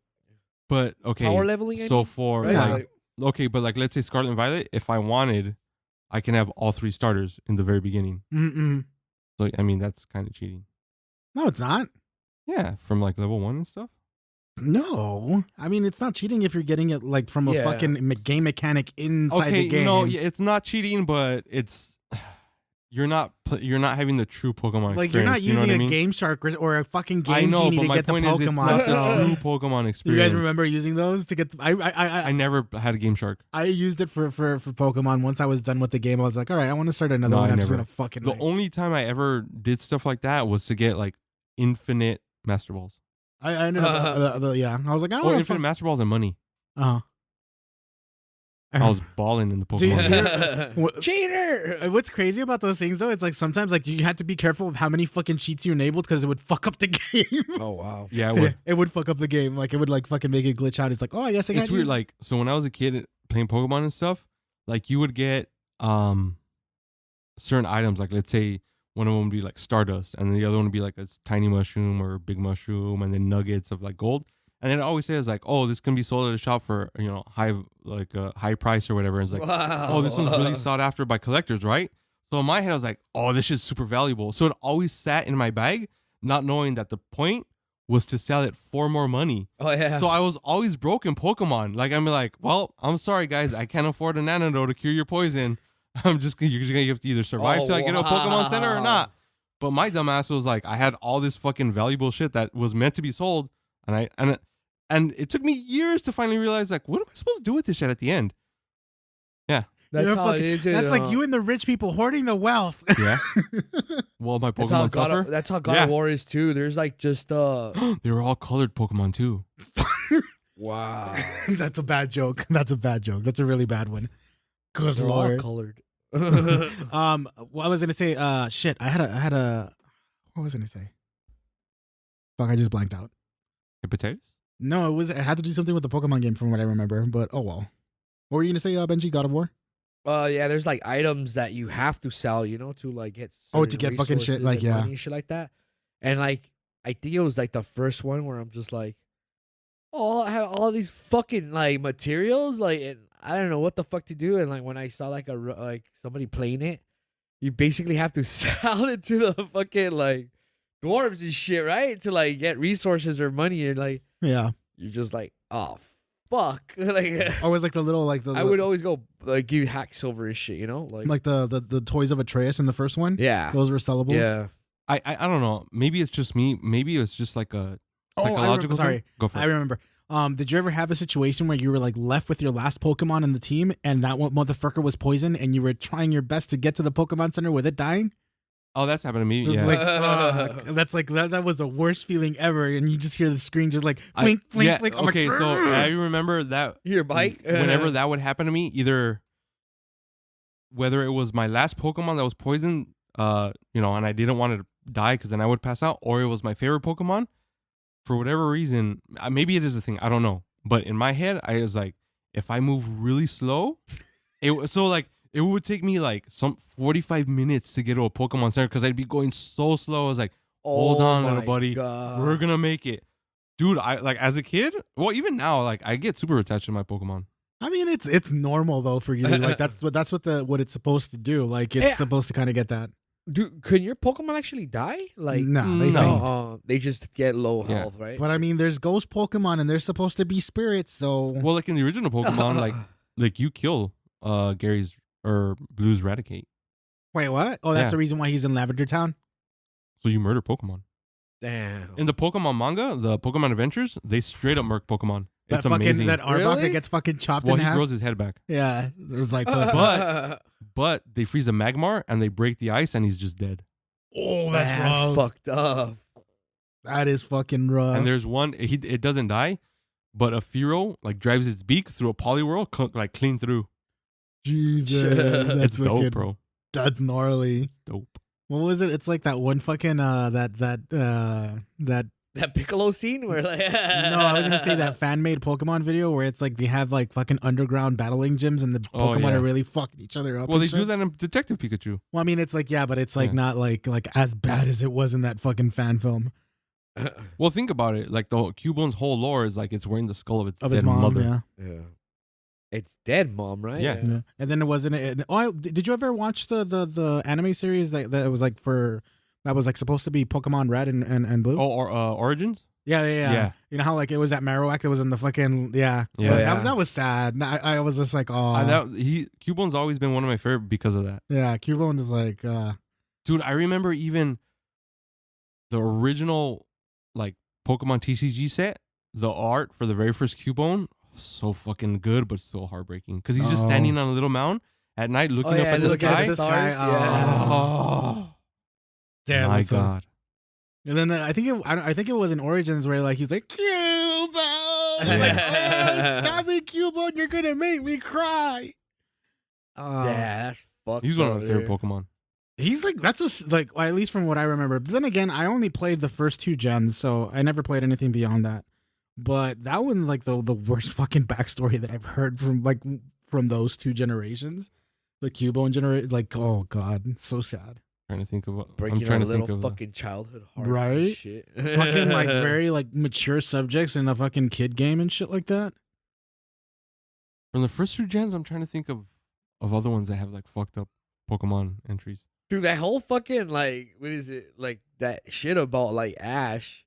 but okay. Power leveling. So for right? yeah. like, okay, but like, let's say Scarlet and Violet. If I wanted, I can have all 3 starters in the very beginning. Mm-mm. So I mean, that's kind of cheating. No, it's not. Yeah, from like level 1 and stuff. No, I mean it's not cheating if you're getting it like from a Yeah. fucking game mechanic inside Okay, the game. no, yeah, it's not cheating, but it's you're not having the true Pokemon Like you're not experience, you know using what I a mean? Game Shark or a fucking I Game know, Genie but to my get the point is, it's Pokemon. not So the true Pokemon you experience. guys remember using those to get? I never had a Game Shark. I used it for Pokemon. Once I was done with the game, I was like, all right, I want to start another No, one. I I'm just never. gonna fucking. The like- only time I ever did stuff like that was to get like infinite Master Balls. I ended up, yeah. I was like, I don't Or want infinite Master Balls and money. Uh-huh. I was balling in the Dude, Pokemon. you're- game. What- Cheater. What's crazy about those things though? It's like sometimes like you had to be careful of how many fucking cheats you enabled because it would fuck up the game. Oh wow. Yeah, it would. It would fuck up the game. Like it would like fucking make it glitch out. It's like, oh, I guess I got It's weird. Like, so when I was a kid playing Pokemon and stuff, like you would get certain items. Like, let's say one of them would be like Stardust, and then the other one would be like a tiny mushroom or a big mushroom, and then nuggets of like gold. And then it always says like, oh, this can be sold at a shop for high price or whatever. And it's like, Wow. oh, this one's really sought after by collectors, right? So in my head, I was like, oh, this is super valuable. So it always sat in my bag, not knowing that the point was to sell it for more money. Oh yeah. So I was always broke in Pokemon. Like, I'm like, well, I'm sorry, guys. I can't afford a Nanado to cure your poison. you're gonna have to either survive till I get to a Pokemon Center or not. But my dumbass was like, I had all this fucking valuable shit that was meant to be sold, and it took me years to finally realize, like, what am I supposed to do with this shit at the end? Yeah. That's how it is. That's like you and the rich people hoarding the wealth. Yeah. Well, my Pokemon suffer. That's how God of War is too. There's like just they were all colored Pokemon too. Wow. That's a bad joke. That's a bad joke. That's a really bad one. Good They're lord. all colored. What I was gonna say, shit. I had a what was I gonna say? Fuck, I just blanked out. Hepatitis? No, it had to do something with the Pokemon game from what I remember, but oh well. What were you gonna say, Benji? God of War? Yeah, there's like items that you have to sell, to like get to get fucking shit, like, yeah, money, shit like that. And like I think it was like the first one where I'm just like, oh, I have all these fucking like materials, like, and I don't know what the fuck to do. And like when I saw like somebody playing it, you basically have to sell it to the fucking like dwarves and shit, right? To like get resources or money, and like, yeah, you're just like, oh fuck. Like always like the little like I would always go like give you hack silver and shit, like the toys of Atreus in the first one. Yeah, those were sellables. Yeah, I don't know. Maybe it's just me. Maybe it's just like a psychological. Sorry, go for it. I remember. Did you ever have a situation where you were like left with your last Pokemon in the team and that one motherfucker was poisoned and you were trying your best to get to the Pokemon Center with it dying? Oh, that's happened to me. Yeah. Like, that's like that was the worst feeling ever, and you just hear the screen just like blink, blink, blink. Okay, so I remember that. Here, Mike. Whenever that would happen to me, either whether it was my last Pokemon that was poisoned, and I didn't want it to die because then I would pass out, or it was my favorite Pokemon. For whatever reason, maybe it is a thing. I don't know. But in my head, I was like, if I move really slow, it would take me like some 45 minutes to get to a Pokemon Center because I'd be going so slow. I was like, hold on, little buddy. God. We're going to make it. Dude, I like as a kid, well, even now, like I get super attached to my Pokemon. I mean, it's normal though for you. Like that's what it's supposed to do. Like it's supposed to kind of get that. Dude, can your Pokemon actually die? Like no, they just get low health, right? But I mean, there's ghost Pokemon and they're supposed to be spirits. So well, like in the original Pokemon, like you kill Gary's or Blue's Raticate. Wait, what? Oh, that's the reason why he's in Lavender Town. So you murder Pokemon. Damn. In the Pokemon manga, the Pokemon Adventures, they straight up murk Pokemon. It's amazing. Amazing. That Arbok that gets fucking chopped in half. Well, he grows his head back. Yeah, it was like, but they freeze a Magmar and they break the ice and he's just dead. Oh, that's rough. Fucked up. That is fucking rough. And there's one, it doesn't die, but a Fearow like drives its beak through a Poliwhirl, like clean through. Jesus, it's dope, bro. That's gnarly. It's dope. What was it? It's like that one fucking that Piccolo scene where like no, I was gonna say that fan made Pokemon video where it's like they have like fucking underground battling gyms and the Pokemon are really fucking each other up. Well, they do that in Detective Pikachu. Well, I mean, it's like but it's like not like as bad as it was in that fucking fan film. Well, think about it. Like the Cubone's whole lore is like it's wearing the skull of its dead his mom, mother. Yeah. It's dead mom, right? Yeah. And then it wasn't. Did you ever watch the anime series that was like that was like supposed to be Pokemon Red and Blue? Oh, or Origins? Yeah. You know how like it was that Marowak that was in the fucking That was sad. I was just like, oh, Cubone's always been one of my favorite because of that. Yeah, Cubone is like, dude. I remember even the original like Pokemon TCG set. The art for the very first Cubone. So fucking good, but so heartbreaking because he's just standing on a little mound at night looking up at the sky. Oh, damn! My God! And then I think it was in Origins where like he's like Cubone, stop it, Cubone! You're gonna make me cry. Yeah, that's fucked. He's one of my favorite Pokemon. He's like well, at least from what I remember. But then again, I only played the first 2 gens, so I never played anything beyond that. But that one's like the worst fucking backstory that I've heard from those 2 generations. The Cubone generation, like, oh God, so sad. Trying to think of what breaking I'm trying our to think little of fucking childhood heart, right? Shit. Fucking like very like mature subjects in a fucking kid game and shit like that. From the first 2 gens, I'm trying to think of other ones that have like fucked up Pokemon entries. Dude, that whole fucking like what is it like that shit about like Ash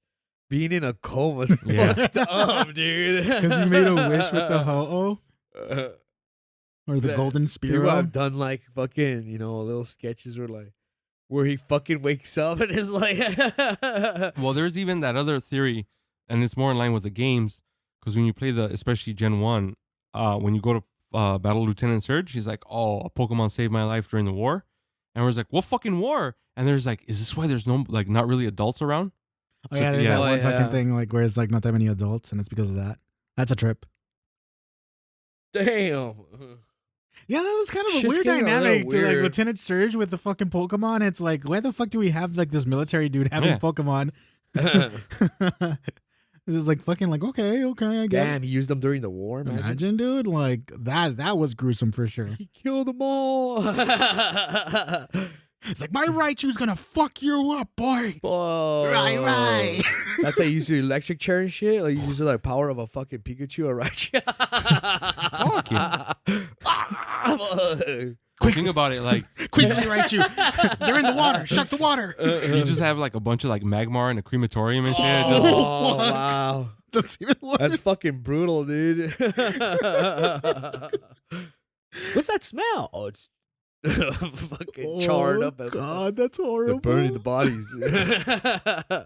being in a coma is fucked up, dude. Because he made a wish with the Ho-Oh. Or the Yeah, golden People Spearow. have done like fucking, little sketches where he fucking wakes up and is like, Well, there's even that other theory, and it's more in line with the games, because when you play especially Gen 1, when you go to Battle Lieutenant Surge, he's like, oh, a Pokemon saved my life during the war. And we're like, what fucking war? And there's like, is this why there's no, like, not really adults around? Oh, yeah, there's yeah. that one Oh, fucking yeah. thing like where it's like not that many adults, and it's because of that. That's a trip. damn. Yeah, that was kind of a Shit's weird getting a little dynamic to like weird. Lieutenant Surge with the fucking Pokemon. It's like, why the fuck do we have like this military dude having Yeah. Pokemon? It's just like fucking like, okay, I get it. Damn, he used them during the war. Imagine, dude, like that was gruesome for sure. He killed them all. It's like, my Raichu's gonna fuck you up, boy. Oh. Right. That's how you use the electric chair and shit. Like you use the power of a fucking Pikachu or Raichu. Fuck Fuck. Think about it, like, Quickly, Raichu. They're in the water. Shut the water. you just have like a bunch of like Magmar in a crematorium and shit. Just, Oh, fuck. wow. That's even worse. That's fucking brutal, dude. What's that smell? Oh, it's fucking charred up. God, that's They're horrible. burning the bodies.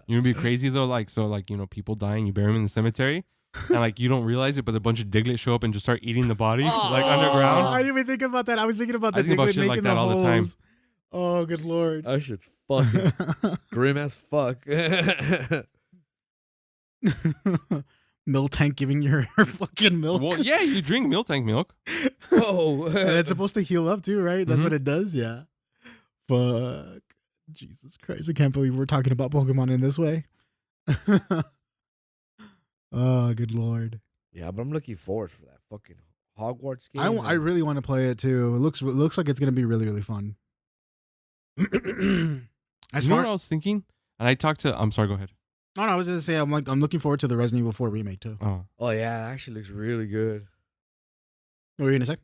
you know, be crazy though, like, so like, people die and you bury them in the cemetery, and like you don't realize it, but a bunch of Diglett show up and just start eating the body like I underground. didn't even think about that. I was thinking about I the think about Diglett shit like making that all the time. holes. Oh, good lord. That shit's fucking grim as fuck. Miltank giving your fucking milk. Well, yeah, you drink Miltank milk. Oh, And it's supposed to heal up too, right? That's Mhm. what it does, yeah. Fuck. Jesus Christ. I can't believe we're talking about Pokemon in this way. Oh, good lord. yeah, but I'm looking forward for that fucking Hogwarts game. I really want to play it too. It looks like it's going to be really, really fun. As You know far what I was thinking? And I talked to, I'm sorry, go ahead. No, I was going to say I'm looking forward to the Resident Evil 4 remake too. Oh, Oh yeah, it actually looks really good. What were you going to say?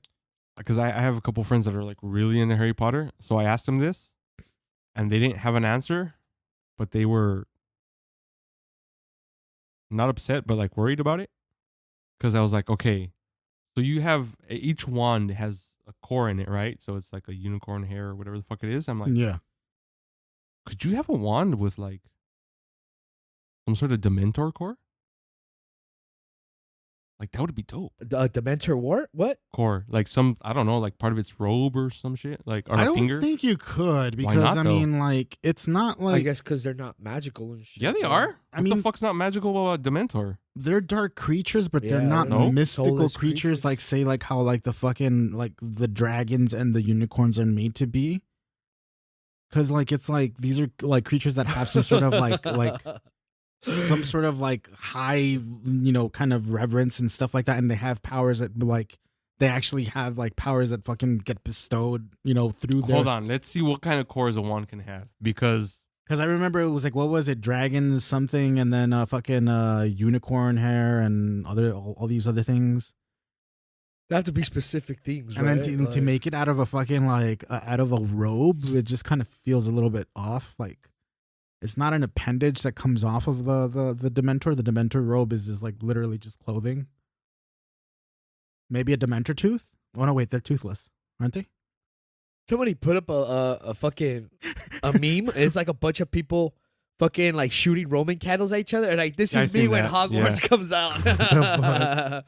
because I have a couple friends that are like really into Harry Potter. So I asked them this and they didn't have an answer, but they were not upset, but like worried about it. Because I was like, okay, so you have, each wand has a core in it, right? So it's like a unicorn hair or whatever the fuck it is. I'm like, Yeah. could you have a wand with like some sort of Dementor core? Like that would be dope. Dementor War? What? Core, like some, I don't know, like part of its robe or some shit, like or I a don't finger. think you could Why because not, I though? mean, like, it's not I like guess because they're not magical and shit. Yeah, they are. I What mean- the fuck's not magical about Dementor? they're dark creatures, but they're Yeah, not no. mystical Soulless creatures creatures. like say like how like the fucking like the dragons and the unicorns are made to be. Cause like it's like these are like creatures that have some sort of like some sort of like high, kind of reverence and stuff like that, and they have powers that like they actually have like powers that fucking get bestowed, through their. Hold on, let's see what kind of cores a wand can have, because Because I remember it was like, what was it, dragons something, and then fucking unicorn hair and all these other things, They have to be specific things, and right? then to make it out of a fucking like out of a robe, it just kind of feels a little bit off. Like it's not an appendage that comes off of the Dementor. The Dementor robe is just like literally just clothing. Maybe a Dementor tooth. Oh no, wait, they're toothless, aren't they? somebody put up a fucking a meme, and it's like a bunch of people fucking like shooting Roman candles at each other, and like this Yeah, I is me seen when that. Hogwarts Yeah. comes out. fuck?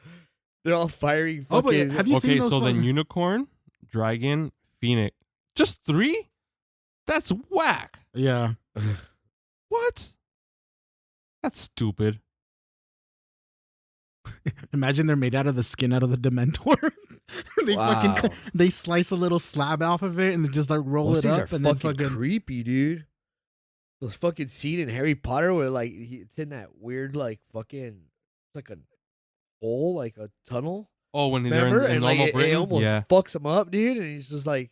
They're all firing. Oh, but Fucking, have you okay, seen those? so then fucking- unicorn, dragon, phoenix, just 3? That's whack. Yeah. What? That's stupid. Imagine they're made out of the skin out of the Dementor. They Wow. they slice a little slab off of it and then just like roll Those it things up are and then fucking fucking. creepy, dude. Those fucking scene in Harry Potter where like it's in that weird like fucking like a hole, like a tunnel. Oh, when they're Remember? in And like normal it Britain? almost Yeah. fucks him up, dude. And he's just like,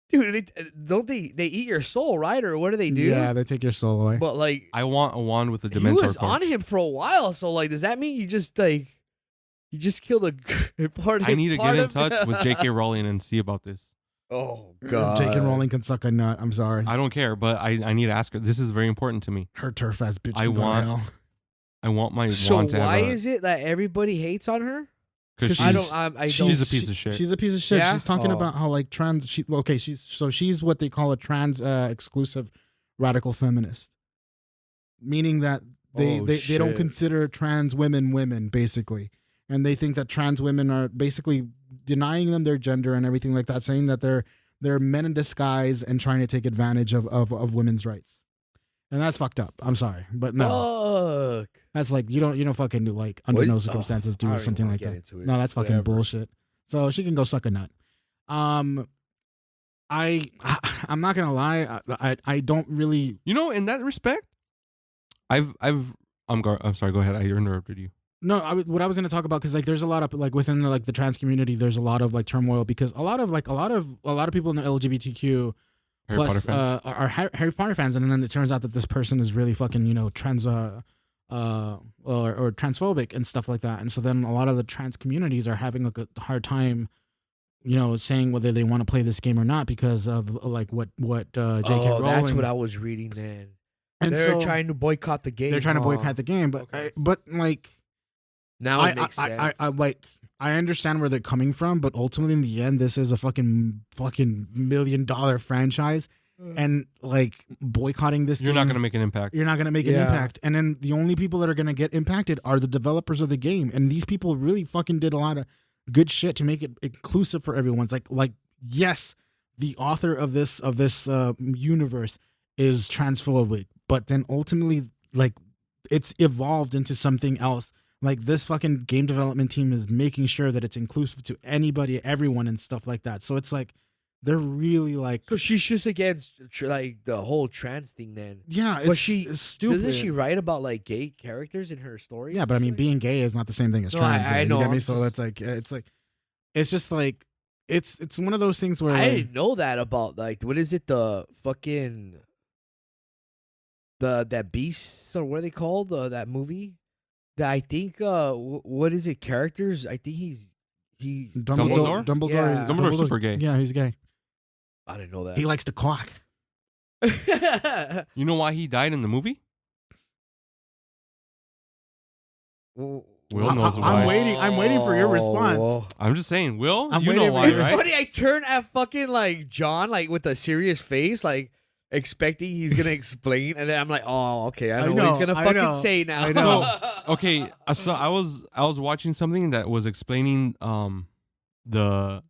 dude, they eat your soul, right? Or what do they do? Yeah, they take your soul away. But like I want a wand with a he Dementor was core. on him for a while. So like, does that mean you just killed a part of I need to part get in of- touch with J.K. Rowling and see about this. Oh god, Jake and Rowling can suck a nut. I'm sorry. I don't care, but I need to ask her. This is very important to me. Her turf ass bitch. I can go to want- hell. I want my So wand to why have a... is it that everybody hates on her? Because I don't. I don't. she's a piece of shit. She's a piece of shit. Yeah? She's talking Oh. about how like trans. She's what they call a trans exclusive radical feminist, meaning that they Oh, they don't shit. consider trans women basically, and they think that trans women are basically denying them their gender and everything like that, saying that they're men in disguise and trying to take advantage of women's rights. And that's fucked up. I'm sorry, but no, Fuck. that's like you don't fucking do like under What no is- circumstances I do don't even something wanna like get that. into it. No, that's fucking Whatever. bullshit. So she can go suck a nut. I'm not gonna lie. I don't really. You know, in that respect, I'm sorry. Go ahead. I interrupted you. No, what I was going to talk about, because like there's a lot of like within the trans community, there's a lot of like turmoil because a lot of people in the LGBTQ Harry Potter plus fans. are Harry Potter fans, and then it turns out that this person is really fucking trans or transphobic and stuff like that, and so then a lot of the trans communities are having like a hard time, saying whether they want to play this game or not because of like what J.K. Rowling. That's what I was reading then. And They're so trying to boycott the game. they're trying to huh? boycott the game, but Okay. but like. Now it makes sense. I understand where they're coming from, but ultimately in the end, this is a fucking $1 million franchise, and like boycotting this, You're game, not going to make an impact. you're not gonna make an Yeah. impact, and then the only people that are gonna get impacted are the developers of the game, and these people really fucking did a lot of good shit to make it inclusive for everyone. It's like yes, the author of this universe is transphobic, but then ultimately like it's evolved into something else. Like this fucking game development team is making sure that it's inclusive to anybody, everyone, and stuff like that. So it's like they're really like, So she's just against like the whole trans thing then. yeah, But it's stupid. Doesn't she write about like gay characters in her stories? Yeah, but I mean, being gay is not the same thing as No, trans. I you know, get me? I'm So just- it's just like it's one of those things where I like, didn't know that about like what is it, the fucking that Beasts, or what are they called, that movie that I think what is it, characters, I think he's Dumbledore? Yeah. Dumbledore's super gay. Yeah, he's gay. I didn't know that. He likes to quack. You know why he died in the movie? Well, Will knows I'm why. I'm waiting for your response. I'm just saying, Will, I'm you waiting know for why, your- It's right? funny. I turn at fucking like John, like with a serious face, like expecting he's gonna explain, and then I'm like, oh, okay, I know what he's gonna I fucking know, say now. I know. Okay, so I was watching something that was explaining the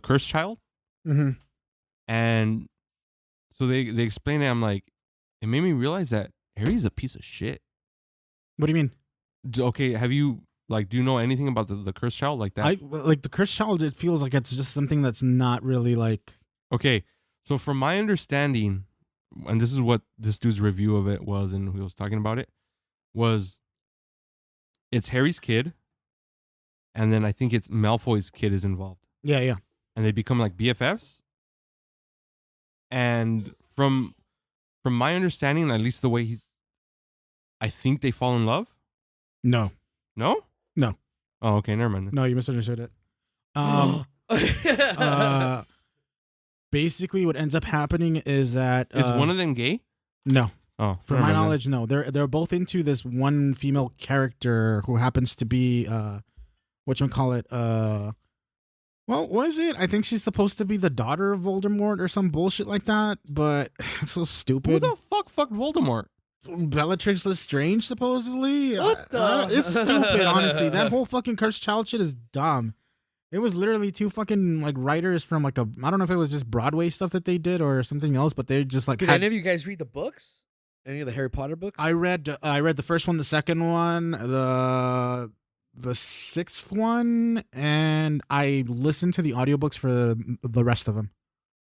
cursed child, Mm-hmm. and so they explained it. I'm like, it made me realize that Harry's a piece of shit. What do you mean? Okay, have you do you know anything about the cursed child like that? I like the cursed child. It feels like it's just something that's not really like. Okay, so from my understanding, and this is what this dude's review of it was, and he was talking about it, was it's Harry's kid, and then I think it's Malfoy's kid is involved, Yeah. and they become like BFFs. And from my understanding, at least the way I think they fall in love. No. No? No. Oh, okay, never mind then. No, you misunderstood it. Basically, what ends up happening is that Is one of them gay? no. Oh, From never my mind then. knowledge, no. They're both into this one female character who happens to be whatchamacallit, well, what is it? I think she's supposed to be the daughter of Voldemort or some bullshit like that, but it's so Who stupid. the fuck fucked Voldemort? Bellatrix Lestrange, supposedly. What the- It's stupid, honestly. That whole fucking cursed child shit is dumb. It was literally two fucking like writers from like I don't know if it was just Broadway stuff that they did or something else, but they just like Did had, any of you guys read the books? Any of the Harry Potter books? I read the first one, the second one, the sixth one, and I listened to the audiobooks for the rest of them.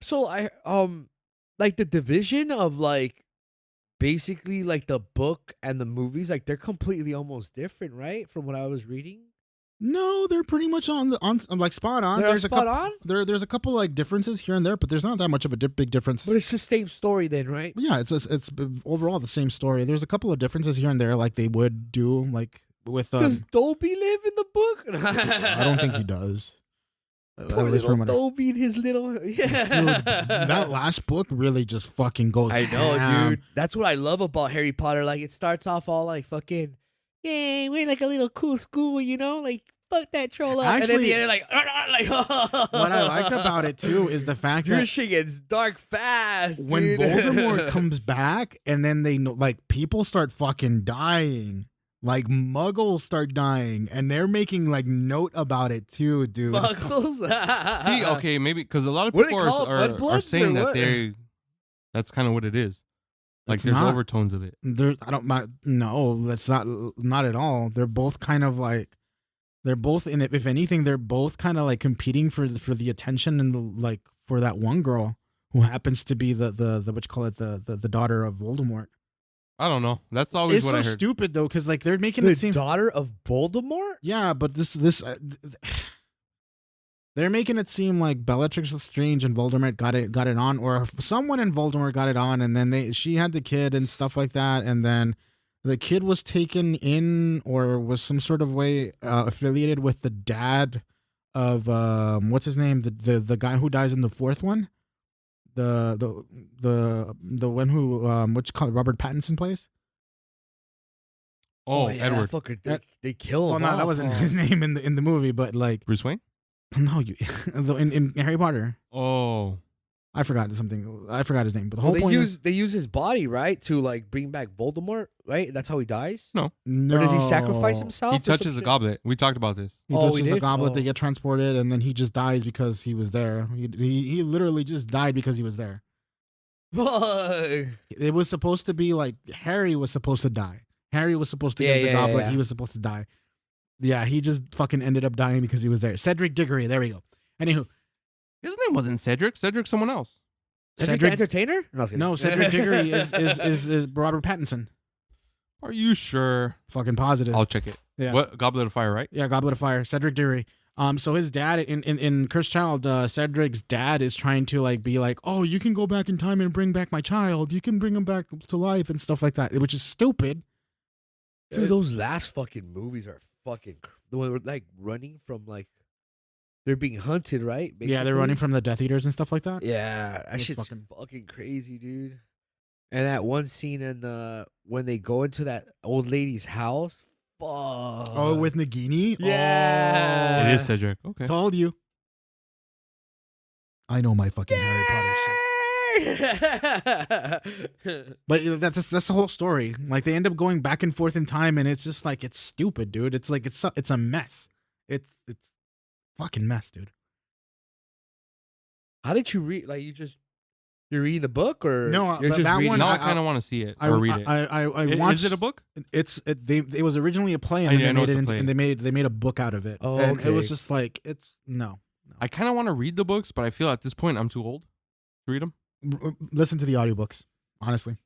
So I like the division of like basically like the book and the movies, like they're completely almost different, right? From what I was reading. No, they're pretty much on like spot on. They're There's spot a couple, on? There's a couple like differences here and there, but there's not that much of a big difference. But it's the same story then, right? Yeah, it's overall the same story. There's a couple of differences here and there, like they would do, like with. Does Dobby live in the book? I don't think he does. Poor At least little from what I- Dobby and his little Dude, yeah. that last book really just fucking goes. I know, ham. dude. That's what I love about Harry Potter. Like it starts off all like fucking, yay, we're like a little cool school, you know, like fuck that troll up. Actually, and then the other like what I liked about it too is the fact dude, that shit gets dark fast. when dude. Voldemort comes back, and then they know, like, people start fucking dying. Like, muggles start dying, and they're making like note about it too, dude. Muggles. See, okay, maybe because a lot of What do people they call it? are Mudbloods saying or that what? that's kind of what it is. Like It's there's not. overtones of it. No, that's not at all. They're both kind of like, they're both in it. If anything, they're both kind of like competing for the attention and the, like, for that one girl who happens to be the what you call it, the daughter of Voldemort. I don't know. That's always It's what so I heard. stupid though, because like they're making The it seem daughter of Voldemort? yeah, but they're making it seem like Bellatrix Lestrange and Voldemort got it on, or someone in Voldemort got it on, and then she had the kid and stuff like that, and then the kid was taken in or was some sort of way affiliated with the dad of what's his name, the guy who dies in the fourth one, the one who what you call it, Robert Pattinson plays. Oh, yeah, Edward. Fucker, they kill him. Well, no, that wasn't his name in the movie, but like Bruce Wayne? no, you in Harry Potter. Oh. I forgot his name, but the whole Well, point is they use his body, right, to like bring back Voldemort, right? That's how he dies. no. Or does he sacrifice himself? He or some touches the shit? goblet. We talked about this. He Oh, we touches the did? goblet, they Oh. get transported, and then he just dies because he was there. He literally just died because he was there. Fuck. It was supposed to be like Harry was supposed to die. Harry was supposed to get the goblet. yeah. He was supposed to die. Yeah, he just fucking ended up dying because he was there. Cedric Diggory. There we go. Anywho, His name wasn't Cedric. Cedric's someone else. Cedric the Entertainer? No, Cedric Diggory is Robert Pattinson. Are you sure? Fucking positive. I'll check it. Yeah. What? Goblet of Fire, right? Yeah, Goblet of Fire. Cedric Diggory. So his dad in Cursed Child, Cedric's dad is trying to like be like, oh, you can go back in time and bring back my child. You can bring him back to life and stuff like that, which is stupid. Dude, those last fucking movies are fucking. They were like running from like. They're being hunted, right? Yeah, they're running from the Death Eaters and stuff like that. Yeah, that It's shit's fucking- fucking crazy, dude. And that one scene in when they go into that old lady's house. Fuck. Oh, with Nagini? Yeah. It is Cedric. Okay. Told you. I know my fucking Harry Potter shit. But that's the whole story. Like they end up going back and forth in time, and it's just like it's stupid, dude. It's like it's a mess. It's fucking mess, dude. How did you read? Like you're reading the book, or No, you're that just reading one- Now it? I kind of want to see it I or read it. I watched. Is it a book? It was originally a play, I and then know they made it's it a into, play. and they made a book out of it. Oh, and it was okay. just like it's no. I kind of want to read the books, but I feel at this point I'm too old to read them. Listen to the audiobooks. Honestly,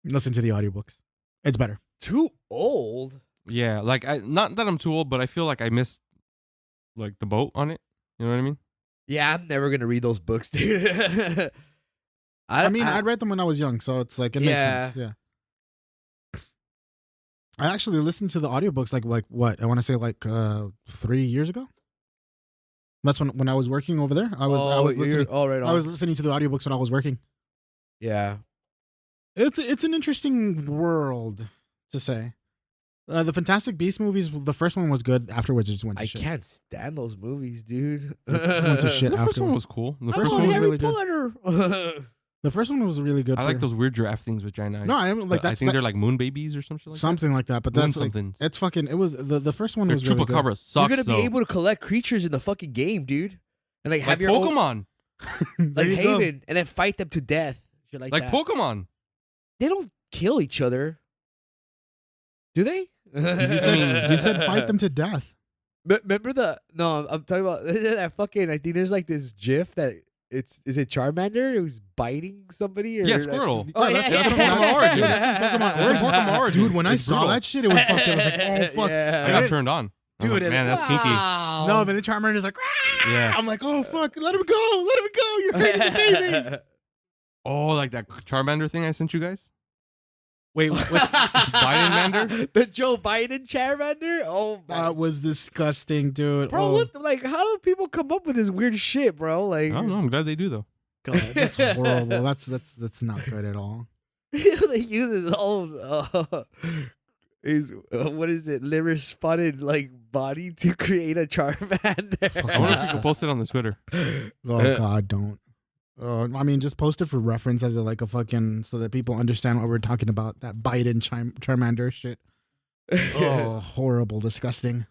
listen to the audiobooks. It's better. Too old. Yeah, like not that I'm too old, but I feel like I missed like the boat on it. You know what I mean? Yeah, I'm never gonna read those books, dude. I mean, I read them when I was young, so it's like it makes sense. Yeah. I actually listened to the audiobooks like what? I want to say like 3 years ago. That's when I was working over there. I was listening. right on. I was listening to the audiobooks when I was working. Yeah. It's an interesting world to say. The Fantastic Beasts movies, the first one was good. Afterwards, it just went to I shit. can't stand those movies, dude. It just went to shit The first one afterwards. was cool. The I first don't one know, was Harry Harry Potter. The first one was really good. I like those weird giraffe things with giant eyes. No, I mean, like I that's think they're like moon babies or some shit like something like that. But that. Moon that's like something. it's fucking. It was the first one Their was really good. Chupacabra You're sucks gonna be though. able to collect creatures in the fucking game, dude, and like have Like your own, Pokemon. There like you go. Haven, and then fight them to death. Shit like Like that. Pokemon. They don't kill each other, do they? You said fight them to death. Remember No, I'm talking about that fucking. I think there's like this GIF that is it Charmander who's biting somebody or Yeah, Squirtle. Oh, Yeah, yeah, that's from Pokemon Origins. Dude, that's from Pokemon That's Origins. from Pokemon Origins. Dude, when I It's saw brutal. that shit, it was fucking. I was like, oh fuck. Yeah. I got turned on. I was Dude, like, man, that's kinky. Wow. No, but the Charmander's like, "Ah!" Yeah. I'm like, oh fuck, let him go, you're hurting the baby. Oh, like that Charmander thing I sent you guys? Wait, Biden-mander? The Joe Biden Charmander? Oh my that was disgusting, dude. bro, Oh, what like how do people come up with this weird shit, bro? I Like don't know. I'm glad they do though. God, that's horrible. That's not good at all. they use his own is what is it? Liver spotted like body to create a Charmander. I wonder if you can post it on the Twitter. Oh God, don't. I mean, just post it for reference as like a fucking so that people understand what we're talking about. That Biden Charmander shit. Oh, horrible, disgusting.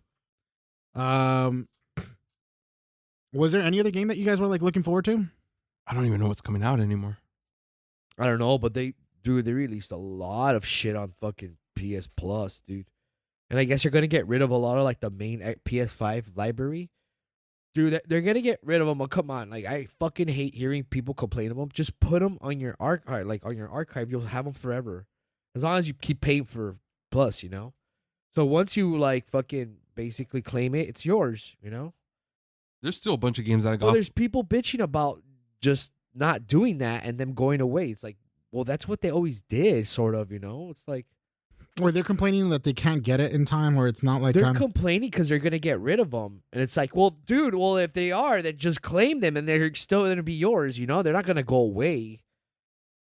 Was there any other game that you guys were like looking forward to? I don't even know what's coming out anymore. I don't know, but they released a lot of shit on fucking PS Plus, dude. And I guess you're gonna get rid of a lot of like the main PS5 library. Dude, they're gonna get rid of them. Oh, come on, like I fucking hate hearing people complain of them. Just put them on your archive, like on your archive. You'll have them forever, as long as you keep paying for Plus. You know. So once you like fucking basically claim it, it's yours. You know. There's still a bunch of games that I got. Well, there's people bitching about just not doing that and them going away. It's like, well, that's what they always did, sort of. You know. It's like. Or they're complaining that they can't get it in time, or it's not like they're complaining because they're gonna get rid of them, and it's like, well, dude, well, if they are, then just claim them, and they're still gonna be yours. You know, they're not gonna go away.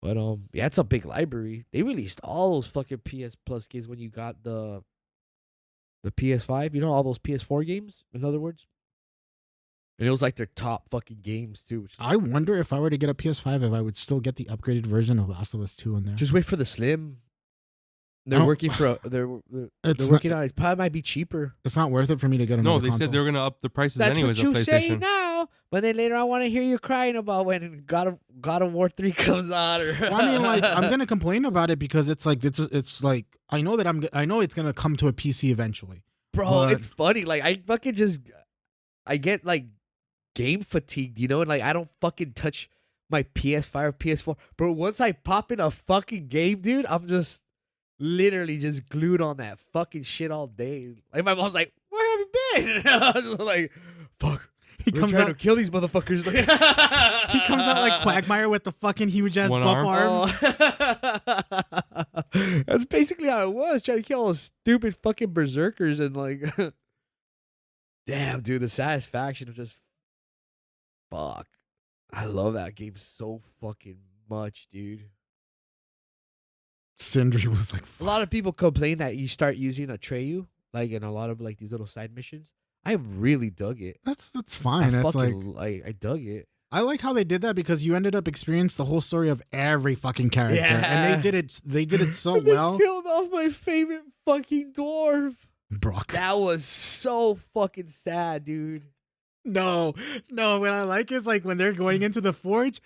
But yeah, it's a big library. They released all those fucking PS Plus games when you got the PS5. You know, all those PS4 games. In other words, and it was like their top fucking games too. I wonder if I were to get a PS5, if I would still get the upgraded version of Last of Us 2 in there. Just wait for the Slim. They're working for they're working on it. Probably might be cheaper. It's not worth it for me to get another No, they console. said they were gonna up the prices That's anyways. what you of say PlayStation. now, but then later I want to hear you crying about when God of War 3 comes out. Or Well, I mean, like, I'm gonna complain about it because it's like it's like I know it's gonna come to a PC eventually. bro, But- it's funny. Like I fucking I get like game fatigued, you know, and like I don't fucking touch my PS5 or PS4. Bro, once I pop in a fucking game, dude, I'm just literally just glued on that fucking shit all day. Like my mom's like, "Where have you been?" I was just like, "Fuck." He We're comes trying out. to kill these motherfuckers. He comes out like Quagmire with the fucking huge ass One buff arm. arm. Oh. That's basically how it was. Trying to kill all those stupid fucking berserkers and like, damn, dude, the satisfaction of just fuck. I love that game so fucking much, dude. Sindri was like, A lot of people complain that you start using Atreyu, like in a lot of like these little side missions. I really dug it. that's fine. I That's like fucking I dug it. I like how they did that because you ended up experiencing the whole story of every fucking character, Yeah. and they did it so And they well. killed off my favorite fucking dwarf. Brock. That was so fucking sad, dude. No. What I like is like when they're going into the forge.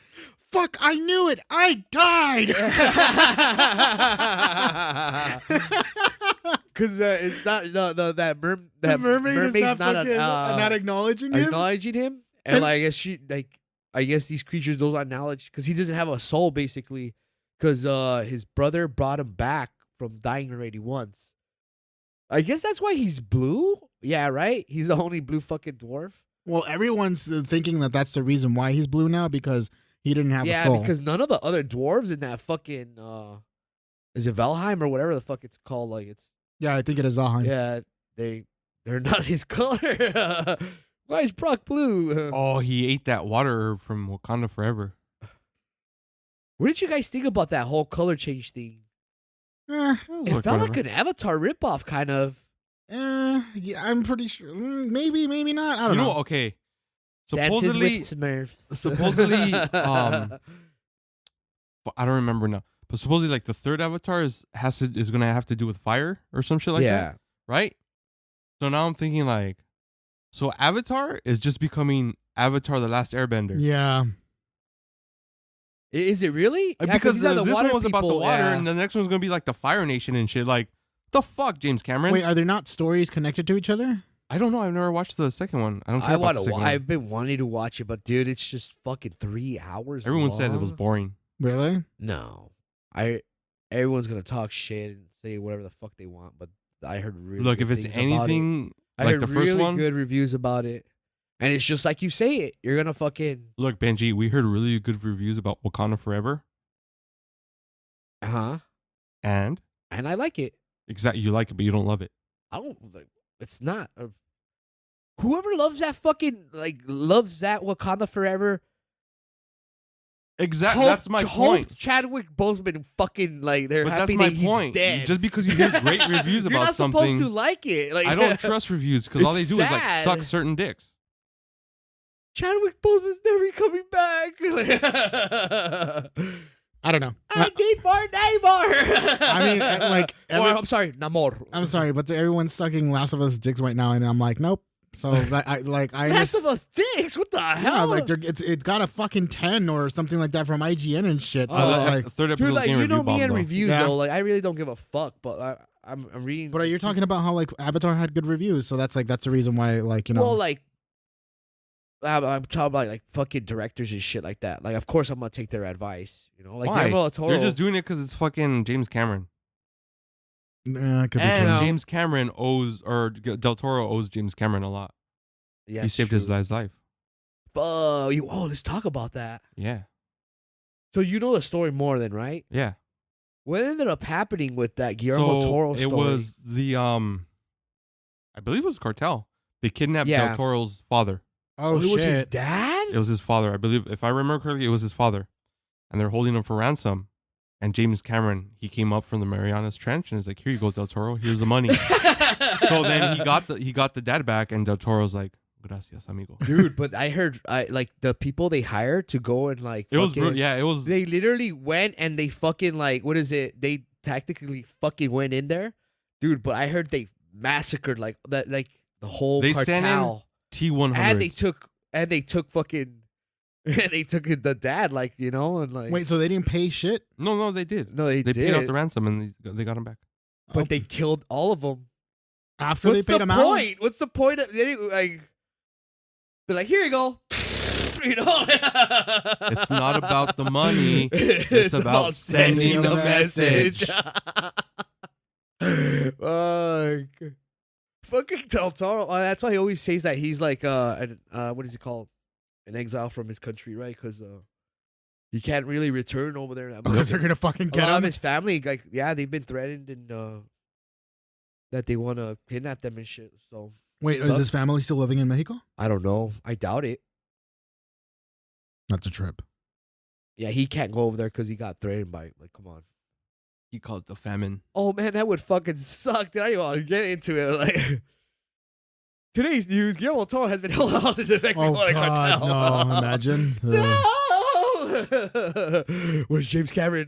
Fuck! I knew it. I died. Because it's not that The mermaid is mermaid's not fucking not acknowledging him. acknowledging him, and like, I guess these creatures don't acknowledge because he doesn't have a soul basically, because his brother brought him back from dying already once. I guess that's why he's blue. Yeah, right. He's the only blue fucking dwarf. Well, everyone's thinking that that's the reason why he's blue now because he didn't have a Yeah, soul. because none of the other dwarves in that fucking is it Valheim or whatever the fuck it's called? Like it's Yeah, I think it is Valheim. yeah, they're not his color. Why is Brock blue? Oh, he ate that water from Wakanda Forever. What did you guys think about that whole color change thing? Eh, It felt like an Avatar ripoff, kind of. yeah, I'm pretty sure. Maybe not. I don't You know. know, okay. Dances Supposedly, with Smurfs. supposedly, I don't remember now. But supposedly, like the third Avatar is gonna have to do with fire or some shit like that, right? So now I'm thinking like, so Avatar is just becoming Avatar: The Last Airbender. Yeah. Is it really? Yeah, Because these are the this water one was about the people, water, yeah. and the next one's gonna be like the Fire Nation and shit. Like, the fuck, James Cameron? Wait, are there not stories connected to each other? I don't know. I've never watched the second one. I don't care I about want the to. second one. I've been wanting to watch it, but dude, it's just fucking 3 hours. Everyone said it was long. boring. Really? No, everyone's gonna talk shit and say whatever the fuck they want, but I heard really. Look, good if it's things about it. anything I like heard the first really one. good reviews about it, and it's just like you say it. You're gonna fucking Look, Benji, we heard really good reviews about Wakanda Forever, and and I like it. exactly you like it, but you don't love it. I don't. Like, it's not. Whoever loves that fucking loves that Wakanda Forever. Exactly. That's my point. Chadwick Boseman fucking like they're But happy that's my that he's point. dead. Just because you hear great reviews You're about not something, supposed to like it. Like I don't trust reviews because all they It's do is like sad. suck certain dicks. Chadwick Boseman's never coming back. I don't know. I need more Neymar. I mean, like, I'm sorry, Namor. I'm sorry, but everyone's sucking Last of Us dicks right now, and I'm like, nope. So I Last of Us dicks. What the yeah, hell? like it's got a fucking 10 or something like that from IGN and shit. So So it's the like, third episode Dude, like game you know review me bomb, and though. reviews Yeah. though. Like I really don't give a fuck. But I'm reading. but you're talking about how like Avatar had good reviews, so that's the reason why, like, you know. Well, like I'm talking about like fucking directors and shit like that. Like, of course I'm gonna take their advice. You know, like Why? Guillermo del Toro. They're just doing it because it's fucking James Cameron. It could be And true. James Cameron Del Toro owes James Cameron a lot. Yeah, He saved his life. let's talk about that. Yeah. So you know the story more than right? Yeah. What ended up happening with that Guillermo Toro story? It was the I believe it was Cartel. They kidnapped Yeah. Del Toro's father. Oh, it shit. was his dad. It was his father. I believe, if I remember correctly, it was his father. And they're holding him for ransom. And James Cameron, he came up from the Marianas Trench and is like, "Here you go, Del Toro. Here's the money." So then he got the dad back, and Del Toro's like, "Gracias, amigo." Dude, but I heard like the people they hired to go and like It was fucking- brutal. Yeah, it was. They literally went and they fucking like what is it? They tactically fucking went in there, dude. But I heard they massacred like that, like the whole They sent in cartel, T-100. and they took fucking, and they took the dad, like you know, and like Wait, so they didn't pay shit? No, they did. no, they They did, paid off the ransom and they got him back. but they killed all of them. After What's they paid the him out? point? What's the point of like? They're like, here you go. You know, It's not about the money. It's about sending the message. Fuck. Fucking Del Toro. That's why he always says that he's like what is he called? An exile from his country, right? Because he can't really return over there. Because they're gonna fucking a get lot of him. his family, like they've been threatened and that they want to kidnap them and shit. So Wait, is his family still living in Mexico? I don't know. I doubt it. That's a trip. Yeah, he can't go over there because he got threatened by like, come on. He calls the famine. Oh man, that would fucking suck. Dude, I don't even want to get into it. Like today's news: Guillermo del Toro has been held hostage in Mexico. Oh by a God, cartel. no! Imagine. No! Where's James Cameron?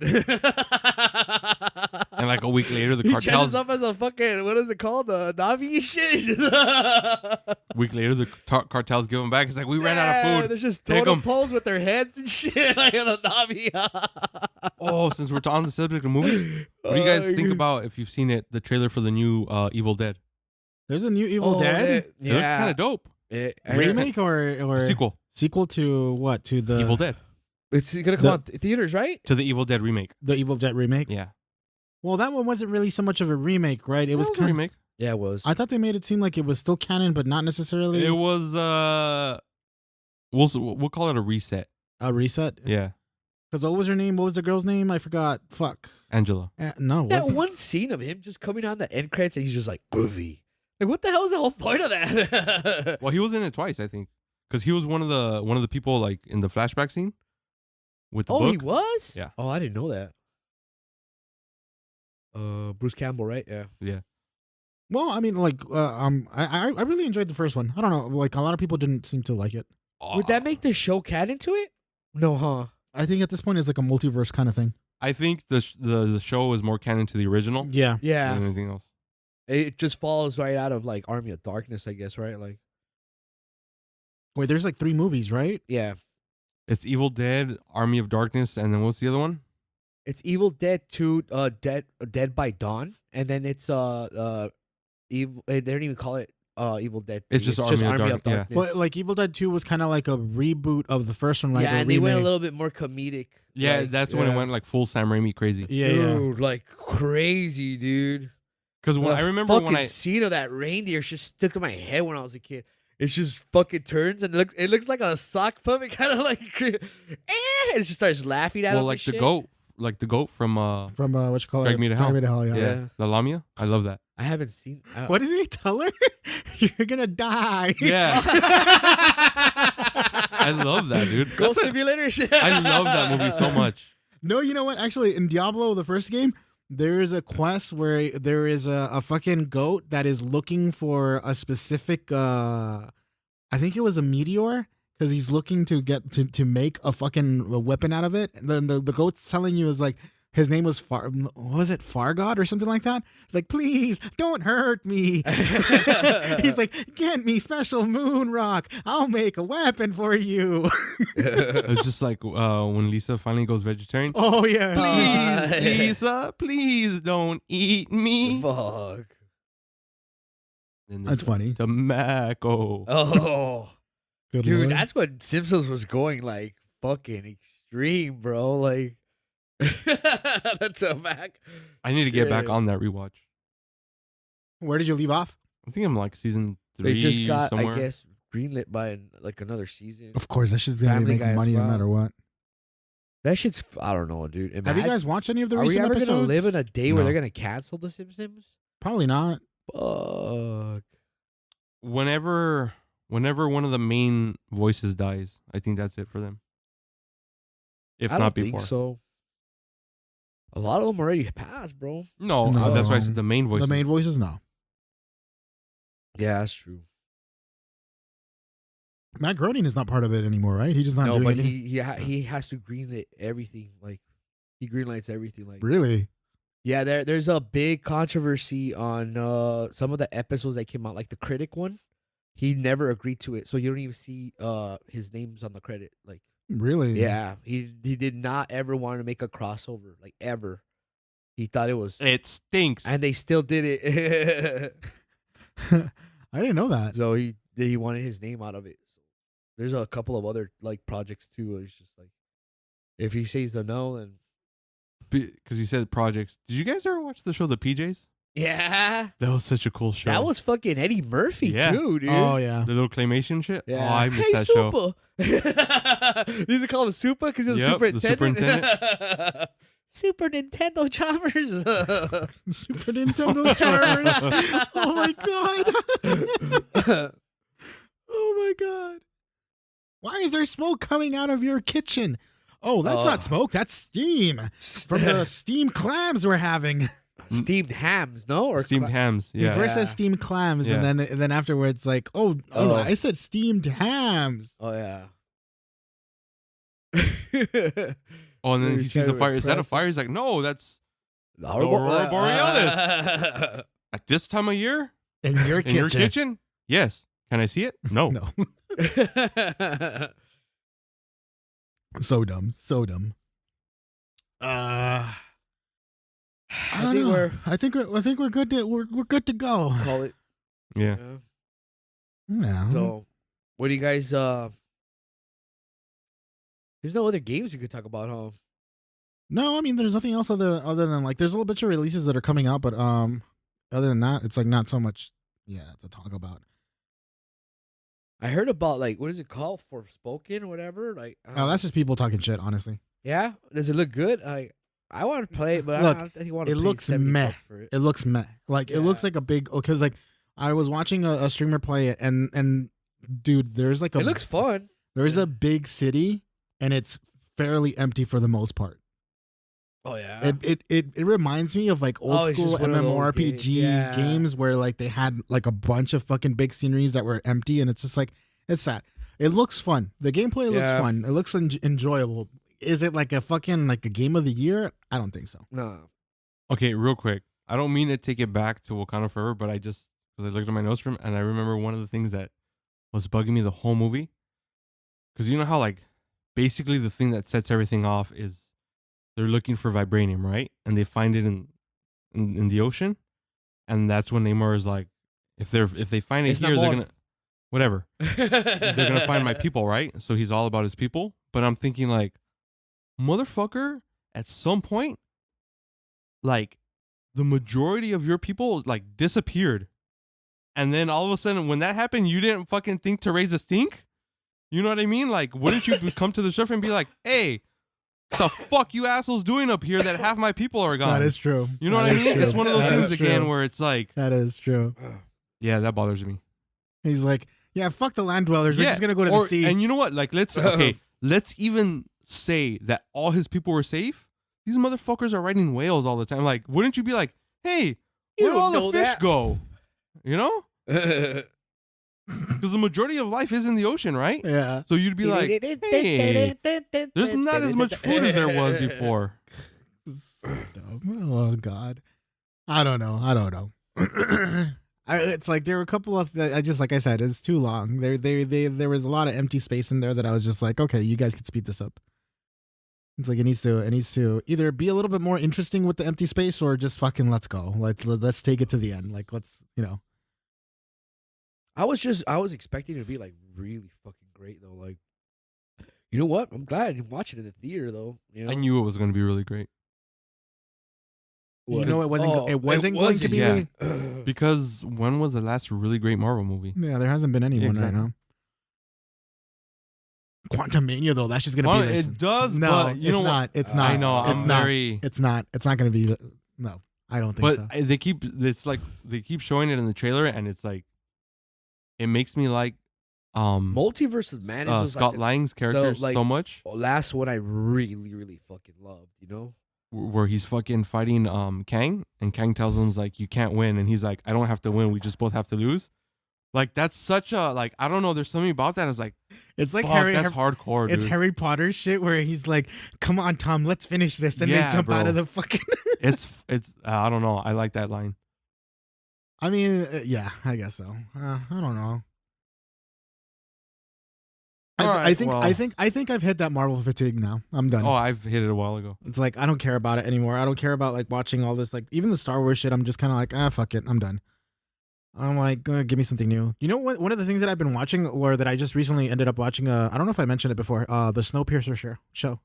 And like a week later, the He dresses cartels. up as a fucking what is it called? The Navi shit. Week later, the cartels give him back. It's like, we ran out of food. They're just Take totem 'em. poles with their heads and shit like the Navi. Oh, since we're on the subject of movies, what do you guys think about, if you've seen it, the trailer for the new Evil Dead? There's a new Evil Dead It looks kind of dope. remake or Sequel. to what? To the Evil Dead. It's gonna come out in theaters, right? To the Evil Dead remake. The Evil Dead remake. Yeah. Well, that one wasn't really so much of a remake, right? It was a kind of. remake. Yeah, it was. I thought they made it seem like it was still canon, but not necessarily It was we'll call it a reset. a reset. Yeah. Because what was her name? What was the girl's name? I forgot. Fuck. Angela. No. That wasn't. one scene of him just coming on the end credits and he's just like groovy. Like, what the hell is the whole point of that? Well, he was in it twice, I think, because he was one of the people like in the flashback scene with the Oh, book. he was? Yeah. Oh, I didn't know that. Bruce Campbell, right? Yeah. Yeah. Well, I mean, like, I really enjoyed the first one. I don't know, like a lot of people didn't seem to like it. Would that make the show canon to it? No, huh? I think at this point it's like a multiverse kind of thing. I think the show is more canon to the original Yeah. Yeah. than anything else. It just falls right out of like Army of Darkness, I guess, right? Like, Wait, there's like 3 movies, right? yeah. It's Evil Dead, Army of Darkness, and then what's the other one? It's Evil Dead 2, Dead by Dawn, and then it's evil. They don't even call it Evil Dead 3. It's just Army of Darkness, yeah. Darkness. But like Evil Dead 2 was kind of like a reboot of the first one, right? yeah, A and they went a remake. little bit more comedic. Yeah, like, that's when it went like full Sam Raimi crazy. Yeah, dude, like crazy, dude. Because when The I remember when fucking scene of that reindeer just stuck in my head when I was a kid. It just fucking turns and it looks like a sock puppet, kind of like, and it just starts laughing at him. like the goat from what you call Drag it? Me to Hell. Drag Me to Hell, yeah. Yeah. the Lamia. I love that. I haven't seen. What did he tell her? You're gonna die. Yeah. I love that, dude. Goal Simulator shit. I love that movie so much. No, you know what? Actually, in Diablo, the first game, there is a quest where there is a fucking goat that is looking for a specific. I think it was a meteor because he's looking to get to make a fucking weapon out of it. And then the goat's telling you is like. His name was Fargod or something like that? It's like, please don't hurt me. He's like, get me special moon rock. I'll make a weapon for you. It's just like when Lisa finally goes vegetarian. Oh yeah. Please, Lisa, please don't eat me. Fuck. That's funny. Tobacco. Oh, Good dude, Lord. that's what Simpsons was going like fucking extreme, bro. Like, that's a back. I need to get back Shit. on that rewatch. Where did you leave off? I think I'm like season 3 They just got, somewhere. I guess, greenlit by like another season. Of course, that shit's gonna Family make Guy as money no well. matter what. That shit's, I don't know, dude. Have you guys watched any of the Are we recent ever episodes? gonna live in a day where No. they're gonna cancel The Simpsons? Probably not. Fuck. Whenever one of the main voices dies, I think that's it for them. If I not don't before. think so. A lot of them already passed, bro. No, No. that's why I said the main voices. The main voices, no. Yeah, that's true. Matt Groening is not part of it anymore, right? He's just not No, doing but anything. he has to greenlit everything. Like, he greenlights everything. Like, Really? yeah, there's a big controversy on some of the episodes that came out, like the critic one. He never agreed to it, so you don't even see his names on the credit. Like, Really? yeah, he did not ever want to make a crossover, like ever. He thought it was, It stinks. and they still did it. I didn't know that. So he wanted his name out of it. So there's a couple of other like projects too. Where it's just like, if he says the no, then Because you said projects. Did you guys ever watch the show The PJs? yeah, That was such a cool show. that was fucking Eddie Murphy Yeah. too, dude. Oh yeah. the little claymation shit. Yeah. Oh, I missed hey, that show. Super. They used to call him Super because he was Yep, the superintendent. Super Nintendo Choppers. Super Nintendo Charmers. Oh my god. Oh my god. Why is there smoke coming out of your kitchen? Oh, that's not smoke. That's steam from the steamed clams we're having. Steamed hams, no? Or Steamed hams. He Yeah. first says steamed clams, Yeah. and then afterwards, like, oh, I said steamed hams. Oh yeah. Oh, and then You're he sees the trying to fire. Is that a impress fire? He's like, no, that's The Aurora Borealis. at this time of year In your in kitchen. your kitchen. Yes. Can I see it? No. No. So dumb. So dumb. I don't know. I think we're good to we're good to go. call it. Yeah. Yeah. So, what do you guys? There's no other games we could talk about, huh? No, I mean there's nothing else other than like there's a little bit of releases that are coming out, but other than that, it's like not so much to talk about. I heard about like what is it called, Forspoken or whatever. Like, I don't Oh, know. that's just people talking shit, honestly. Yeah. Does it look good? I want to play it, but Look, I don't think I want to. it looks meh. for it. It looks meh. Like it looks Yeah. like a big because like I was watching a streamer play it and dude, there's like It looks fun. there's a big city and it's fairly empty for the most part. Oh yeah. It reminds me of like old Oh, it's school just one of those MMORPG games. Yeah. games where like they had like a bunch of fucking big sceneries that were empty and it's just like it's sad. It looks fun. The gameplay looks Yeah. fun. It looks enjoyable. Is it like a fucking like a game of the year? I don't think so. No. Okay, real quick. I don't mean to take it back to Wakanda Forever, but because I looked at my notes from and I remember one of the things that was bugging me the whole movie. Because you know how like basically the thing that sets everything off is they're looking for vibranium, right? And they find it in the ocean, and that's when Namor is like, if they find it It's here, Namor. they're gonna whatever. They're gonna find my people, right? So he's all about his people. But I'm thinking like, motherfucker, at some point, like the majority of your people like disappeared. And then all of a sudden when that happened, you didn't fucking think to raise a stink? You know what I mean? Like, wouldn't you come to the surf and be like, hey, what the fuck you assholes doing up here that half my people are gone? That is true. You know That what I is mean? true. It's one of those That things is again true. where it's like, That is true. yeah, that bothers me. He's like, Yeah, fuck the land dwellers. We're Yeah, just gonna go to the sea. And you know what? Like, let's even say that all his people were safe. These motherfuckers are riding whales all the time. Like, wouldn't you be like, hey, You where do all don't the know fish that. go? You know, Yeah. because the majority of life is in the ocean, right? Yeah. So you'd be like, hey, there's not as much food as there was before. Oh God, I don't know. It's like there were a couple of I just like I said, it's too long. There was a lot of empty space in there that I was just like, okay, you guys could speed this up. It's like it needs to either be a little bit more interesting with the empty space or just fucking let's go. Let's take it to the end. Like let's I was expecting it to be like really fucking great though. Like, you know what? I'm glad I didn't watch it in the theater though. You know? I knew it was going to be really great. You know, it wasn't going to be yeah. really. Because when was the last really great Marvel movie? Yeah, there hasn't been anyone Exactly. right now. Quantumania though, that's just gonna be. It does, No, but you it's know not. what? It's not. I know. It's I'm not. very. It's not. It's not gonna be. No, I don't think But so. they keep. It's like they keep showing it in the trailer, and it's like, it makes me like, Multiverse of Madness was Scott like Lang's character like- so much, the last one I really fucking loved. You know? where he's fucking fighting Kang, and Kang tells him like, you can't win, and he's like, I don't have to win, we just both have to lose. Like that's such a like I don't know. There's something about that. It's like It's like fuck, that's hardcore. It's dude. Harry Potter shit where he's like, "Come on, Tom, let's finish this," and Yeah, they jump out bro. of the fucking. It's I don't know. I like that line. I mean, yeah, I guess so. I don't know. All right, I think well. I think I've hit that Marvel fatigue now. I'm done. Oh, I've hit it a while ago. It's like I don't care about it anymore. I don't care about like watching all this, like even the Star Wars shit. I'm just kind of like, fuck it, I'm done. I'm like, give me something new. You know what? One of the things that I've been watching, or that I just recently ended up watching, I don't know if I mentioned it before, the Snowpiercer show.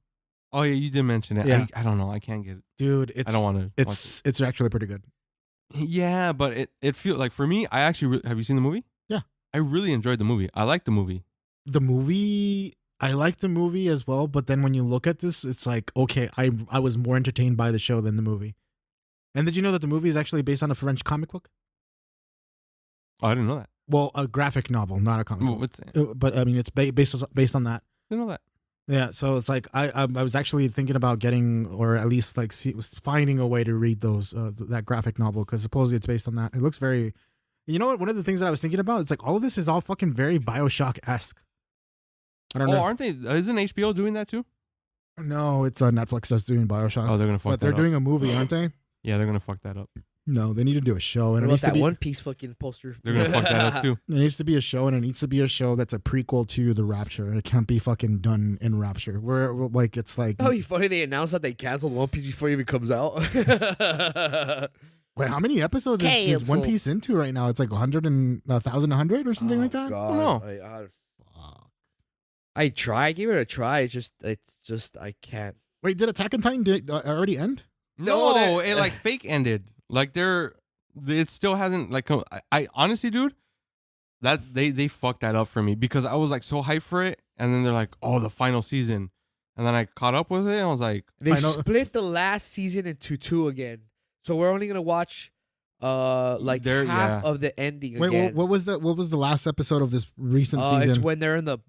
Oh yeah, you did mention it. Yeah. I don't know. I can't get it. Dude, I don't want to. It's actually pretty good. Yeah, but it feels like for me. I actually have you seen the movie? Yeah, I really enjoyed the movie. I liked the movie. I like the movie as well, but then when you look at this, it's like, okay, I was more entertained by the show than the movie. And did you know that the movie is actually based on a French comic book? Oh, I didn't know that. Well, a graphic novel, not a comic book. What's that? But I mean, it's based on that. Didn't know that. Yeah, so it's like I was actually thinking about getting, or at least like finding a way to read those that graphic novel, because supposedly it's based on that. It looks very, you know what? One of the things that I was thinking about, it's like all of this is all fucking very BioShock-esque. I don't know. Aren't they? Isn't HBO doing that too? No, it's Netflix that's doing BioShock. Oh, they're gonna fuck but that they're up. doing a movie, aren't they? Yeah, they're gonna fuck that up. No, they need to do a show, What and it about needs to that be One Piece fucking poster? They're gonna fuck that up too. There needs to be a show, and it needs to be a show that's a prequel to the Rapture. It can't be fucking done in Rapture. Where like it's like, That'd be funny. They announced that they canceled One Piece before it even comes out. wait, how many episodes is One Piece into right now? It's like 100 and 1,100 or something like that. God. No. I try. I gave it a try. It's just I can't. Wait, did Attack on Titan already end? No, it like fake ended. Like it still hasn't like. I honestly, dude, that they fucked that up for me because I was like so hyped for it, and then they're like, oh, the final season, and then I caught up with it, and I was like, They split the last season into two again, so we're only gonna watch like half of the ending. Wait, again. what was the last episode of this recent season? It's when they're in the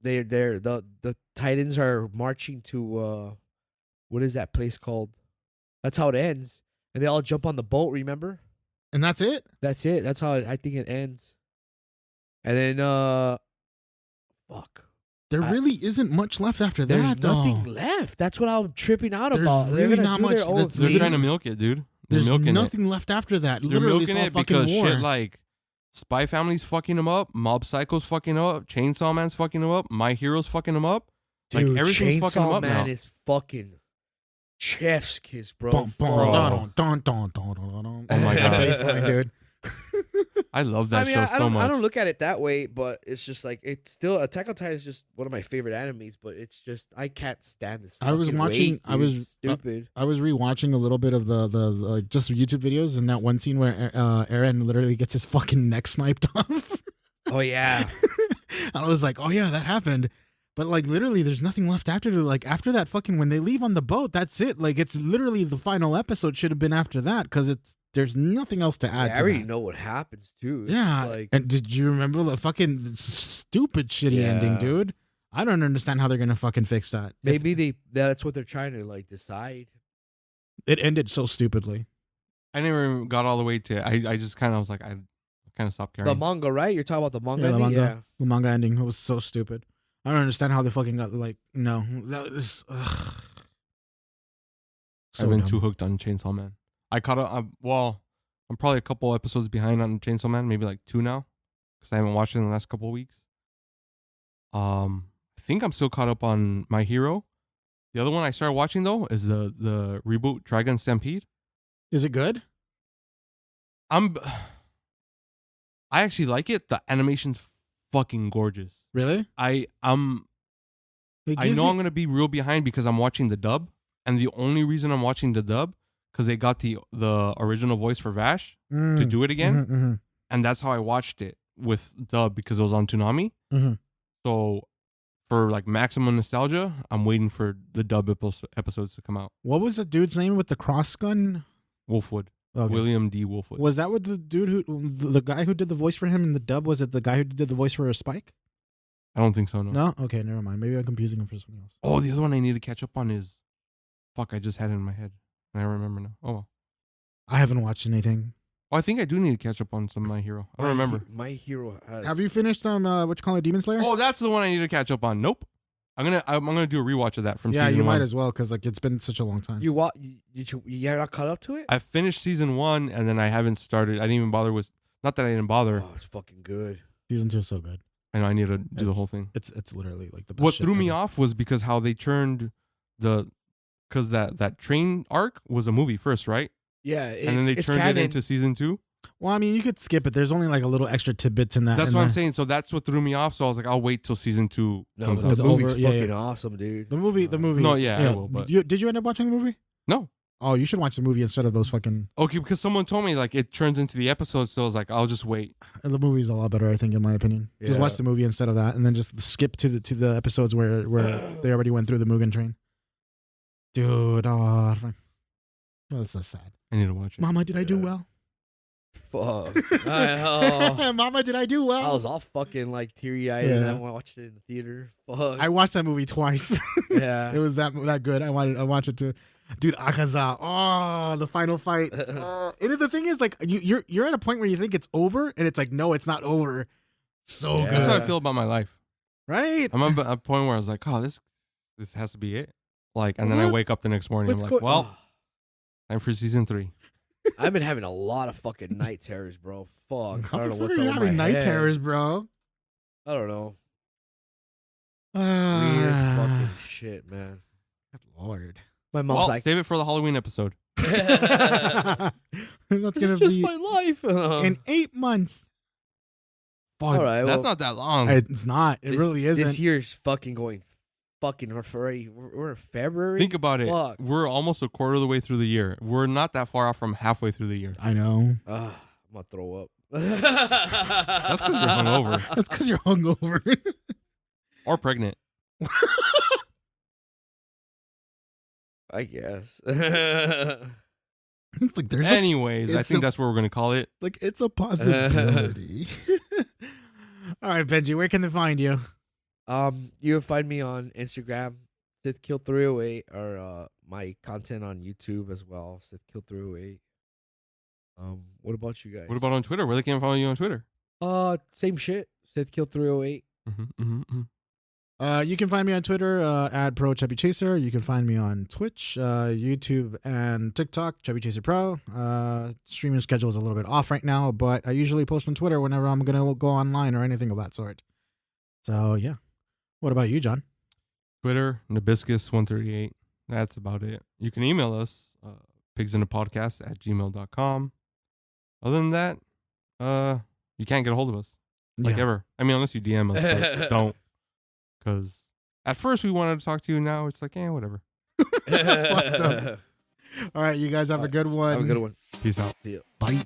the Titans are marching to what is that place called? That's how it ends, and they all jump on the boat. Remember? And that's it. That's it. That's how I think it ends. And then fuck. There really isn't much left after There's that. nothing left. That's what I'm tripping out There's about. They're really gonna not do much their own that's- they're thing. trying to milk it, dude. They're There's milking nothing left after that. They're Literally, milking it's all it fucking because war. shit like Spy Family's fucking them up, Mob Psycho's fucking them up, Chainsaw Man's fucking them up, My Hero's fucking them up. Dude, like everything's fucking them Chainsaw up Man now. is fucking chef's kiss, bro. Bum, bum, Bro. dun, dun, dun, dun, dun, dun. Oh my God. Baseline, dude. I love that I mean, show I so don't, much. I don't look at it that way, but it's just like it's still Attack on Titan is just one of my favorite animes, but it's just I can't stand this. I was fucking watching- weight, I dude. was- It's stupid. I was rewatching a little bit of the like just YouTube videos, and that one scene where Eren literally gets his fucking neck sniped off. Oh yeah, And I was like, oh yeah, that happened. But like literally, there's nothing left after. Like after that fucking when they leave on the boat, that's it. Like it's literally the final episode should have been after that because it's there's nothing else to add I to already that. know what happens too. It's Yeah. like And did you remember the fucking stupid shitty ending, Yeah. dude? I don't understand how they're gonna fucking fix that. maybe that's what they're trying to like decide. It ended so stupidly. I never even got all the way to. I just kind of was like, I kind of stopped caring. The manga, right? You're talking about the manga. Yeah, the ending? manga. The manga ending. It was so stupid. I don't understand how they fucking got like no. That was, so I've been dumb. too hooked on Chainsaw Man. I caught up. I'm probably a couple episodes behind on Chainsaw Man, maybe like 2 now, because I haven't watched it in the last couple of weeks. I think I'm still caught up on My Hero. The other one I started watching though is the reboot Dragon Stampede. Is it good? I actually like it. The animation's fucking gorgeous. Really? I It I gives know me- I'm gonna be real behind because I'm watching the dub, and the only reason I'm watching the dub because they got the original voice for Vash to do it again, Mhm, and that's how I watched it with dub because it was on Toonami. mhm. So for like maximum nostalgia, I'm waiting for the dub episodes to come out. What was the dude's name with the cross gun? Wolfwood, Okay. William D. Wolfwood. Was that what the dude who the guy who did the voice for him in the dub? Was it the guy who did the voice for Spike? I don't think so. No. No. Okay, never mind. Maybe I'm confusing him for something else. Oh, the other one I need to catch up on is, fuck. I just had it in my head. I don't remember now. Oh well. I haven't watched anything. Oh, I think I do need to catch up on some My Hero. I don't remember. My Hero has. Have you finished what you call it, Demon Slayer? Oh, that's the one I need to catch up on. Nope. I'm gonna do a rewatch of that from yeah, season you 1. might as well because like it's been such a long time. You're not caught up to it? I finished season 1 and then I haven't started. I didn't even bother with. Not that I didn't bother. Oh, it's fucking good. Season 2 is so good. I know I need to do the whole thing. It's literally like the best. What shit threw me ever. off was because how they turned because that train arc was a movie first, right? Yeah, And then they turned canon. it into season 2. Well, I mean, you could skip it. There's only like a little extra tidbits in that. That's in what I'm there. saying. So that's what threw me off. So I was like, I'll wait till season 2 No, comes but out. It's the movie's over, yeah, fucking yeah. awesome, dude. The movie. No, yeah, I will, but- Did you end up watching the movie? No. Oh, you should watch the movie instead of those fucking. Okay, because someone told me like it turns into the episode, so I was like, I'll just wait. The movie's a lot better, I think, in my opinion. Just Yeah. watch the movie instead of that, and then just skip to the episodes where they already went through the Mugen Train. Dude, oh, that's so sad. I need to watch it. Mama, did I do Yeah. well? Fuck. I know. Mama, did I do well? I was all fucking like teary eyed and Yeah. I watched it in the theater. Fuck. I watched that movie twice. yeah. It was that good. I watched it too. Dude, Akaza. Oh, the final fight. And the thing is, like, you're at a point where you think it's over, and it's like, no, it's not over. So Yeah. That's how I good, feel about my life. right? I'm at a point where I was like, oh, this has to be it. Like, and then I What? wake up the next morning. What's I'm like, go- well, time for season 3. I've been having a lot of fucking night terrors, bro. Fuck. I don't know How the fuck what's are you over having my night head. terrors, bro? I don't know. Weird fucking shit, man. Good Lord. My mom's Well, like, save it for the Halloween episode. That's this gonna is just be my life. in 8 months. Fuck, All right, that's well, not that long. It's not. It really isn't. This year's fucking going fucking already. We're in February. Think about it. Fuck. We're almost a quarter of the way through the year. We're not that far off from halfway through the year. I know. I'm gonna throw up. That's because you're hungover That's because you're hungover. or pregnant. I guess. It's like there's Anyways, I it's think a- that's what we're gonna call it. like it's a possibility. All right, Benji, where can they find you? You can find me on Instagram, SithKill308, or my content on YouTube as well, SithKill308. What about you guys? What about on Twitter? Where they can follow you on Twitter? Same shit, SithKill308. You can find me on Twitter at ProChubbyChaser. You can find me on Twitch, YouTube, and TikTok, Chubby Chaser Pro. Streaming schedule is a little bit off right now, but I usually post on Twitter whenever I'm going to go online or anything of that sort. So, yeah. What about you, John? Twitter, Nabiscus138. That's about it. You can email us, pigsinthepodcast@gmail.com. Other than that, you can't get a hold of us. Like Yeah. ever. I mean, unless you DM us, but don't. Because at first we wanted to talk to you. Now it's like, whatever. Fucked up. All right, you guys have a good one. Have a good one. Peace out. See ya. Bye.